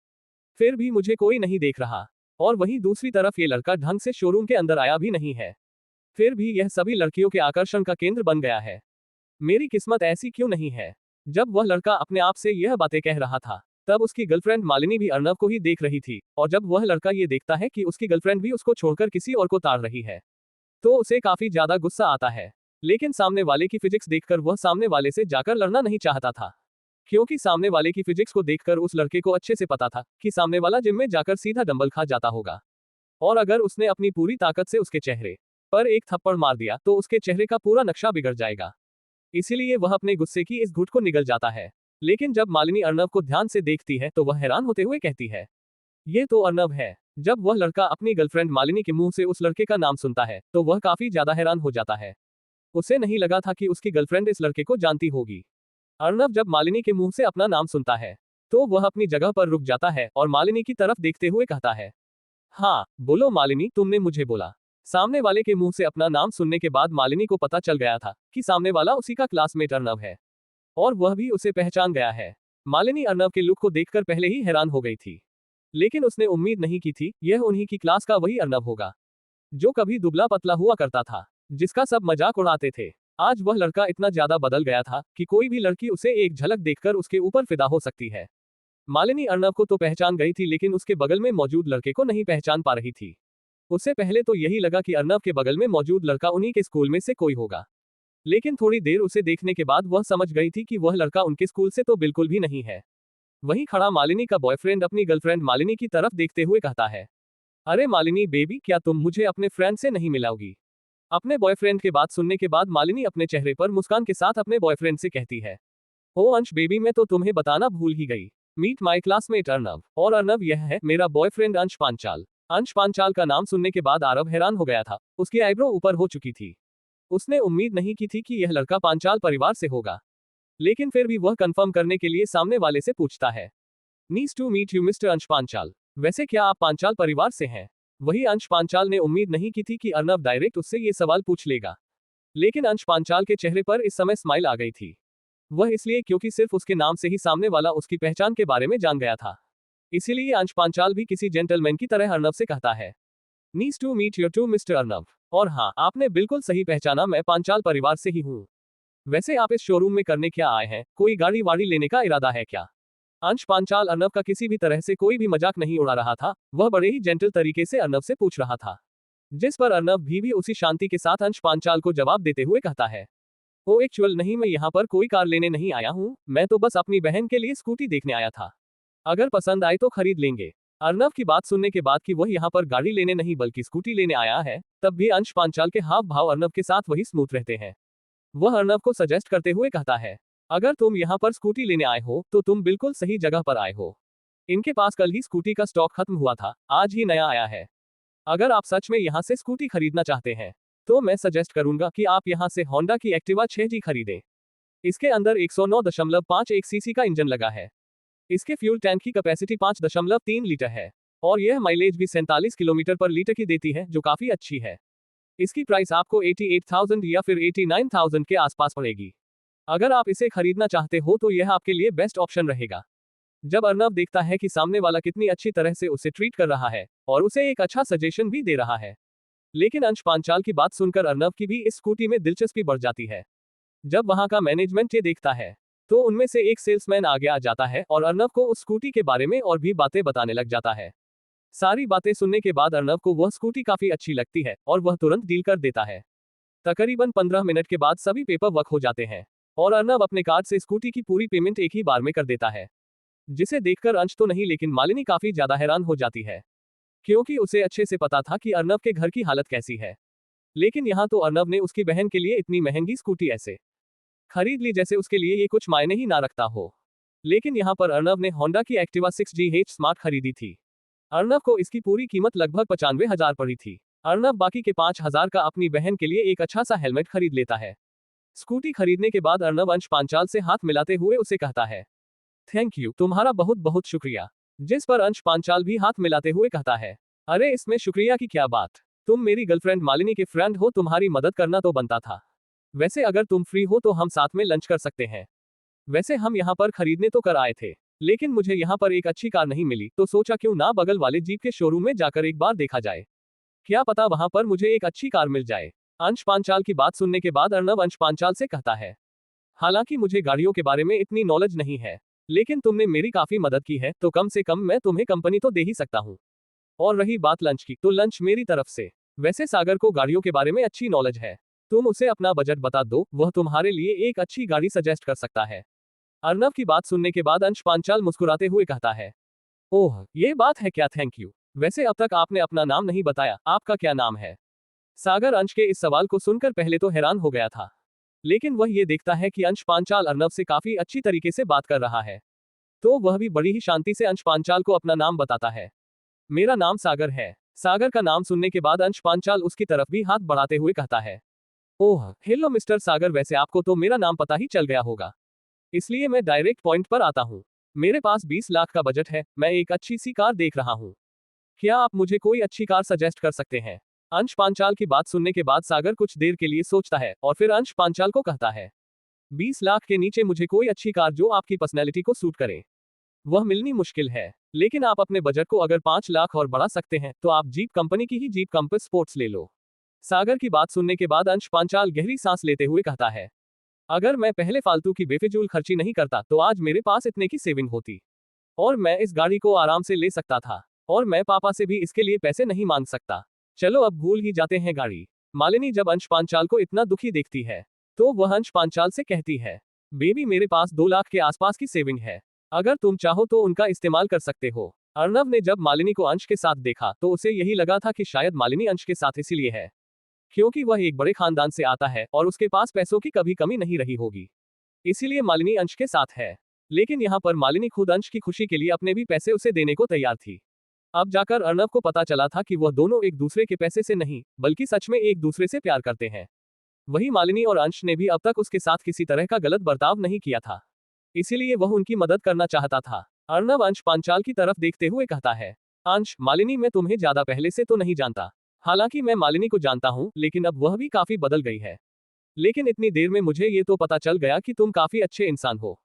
फिर भी मुझे कोई नहीं देख रहा। और वहीं दूसरी तरफ ये लड़का ढंग से शोरूम के अंदर आया भी नहीं है, फिर भी यह सभी लड़कियों के आकर्षण का केंद्र बन गया है। मेरी किस्मत ऐसी क्यों नहीं है? जब वह लड़का अपने आप से यह बातें कह रहा था तब उसकी गर्लफ्रेंड मालिनी भी अर्नब को ही देख रही थी, और जब वह लड़का ये देखता है कि उसकी गर्लफ्रेंड भी उसको छोड़कर किसी और को ताड़ रही है तो उसे काफी ज्यादा गुस्सा आता है। लेकिन सामने वाले की फिजिक्स देखकर वह सामने वाले से जाकर लड़ना नहीं चाहता था। क्योंकि सामने वाले की फिजिक्स को देखकर उस लड़के को अच्छे से पता था कि सामने वाला जिम में जाकर सीधा डंबल खा जाता होगा, और अगर उसने अपनी पूरी ताकत से उसके चेहरे पर एक थप्पड़ मार दिया तो उसके चेहरे का पूरा नक्शा बिगड़ जाएगा। इसीलिए वह अपने गुस्से की इस घुट को निगल जाता है। लेकिन जब मालिनी अर्नव को ध्यान से देखती है तो वह हैरान होते हुए कहती है, ये तो अर्नव है। जब वह लड़का अपनी गर्लफ्रेंड मालिनी के मुंह से उस लड़के का नाम सुनता है तो वह काफी ज्यादा हैरान हो जाता है। उसे नहीं लगा था कि उसकी गर्लफ्रेंड इस लड़के को जानती होगी। अर्नव जब मालिनी के मुंह से अपना नाम सुनता है तो वह अपनी जगह पर रुक जाता है और मालिनी की तरफ देखते हुए कहता है, हाँ बोलो मालिनी, तुमने मुझे बोला। सामने वाले के मुंह से अपना नाम सुनने के बाद मालिनी को पता चल गया था कि सामने वाला उसी का क्लासमेट अर्नव है, और वह भी उसे पहचान गया है। मालिनी अर्नव के लुक को देखकर पहले ही हैरान हो गई थी, लेकिन उसने उम्मीद नहीं की थी यह उन्हीं की क्लास का वही अर्नव होगा जो कभी दुबला पतला हुआ करता था, जिसका सब मजाक उड़ाते थे। आज वह लड़का इतना ज्यादा बदल गया था कि कोई भी लड़की उसे एक झलक देखकर उसके ऊपर फिदा हो सकती है। मालिनी अर्नव को तो पहचान गई थी, लेकिन उसके बगल में मौजूद लड़के को नहीं पहचान पा रही थी। उससे पहले तो यही लगा कि अर्नव के बगल में मौजूद लड़का उन्हीं के स्कूल में से कोई होगा, लेकिन थोड़ी देर उसे देखने के बाद वह समझ गई थी कि वह लड़का उनके स्कूल से तो बिल्कुल भी नहीं है। वहीं खड़ा मालिनी का बॉयफ्रेंड अपनी गर्लफ्रेंड मालिनी की तरफ देखते हुए कहता है, अरे मालिनी बेबी, क्या तुम मुझे अपने फ्रेंड से नहीं मिलाओगी? अपने बॉयफ्रेंड के बात सुनने के बाद मालिनी अपने चेहरे पर मुस्कान के साथ अपने बॉयफ्रेंड से कहती है, ओ अंश बेबी, मैं तो तुम्हें बताना भूल ही गई। मीट माई क्लासमेट अर्नव, और अर्नव यह है मेरा बॉयफ्रेंड अंश पांचाल। अंश पांचाल का नाम सुनने के बाद आरव हैरान हो गया था। उसकी आईब्रो ऊपर हो चुकी थी। उसने उम्मीद नहीं की थी कि यह लड़का पांचाल परिवार से होगा, लेकिन फिर भी वह कंफर्म करने के लिए सामने वाले से पूछता है, needs to meet you mister Ansh Panchal. वैसे क्या आप पांचाल परिवार से हैं? वही अंश पांचाल ने उम्मीद नहीं की थी कि अर्नव डायरेक्ट उससे ये सवाल पूछ लेगा, लेकिन अंश पांचाल के चेहरे पर इस समय स्माइल आ गई थी। वह इसलिए क्योंकि सिर्फ उसके नाम से ही सामने वाला उसकी पहचान के बारे में जान गया था। इसीलिए अंश पांचाल भी किसी जेंटलमैन की तरह अर्नव से कहता है, needs to meet your to mister Arnav. और हाँ, आपने बिल्कुल सही पहचाना, मैं पांचाल परिवार से ही हूँ। वैसे आप इस शोरूम में करने क्या आए हैं? कोई गाड़ी वाड़ी लेने का इरादा है क्या? अंश पांचाल अर्नव का किसी भी तरह से कोई भी मजाक नहीं उड़ा रहा था, वह बड़े ही जेंटल तरीके से अर्नव से पूछ रहा था, जिस पर अर्नव भी उसी शांति के साथ अंश पांचाल को जवाब देते हुए कहता है, ओ एक्चुअल नहीं, मैं यहाँ पर कोई कार लेने नहीं आया हूँ, मैं तो बस अपनी बहन के लिए स्कूटी देखने आया था। अगर पसंद आए तो खरीद लेंगे। अर्नव की बात सुनने के बाद कि वह यहाँ पर गाड़ी लेने नहीं बल्कि स्कूटी लेने आया है, तब भी अंश पांचाल के हाव भाव अर्नव के साथ वही स्मूथ रहते हैं। वह अर्नव को सजेस्ट करते हुए कहता है, अगर तुम यहाँ पर स्कूटी लेने आए हो तो तुम बिल्कुल सही जगह पर आए हो। इनके पास कल ही स्कूटी का स्टॉक खत्म हुआ था, आज ही नया आया है। अगर आप सच में यहाँ से स्कूटी खरीदना चाहते हैं तो मैं सजेस्ट करूंगा कि आप यहाँ से होंडा की एक्टिवा 6G खरीदें। इसके अंदर 109.51 सीसी का इंजन लगा है। इसके फ्यूल टैंक की कैपेसिटी 5.3 लीटर है, और यह माइलेज भी 47 किलोमीटर पर लीटर की देती है, जो काफी अच्छी है। इसकी प्राइस आपको 88,000 या फिर 89,000 के आसपास पड़ेगी। अगर आप इसे खरीदना चाहते हो तो यह आपके लिए बेस्ट ऑप्शन रहेगा। जब अर्नव देखता है कि सामने वाला कितनी अच्छी तरह से उसे ट्रीट कर रहा है और उसे एक अच्छा सजेशन भी दे रहा है, लेकिन अंश पांचाल की बात सुनकर अर्नव की भी इस स्कूटी में दिलचस्पी बढ़ जाती है। जब वहां का मैनेजमेंट ये देखता है तो उनमें से एक सेल्समैन आगे आ जाता है और अर्नव को उस स्कूटी के बारे में और भी बातें बताने लग जाता है। सारी बातें सुनने के बाद अर्नव को वह स्कूटी काफी अच्छी लगती है और वह तुरंत डील कर देता है। तकरीबन 15 मिनट के बाद सभी पेपर वर्क हो जाते हैं और अर्नव अपने कार्ड से स्कूटी की पूरी पेमेंट एक ही बार में कर देता है, जिसे देखकर अंश तो नहीं लेकिन मालिनी काफी ज्यादा हैरान हो जाती है, क्योंकि उसे अच्छे से पता था कि अर्नव के घर की हालत कैसी है। लेकिन यहाँ तो अर्नव ने उसकी बहन के लिए इतनी महंगी स्कूटी ऐसे खरीद ली जैसे उसके लिए ये कुछ मायने ही ना रखता हो। लेकिन यहाँ पर अर्नव ने होंडा की एक्टिवा 6GH स्मार्ट खरीदी थी। अर्नव को इसकी पूरी कीमत लगभग 95,000 पड़ी थी। अर्नव बाकी के 5,000 का अपनी बहन के लिए एक अच्छा सा हेलमेट खरीद लेता है। स्कूटी खरीदने के बाद अर्नव अंश पांचाल से हाथ मिलाते हुए उसे कहता है, थैंक यू, तुम्हारा बहुत बहुत शुक्रिया। जिस पर अंश पांचाल भी हाथ मिलाते हुए कहता है, अरे इसमें शुक्रिया की क्या बात, तुम मेरी गर्लफ्रेंड मालिनी के फ्रेंड हो, तुम्हारी मदद करना तो बनता था। वैसे अगर तुम फ्री हो तो हम साथ में लंच कर सकते हैं। वैसे हम यहाँ पर खरीदने तो कर आए थे, लेकिन मुझे यहाँ पर एक अच्छी कार नहीं मिली तो सोचा क्यों ना बगल वाले जीप के शोरूम में जाकर एक बार देखा जाए, क्या पता वहां पर मुझे एक अच्छी कार मिल जाए। अंश पांचाल की बात सुनने के बाद अर्नव अंश पांचाल से कहता है, हालांकि मुझे गाड़ियों के बारे में इतनी नॉलेज नहीं है, लेकिन तुमने मेरी काफी मदद की है तो कम से कम मैं तुम्हें कंपनी तो दे ही सकता हूँ। और रही बात लंच की, तो लंच मेरी तरफ से। वैसे सागर को गाड़ियों के बारे में अच्छी नॉलेज है, तुम उसे अपना बजट बता दो, वह तुम्हारे लिए एक अच्छी गाड़ी सजेस्ट कर सकता है। अर्नव की बात सुनने के बाद अंश पांचाल मुस्कुराते हुए कहता है, ओह ये बात है क्या, थैंक यू। वैसे अब तक आपने अपना नाम नहीं बताया, आपका क्या नाम है? सागर अंश के इस सवाल को सुनकर पहले तो हैरान हो गया था, लेकिन वह ये देखता है कि अंश पांचाल अर्नव से काफी अच्छी तरीके से बात कर रहा है, तो वह भी बड़ी ही शांति से अंश पांचाल को अपना नाम बताता है। मेरा नाम सागर है। सागर का नाम सुनने के बाद अंश पांचाल उसकी तरफ भी हाथ बढ़ाते हुए कहता है, ओह हेलो मिस्टर सागर, वैसे आपको तो मेरा नाम पता ही चल गया होगा, इसलिए मैं डायरेक्ट पॉइंट पर आता हूँ। मेरे पास 20 लाख का बजट है, मैं एक अच्छी सी कार देख रहा हूँ। क्या आप मुझे कोई अच्छी कार सजेस्ट कर सकते हैं? अंश पांचाल की बात सुनने के बाद सागर कुछ देर के लिए सोचता है और फिर अंश पांचाल को कहता है, 20 लाख के नीचे मुझे कोई अच्छी कार जो आपकी पर्सनैलिटी को सूट करे वह मिलनी मुश्किल है, लेकिन आप अपने बजट को अगर 5 लाख और बढ़ा सकते हैं तो आप जीप कंपनी की ही जीप कंपस स्पोर्ट्स ले लो। सागर की बात सुनने के बाद अंश पांचाल गहरी सांस लेते हुए कहता है, अगर मैं पहले फालतू की बेफिजूल खर्ची नहीं करता तो आज मेरे पास इतने की सेविंग होती और मैं इस गाड़ी को आराम से ले सकता था, और मैं पापा से भी इसके लिए पैसे नहीं मांग सकता। चलो अब भूल ही जाते हैं गाड़ी। मालिनी जब अंश पांचाल को इतना दुखी देखती है तो वह अंश पांचाल से कहती है, बेबी मेरे पास 2 लाख के आसपास की सेविंग है, अगर तुम चाहो तो उनका इस्तेमाल कर सकते हो। अर्नव ने जब मालिनी को अंश के साथ देखा तो उसे यही लगा था कि शायद मालिनी अंश के साथ इसीलिए है क्योंकि वह एक बड़े खानदान से आता है और उसके पास पैसों की कभी कमी नहीं रही होगी, इसीलिए मालिनी अंश के साथ है। लेकिन यहाँ पर मालिनी खुद अंश की खुशी के लिए अपने भी पैसे उसे देने को तैयार थी। अब जाकर अर्नव को पता चला था कि वह दोनों एक दूसरे के पैसे से नहीं बल्कि सच में एक दूसरे से प्यार करते हैं। वही मालिनी और अंश ने भी अब तक उसके साथ किसी तरह का गलत बर्ताव नहीं किया था, इसीलिए वह उनकी मदद करना चाहता था। अर्नव अंश पांचाल की तरफ देखते हुए कहता है, अंश मालिनी मैं तुम्हें ज्यादा पहले से तो नहीं जानता, हालांकि मैं मालिनी को जानता हूँ, लेकिन अब वह भी काफी बदल गई है। लेकिन इतनी देर में मुझे ये तो पता चल गया कि तुम काफी अच्छे इंसान हो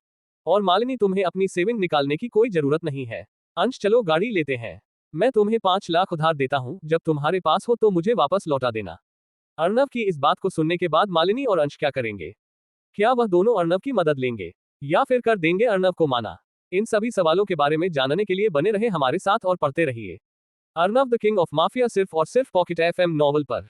और मालिनी तुम्हें अपनी सेविंग निकालने की कोई जरूरत नहीं है। अंश चलो गाड़ी लेते हैं, मैं तुम्हें 5 लाख उधार देता हूँ, जब तुम्हारे पास हो तो मुझे वापस लौटा देना। अर्नव की इस बात को सुनने के बाद मालिनी और अंश क्या करेंगे? क्या वह दोनों अर्नव की मदद लेंगे या फिर कर देंगे अर्नव को माना? इन सभी सवालों के बारे में जानने के लिए बने रहे हमारे साथ और पढ़ते रहिए Arnav the king of mafia सिर्फ और सिर्फ पॉकेट FM नॉवल पर।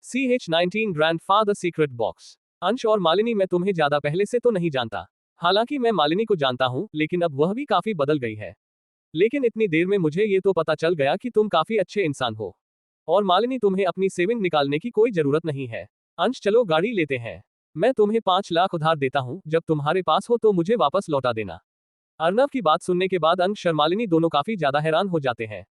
CH19 grandfather secret box. अंश और मालिनी मैं तुम्हें ज्यादा पहले से तो नहीं जानता, हालांकि मैं मालिनी को जानता हूँ, लेकिन अब वह भी काफी बदल गई है। लेकिन इतनी देर में मुझे ये तो पता चल गया कि तुम काफी अच्छे इंसान हो और मालिनी तुम्हें अपनी सेविंग निकालने की कोई जरूरत नहीं है। अंश चलो गाड़ी लेते हैं, मैं तुम्हें 5 लाख उधार देता हूँ, जब तुम्हारे पास हो तो मुझे वापस लौटा देना। अर्नव की बात सुनने के बाद अंश और मालिनी दोनों काफी ज्यादा हैरान हो जाते हैं।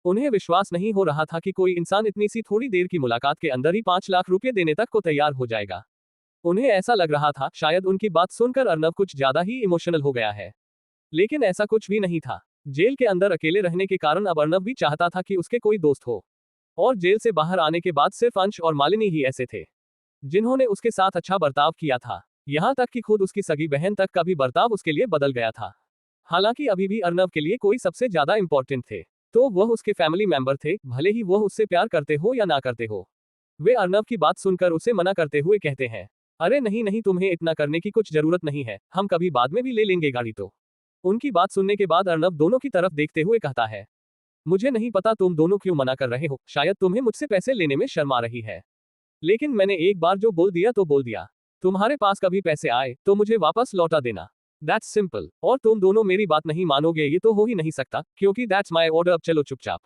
उन्हें विश्वास नहीं हो रहा था कि कोई इंसान इतनी सी थोड़ी देर की मुलाकात के अंदर ही 5 लाख रुपए देने तक को तैयार हो जाएगा। उन्हें ऐसा लग रहा था शायद उनकी बात सुनकर अर्नव कुछ ज्यादा ही इमोशनल हो गया है, लेकिन ऐसा कुछ भी नहीं था। जेल के अंदर अकेले रहने के कारण अब अर्नव भी चाहता था कि उसके कोई दोस्त हो, और जेल से बाहर आने के बाद सिर्फ अंश और मालिनी ही ऐसे थे जिन्होंने उसके साथ अच्छा बर्ताव किया था। यहाँ तक कि खुद उसकी सगी बहन तक का भी बर्ताव उसके लिए बदल गया था। हालांकि अभी भी अर्नव के लिए कोई सबसे ज्यादा इंपॉर्टेंट थे तो वह उसके फैमिली मेंबर थे, भले ही वह उससे प्यार करते हो या ना करते हो। वे अर्नव की बात सुनकर उसे मना करते हुए कहते हैं, अरे नहीं नहीं, तुम्हें इतना करने की कुछ जरूरत नहीं है, हम कभी बाद में भी ले लेंगे गाड़ी तो। उनकी बात सुनने के बाद अर्नव दोनों की तरफ देखते हुए कहता है, मुझे नहीं पता तुम दोनों क्यों मना कर रहे हो, शायद तुम्हें मुझसे पैसे लेने में शर्म आ रही है, लेकिन मैंने एक बार जो बोल दिया तो बोल दिया। तुम्हारे पास कभी पैसे आए तो मुझे वापस लौटा देना, दैट्स सिंपल। और तुम दोनों मेरी बात नहीं मानोगे ये तो हो ही नहीं सकता, क्योंकि दैट्स माय ऑर्डर, अब चलो चुपचाप।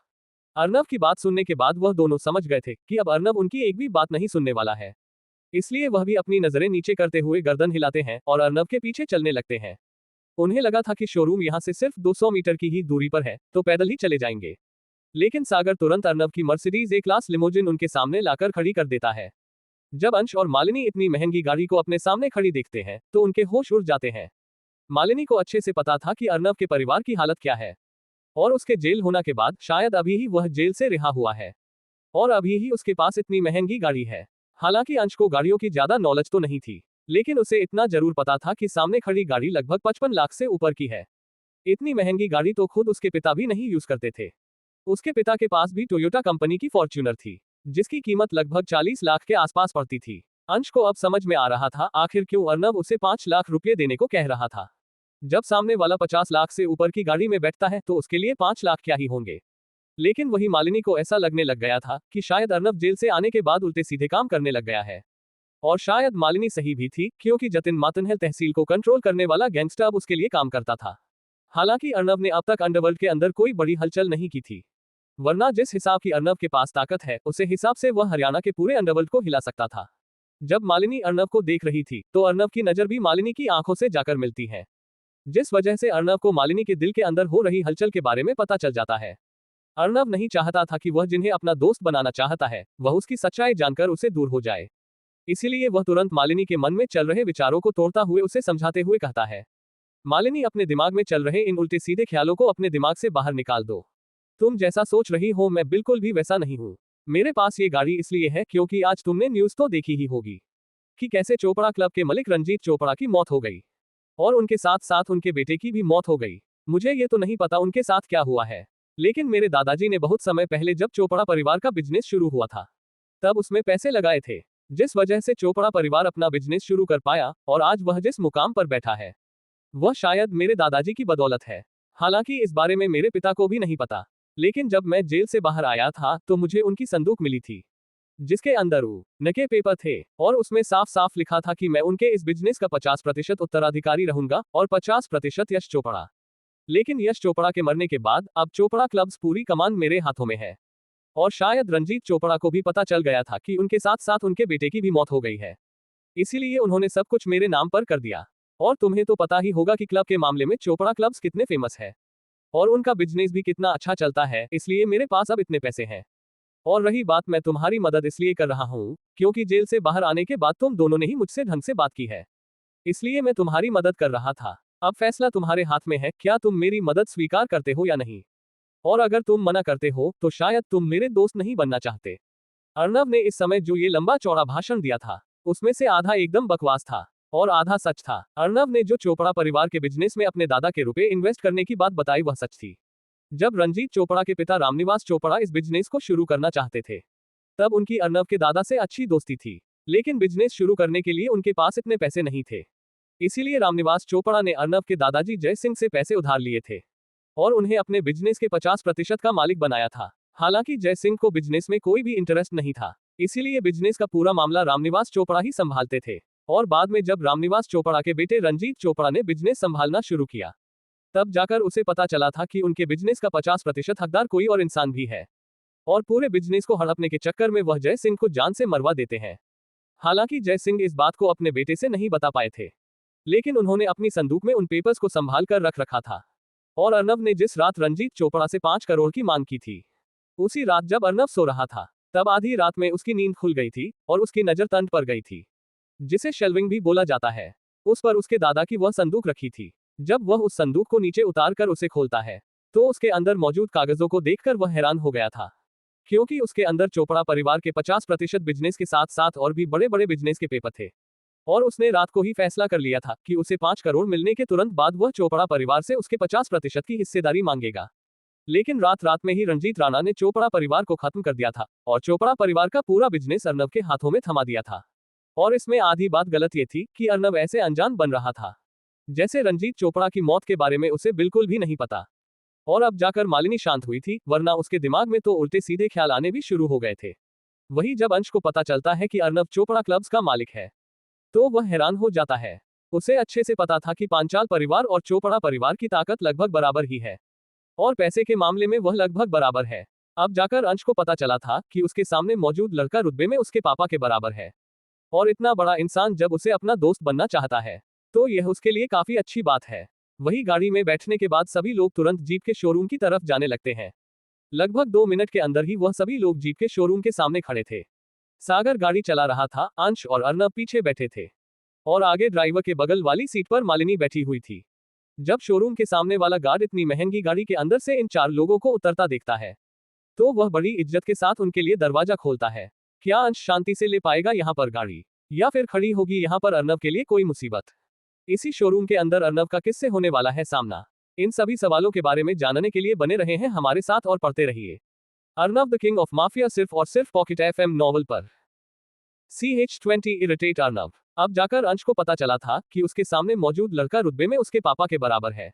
अर्नव की बात सुनने के बाद वह दोनों समझ गए थे कि अब अर्नव उनकी एक भी बात नहीं सुनने वाला है, इसलिए वह भी अपनी नजरें नीचे करते हुए गर्दन हिलाते हैं और अर्नव के पीछे चलने लगते हैं। उन्हें लगा था कि शोरूम यहाँ से सिर्फ 200 मीटर की ही दूरी पर है तो पैदल ही चले जाएंगे, लेकिन सागर तुरंत अर्नव की मर्सिडीज ए क्लास लिमोजिन उनके सामने लाकर खड़ी कर देता है। जब अंश और मालिनी इतनी महंगी गाड़ी को अपने सामने खड़ी देखते हैं तो उनके होश उड़ जाते हैं। मालिनी को अच्छे से पता था कि अर्नव के परिवार की हालत क्या है, और उसके जेल होने के बाद शायद अभी ही वह जेल से रिहा हुआ है और अभी ही उसके पास इतनी महंगी गाड़ी है। हालांकि अंश को गाड़ियों की ज्यादा नॉलेज तो नहीं थी, लेकिन उसे इतना जरूर पता था कि सामने खड़ी गाड़ी लगभग 55 लाख से ऊपर की है। इतनी महंगी गाड़ी तो खुद उसके पिता भी नहीं यूज करते थे। उसके पिता के पास भी टोयोटा कंपनी की फॉर्च्यूनर थी जिसकी कीमत लगभग 40 लाख के आसपास पड़ती थी। अंश को अब समझ में आ रहा था आखिर क्यों अर्नव उसे 5 लाख रुपये देने को कह रहा था। जब सामने वाला 50 लाख से ऊपर की गाड़ी में बैठता है तो उसके लिए 5 लाख क्या ही होंगे। लेकिन वही मालिनी को ऐसा लगने लग गया था कि शायद अर्नव जेल से आने के बाद उल्टे सीधे काम करने लग गया है। और शायद मालिनी सही भी थी, क्योंकि जतिन मातनहल तहसील को कंट्रोल करने वाला गैंगस्टर अब उसके लिए काम करता था। हालांकि अर्नब ने अब तक अंडरवर्ल्ड के अंदर कोई बड़ी हलचल नहीं की थी, वरना जिस हिसाब की अर्नब के पास ताकत है, उसे हिसाब से वह हरियाणा के पूरे अंडरवर्ल्ड को हिला सकता था। जब मालिनी अर्नब को देख रही थी, तो अर्नब की नजर भी मालिनी की आंखों से जाकर मिलती है, जिस वजह से अर्नब को मालिनी के दिल के अंदर हो रही हलचल के बारे में पता चल जाता है। अर्नब नहीं चाहता था कि वह जिन्हें अपना दोस्त बनाना चाहता है, वह उसकी सच्चाई जानकर उसे दूर हो जाए। इसीलिए वह तुरंत मालिनी के मन में चल रहे विचारों को तोड़ता हुए उसे समझाते हुए कहता है, मालिनी, अपने दिमाग में चल रहे इन उल्टे सीधे ख्यालों को अपने दिमाग से बाहर निकाल दो। तुम जैसा सोच रही हो मैं बिल्कुल भी वैसा नहीं हूँ। मेरे पास ये गाड़ी इसलिए है क्योंकि आज तुमने न्यूज़ तो देखी ही होगी कि कैसे चोपड़ा क्लब के मालिक रंजीत चोपड़ा की मौत हो गई, और उनके साथ साथ उनके बेटे की भी मौत हो गई। मुझे ये तो नहीं पता उनके साथ क्या हुआ है, लेकिन मेरे दादाजी ने बहुत समय पहले जब चोपड़ा परिवार का बिजनेस शुरू हुआ था, तब उसमें पैसे लगाए थे, जिस वजह से चोपड़ा परिवार अपना बिजनेस शुरू कर पाया, और आज वह जिस मुकाम पर बैठा है, वह शायद मेरे दादाजी की बदौलत है। हालांकि इस बारे में मेरे पिता को भी नहीं पता, लेकिन जब मैं जेल से बाहर आया था तो मुझे उनकी संदूक मिली थी, जिसके अंदर नके पेपर थे, और उसमें साफ साफ लिखा था कि मैं उनके इस बिजनेस का 50% उत्तराधिकारी रहूंगा और 50% यश चोपड़ा। लेकिन यश चोपड़ा के मरने के बाद अब चोपड़ा क्लब्स पूरी कमान मेरे हाथों में है, और शायद रंजीत चोपड़ा को भी पता चल गया था कि उनके साथ साथ उनके बेटे की भी मौत हो गई है, इसीलिए उन्होंने सब कुछ मेरे नाम पर कर दिया। और तुम्हें तो पता ही होगा कि क्लब के मामले में चोपड़ा क्लब्स कितने फेमस है, और उनका बिजनेस भी कितना अच्छा चलता है, इसलिए मेरे पास अब इतने पैसे हैं। और रही बात, मैं तुम्हारी मदद इसलिए कर रहा हूँ क्योंकि जेल से बाहर आने के बाद तुम दोनों ने ही मुझसे ढंग से बात की है, इसलिए मैं तुम्हारी मदद कर रहा था। अब फैसला तुम्हारे हाथ में है, क्या तुम मेरी मदद स्वीकार करते हो या नहीं, और अगर तुम मना करते हो तो शायद तुम मेरे दोस्त नहीं बनना चाहते। अर्नब ने इस समय जो ये लंबा चौड़ा भाषण दिया था, उसमें से आधा एकदम बकवास था और आधा सच था। अर्नब ने जो चोपड़ा परिवार के बिजनेस में अपने दादा के रुपए इन्वेस्ट करने की बात बताई वह सच थी। जब रंजीत चोपड़ा के पिता रामनिवास चोपड़ा इस बिजनेस को शुरू करना चाहते थे, तब उनकी अर्नब के दादा से अच्छी दोस्ती थी, लेकिन बिजनेस शुरू करने के लिए उनके पास इतने पैसे नहीं थे। इसीलिए रामनिवास चोपड़ा ने अर्नब के दादाजी जय सिंह से पैसे उधार लिए थे और उन्हें अपने बिजनेस के 50% का मालिक बनाया था। हालांकि जय सिंह को बिजनेस में कोई भी इंटरेस्ट नहीं था, इसीलिए बिजनेस का पूरा मामला रामनिवास चोपड़ा ही संभालते थे। और बाद में जब रामनिवास चोपड़ा के बेटे रंजीत चोपड़ा ने बिजनेस संभालना शुरू किया, तब जाकर उसे पता चला था कि उनके बिजनेस का 50% हकदार कोई और इंसान भी है, और पूरे बिजनेस को हड़पने के चक्कर में वह जय सिंह को जान से मरवा देते हैं। हालांकि जय सिंह इस बात को अपने बेटे से नहीं बता पाए थे, लेकिन उन्होंने अपनी संदूक में उन पेपर्स को संभाल कर रख रखा था। और अर्नब ने जिस रात रंजीत चोपड़ा से 5 करोड़ की मांग की थी, उसी रात जब अर्नब सो रहा था, तब आधी रात में उसकी नींद खुल गई थी और उसकी नजर तंट पर गई थी, जिसे शेल्विंग भी बोला जाता है। उस पर उसके दादा की वह संदूक रखी थी। जब वह उस संदूक को नीचे उतार कर उसे खोलता है, तो उसके अंदर मौजूद कागजों को देखकर वह हैरान हो गया था, क्योंकि उसके अंदर चोपड़ा परिवार के 50% बिजनेस के साथ साथ और भी बड़े बड़े बिजनेस के पेपर थे। और उसने रात को ही फैसला कर लिया था कि उसे 5 करोड़ मिलने के तुरंत बाद वह चोपड़ा परिवार से उसके 50% की हिस्सेदारी मांगेगा। लेकिन रात रात में ही रंजीत राणा ने चोपड़ा परिवार को खत्म कर दिया था और चोपड़ा परिवार का पूरा बिजनेस अर्नब के हाथों में थमा दिया था। और इसमें आधी बात गलत ये थी कि अर्नब ऐसे अनजान बन रहा था, जैसे रंजीत चोपड़ा की मौत के बारे में उसे बिल्कुल भी नहीं पता। और अब जाकर मालिनी शांत हुई थी, वरना उसके दिमाग में तो उल्टे सीधे ख्याल आने भी शुरू हो गए थे। वही जब अंश को पता चलता है कि अर्नब चोपड़ा क्लब्स का मालिक है, तो वह हैरान हो जाता है। उसे अच्छे से पता था कि पांचाल परिवार और चोपड़ा परिवार की ताकत लगभग बराबर ही है, और पैसे के मामले में वह लगभग बराबर है। अब जाकर अंश को पता चला था कि उसके सामने मौजूद लड़का रुतबे में उसके पापा के बराबर है, और इतना बड़ा इंसान जब उसे अपना दोस्त बनना चाहता है, तो यह उसके लिए काफी अच्छी बात है। वही गाड़ी में बैठने के बाद सभी लोग तुरंत जीप के शोरूम की तरफ जाने लगते हैं। लगभग 2 मिनट के अंदर ही वह सभी लोग जीप के शोरूम के सामने खड़े थे। सागर गाड़ी चला रहा था, अंश और अर्नब पीछे बैठे थे, और आगे ड्राइवर के बगल वाली सीट पर मालिनी बैठी हुई थी। जब शोरूम के सामने वाला गार्ड इतनी महंगी गाड़ी के अंदर से इन 4 लोगों को उतरता देखता है, तो वह बड़ी इज्जत के साथ उनके लिए दरवाजा खोलता है। क्या अंश शांति से ले पाएगा यहाँ पर गाड़ी, या फिर खड़ी होगी यहाँ पर अर्नब के लिए कोई मुसीबत? इसी शोरूम के अंदर अर्नब का किससे होने वाला है सामना? इन सभी सवालों के बारे में जानने के लिए बने रहे हैं हमारे साथ और पढ़ते रहिए Arnab the king of mafia, सिर्फ और सिर्फ पॉकेट FM नॉवल पर। CH20 irritate Arnab. अब जाकर अंश को पता चला था कि उसके सामने मौजूद लड़का रुतबे में उसके पापा के बराबर है,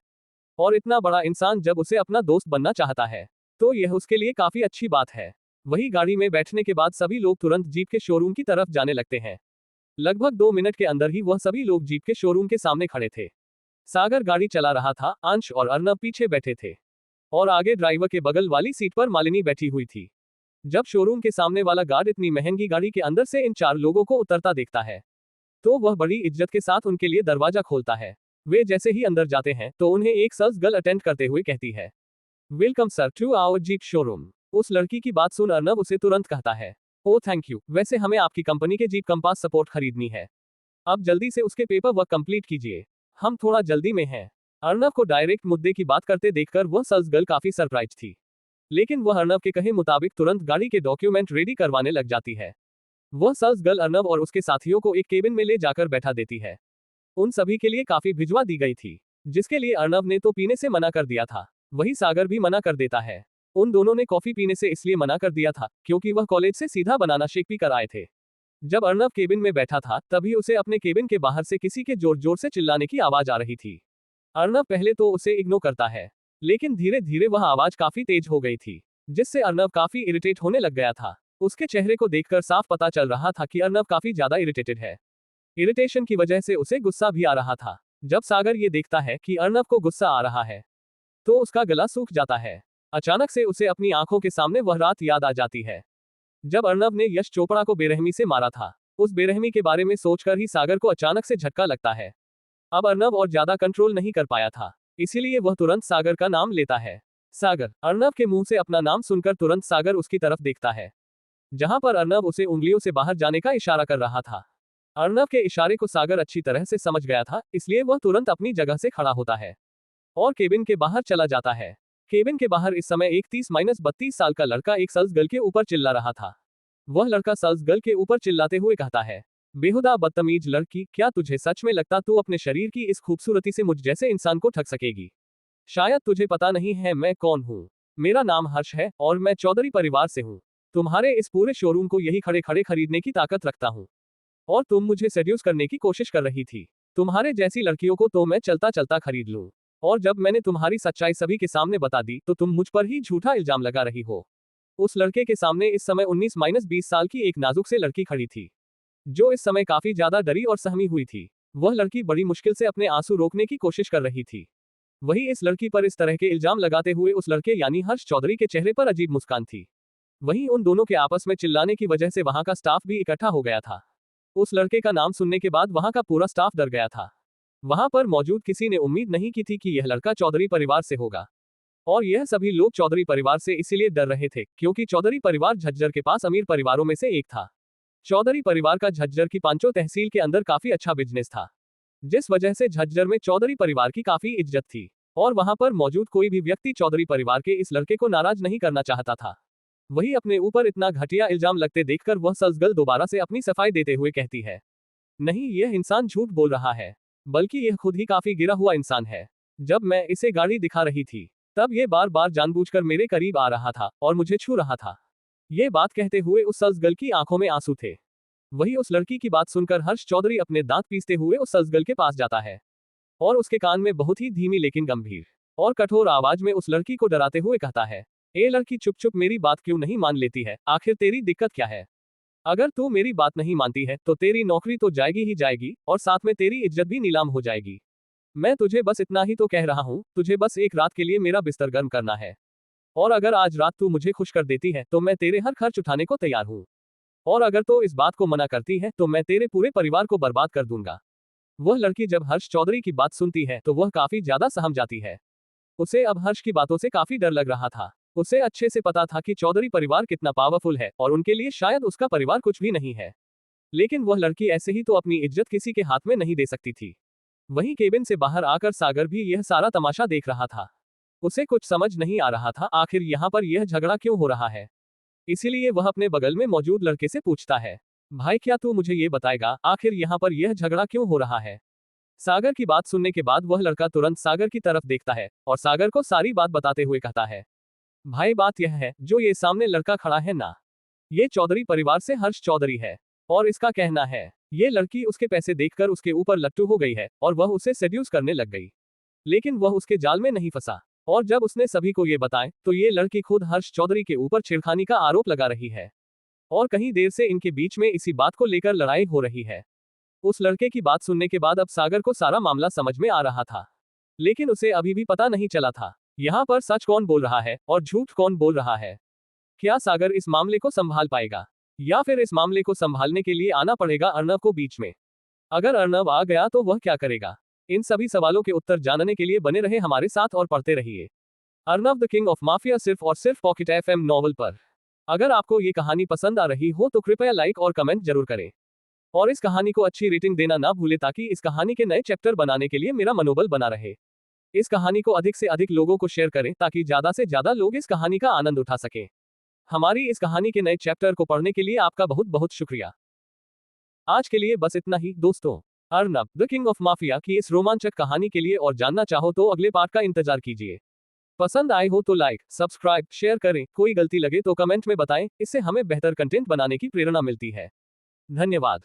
और इतना बड़ा इंसान जब उसे अपना दोस्त बनना चाहता है, तो यह उसके लिए काफी अच्छी बात है। वही गाड़ी में बैठने के बाद सभी लोग तुरंत जीप के शोरूम की तरफ जाने लगते हैं। लगभग 2 मिनट के अंदर ही वह सभी लोग जीप के शोरूम के सामने खड़े थे। सागर गाड़ी चला रहा था, अंश और अर्नब पीछे बैठे थे और आगे ड्राइवर के बगल वाली सीट पर मालिनी बैठी हुई थी। जब शोरूम के सामने वाला गार्ड इतनी महंगी गाड़ी के अंदर से इन 4 लोगों को उतरता देखता है तो वह बड़ी इज्जत के साथ उनके लिए दरवाजा खोलता है। वे जैसे ही अंदर जाते हैं तो उन्हें एक सेल्स गर्ल अटेंड करते हुए कहती है, welcome sir to our Jeep showroom. उस लड़की की बात सुन अर्नब उसे तुरंत कहता है, ओ थैंक यू, वैसे हमें आपकी कंपनी के जीप कंपास सपोर्ट खरीदनी है। अब जल्दी से उसके पेपर वर्क कंप्लीट कीजिए, हम थोड़ा जल्दी में हैं। अर्नब को डायरेक्ट मुद्दे की बात करते देखकर वह सेल्स गर्ल काफी सरप्राइज थी, लेकिन वह अर्नब के कहे मुताबिक तुरंत गाड़ी के डॉक्यूमेंट रेडी करवाने लग जाती है। वह सेल्स गर्ल अर्नब और उसके साथियों को एक केबिन में ले जाकर बैठा देती है। उन सभी के लिए काफी भिजवा दी गई थी, जिसके लिए अर्नब ने तो पीने से मना कर दिया था, वही सागर भी मना कर देता है। उन दोनों ने कॉफी पीने से इसलिए मना कर दिया था क्योंकि वह कॉलेज से सीधा बनाना शेक पी कर आए थे। जब अर्नब केबिन में बैठा था तभी उसे अपने केबिन के बाहर से किसी के जोर जोर से चिल्लाने की आवाज आ रही थी। अर्नब पहले तो उसे इग्नोर करता है, लेकिन धीरे धीरे वह आवाज काफी तेज हो गई थी, जिससे अर्नब काफी इरिटेट होने लग गया था। उसके चेहरे को देखकर साफ पता चल रहा था कि अर्नब काफी ज्यादा इरिटेटेड है। इरिटेशन की वजह से उसे गुस्सा भी आ रहा था। जब सागर ये देखता है कि अर्नब को गुस्सा आ रहा है तो उसका गला सूख जाता है। अचानक से उसे अपनी आंखों के सामने वह रात याद आ जाती है जब अर्नब ने यश चोपड़ा को बेरहमी से मारा था। उस बेरहमी के बारे में सोचकर ही सागर को अचानक से झटका लगता है। अब अर्नब और ज्यादा कंट्रोल नहीं कर पाया था, इसीलिए वह तुरंत सागर का नाम लेता है। सागर। अर्नब के मुंह से अपना नाम सुनकर तुरंत सागर उसकी तरफ देखता है, जहां पर अर्नब उसे उंगलियों से बाहर जाने का इशारा कर रहा था। अर्नब के इशारे को सागर अच्छी तरह से समझ गया था, इसलिए वह तुरंत अपनी जगह से खड़ा होता है और केबिन के बाहर चला जाता है। केबिन के बाहर इस समय एक 30-32 साल का लड़का एक सेल्स गर्ल के ऊपर चिल्ला रहा था। वह लड़का सेल्स गर्ल के ऊपर चिल्लाते हुए कहता है, बेहुदा बदतमीज लड़की, क्या तुझे सच में लगता तू अपने शरीर की इस खूबसूरती से मुझ जैसे इंसान को ठग सकेगी? शायद तुझे पता नहीं है मैं कौन हूँ। मेरा नाम हर्ष है और मैं चौधरी परिवार से हूँ। तुम्हारे इस पूरे शोरूम को यही खड़े खड़े खरीदने की ताकत रखता हूँ और तुम मुझे सेड्यूस करने की कोशिश कर रही थी। तुम्हारे जैसी लड़कियों को तो मैं चलता चलता खरीद लूं, और जब मैंने तुम्हारी सच्चाई सभी के सामने बता दी तो तुम मुझ पर ही झूठा इल्जाम लगा रही हो। उस लड़के के सामने इस समय 19-20 साल की एक नाजुक से लड़की खड़ी थी, जो इस समय काफी ज्यादा डरी और सहमी हुई थी। वह लड़की बड़ी मुश्किल से अपने आंसू रोकने की कोशिश कर रही थी। वही इस लड़की पर इस तरह के इल्जाम लगाते हुए उस लड़के यानी हर्ष चौधरी के चेहरे पर अजीब मुस्कान थी। वहीं उन दोनों के आपस में चिल्लाने की वजह से वहां का स्टाफ भी इकट्ठा हो गया था। उस लड़के का नाम सुनने के बाद वहां का पूरा स्टाफ डर गया था। वहां पर मौजूद किसी ने उम्मीद नहीं की थी कि यह लड़का चौधरी परिवार से होगा, और यह सभी लोग चौधरी परिवार से इसीलिए डर रहे थे क्योंकि चौधरी परिवार झज्जर के पास अमीर परिवारों में से एक था। चौधरी परिवार का झज्जर की पांचों तहसील के अंदर काफी अच्छा बिजनेस था, जिस वजह से झज्जर में चौधरी परिवार की काफी इज्जत थी और वहां पर मौजूद कोई भी व्यक्ति चौधरी परिवार के इस लड़के को नाराज नहीं करना चाहता था। वही अपने ऊपर इतना घटिया इल्जाम लगते देखकर वह सेल्स गर्ल दोबारा से अपनी सफाई देते हुए कहती है, नहीं, यह इंसान झूठ बोल रहा है, बल्कि यह खुद ही काफी गिरा हुआ इंसान है। जब मैं इसे गाड़ी दिखा रही थी तब ये बार बार जानबूझकर मेरे करीब आ रहा था और मुझे छू रहा था। ये बात कहते हुए उस सेल्स गर्ल की आंखों में आंसू थे। वही उस लड़की की बात सुनकर हर्ष चौधरी अपने दांत पीसते हुए उस सेल्स गर्ल के पास जाता है और उसके कान में बहुत ही धीमी लेकिन गंभीर और कठोर आवाज में उस लड़की को डराते हुए कहता है, ए लड़की, चुप चुप मेरी बात क्यों नहीं मान लेती है? आखिर तेरी दिक्कत क्या है? अगर तू मेरी बात नहीं मानती है तो तेरी नौकरी तो जाएगी ही जाएगी और साथ में तेरी इज्जत भी नीलाम हो जाएगी। मैं तुझे बस इतना ही तो कह रहा हूँ, तुझे बस एक रात के लिए मेरा बिस्तर गर्म करना है, और अगर आज रात तू मुझे खुश कर देती है तो मैं तेरे हर खर्च उठाने को तैयार हूँ, और अगर तो इस बात को मना करती है तो मैं तेरे पूरे परिवार को बर्बाद कर दूंगा। वह लड़की जब हर्ष चौधरी की बात सुनती है तो वह काफी ज्यादा सहम जाती है। उसे अब हर्ष की बातों से काफी डर लग रहा था। उसे अच्छे से पता था कि चौधरी परिवार कितना पावरफुल है और उनके लिए शायद उसका परिवार कुछ भी नहीं है, लेकिन वह लड़की ऐसे ही तो अपनी इज्जत किसी के हाथ में नहीं दे सकती थी। वहीं केबिन से बाहर आकर सागर भी यह सारा तमाशा देख रहा था। उसे कुछ समझ नहीं आ रहा था आखिर यहाँ पर यह झगड़ा क्यों हो रहा है। इसीलिए वह अपने बगल में मौजूद लड़के से पूछता है, भाई, क्या तू मुझे ये बताएगा आखिर यहाँ पर यह झगड़ा क्यों हो रहा है? सागर की बात सुनने के बाद वह लड़का तुरंत सागर की तरफ देखता है और सागर को सारी बात बताते हुए कहता है, भाई, बात यह है, जो ये सामने लड़का खड़ा है ना, ये चौधरी परिवार से हर्ष चौधरी है, और इसका कहना है ये लड़की उसके पैसे देखकर उसके ऊपर लट्टू हो गई है और वह उसे सेड्यूस करने लग गई, लेकिन वह उसके जाल में नहीं फंसा। और जब उसने सभी को ये बताए तो ये लड़की खुद हर्ष चौधरी के ऊपर छेड़खानी का आरोप लगा रही है और कहीं देर से इनके बीच में इसी बात को लेकर लड़ाई हो रही है। उस लड़के की बात सुनने के बाद अब सागर को सारा मामला समझ में आ रहा था, लेकिन उसे अभी भी पता नहीं चला था यहाँ पर सच कौन बोल रहा है और झूठ कौन बोल रहा है। क्या सागर इस मामले को संभाल पाएगा, या फिर इस मामले को संभालने के लिए आना पड़ेगा अर्नव को बीच में। अगर अर्नव आ गया तो वह क्या करेगा? इन सभी सवालों के उत्तर जानने के लिए बने रहे हमारे साथ और पढ़ते रहिए Arnav the king of mafia सिर्फ और सिर्फ पॉकेट FM नॉवल पर। अगर आपको ये कहानी पसंद आ रही हो तो कृपया लाइक और कमेंट जरूर करें और इस कहानी को अच्छी रेटिंग देना ना भूले ताकि इस कहानी के नए चैप्टर बनाने के लिए मेरा मनोबल बना रहे। इस कहानी को अधिक से अधिक लोगों को शेयर करें ताकि ज्यादा से ज्यादा लोग इस कहानी का आनंद उठा सकें। हमारी इस कहानी के नए चैप्टर को पढ़ने के लिए आपका बहुत बहुत शुक्रिया। आज के लिए बस इतना ही दोस्तों। Arnab the king of mafia की इस रोमांचक कहानी के लिए और जानना चाहो तो अगले पार्ट का इंतजार कीजिए। पसंद आए हो तो लाइक, सब्सक्राइब, शेयर करें। कोई गलती लगे तो कमेंट में बताएं, इससे हमें बेहतर कंटेंट बनाने की प्रेरणा मिलती है। धन्यवाद।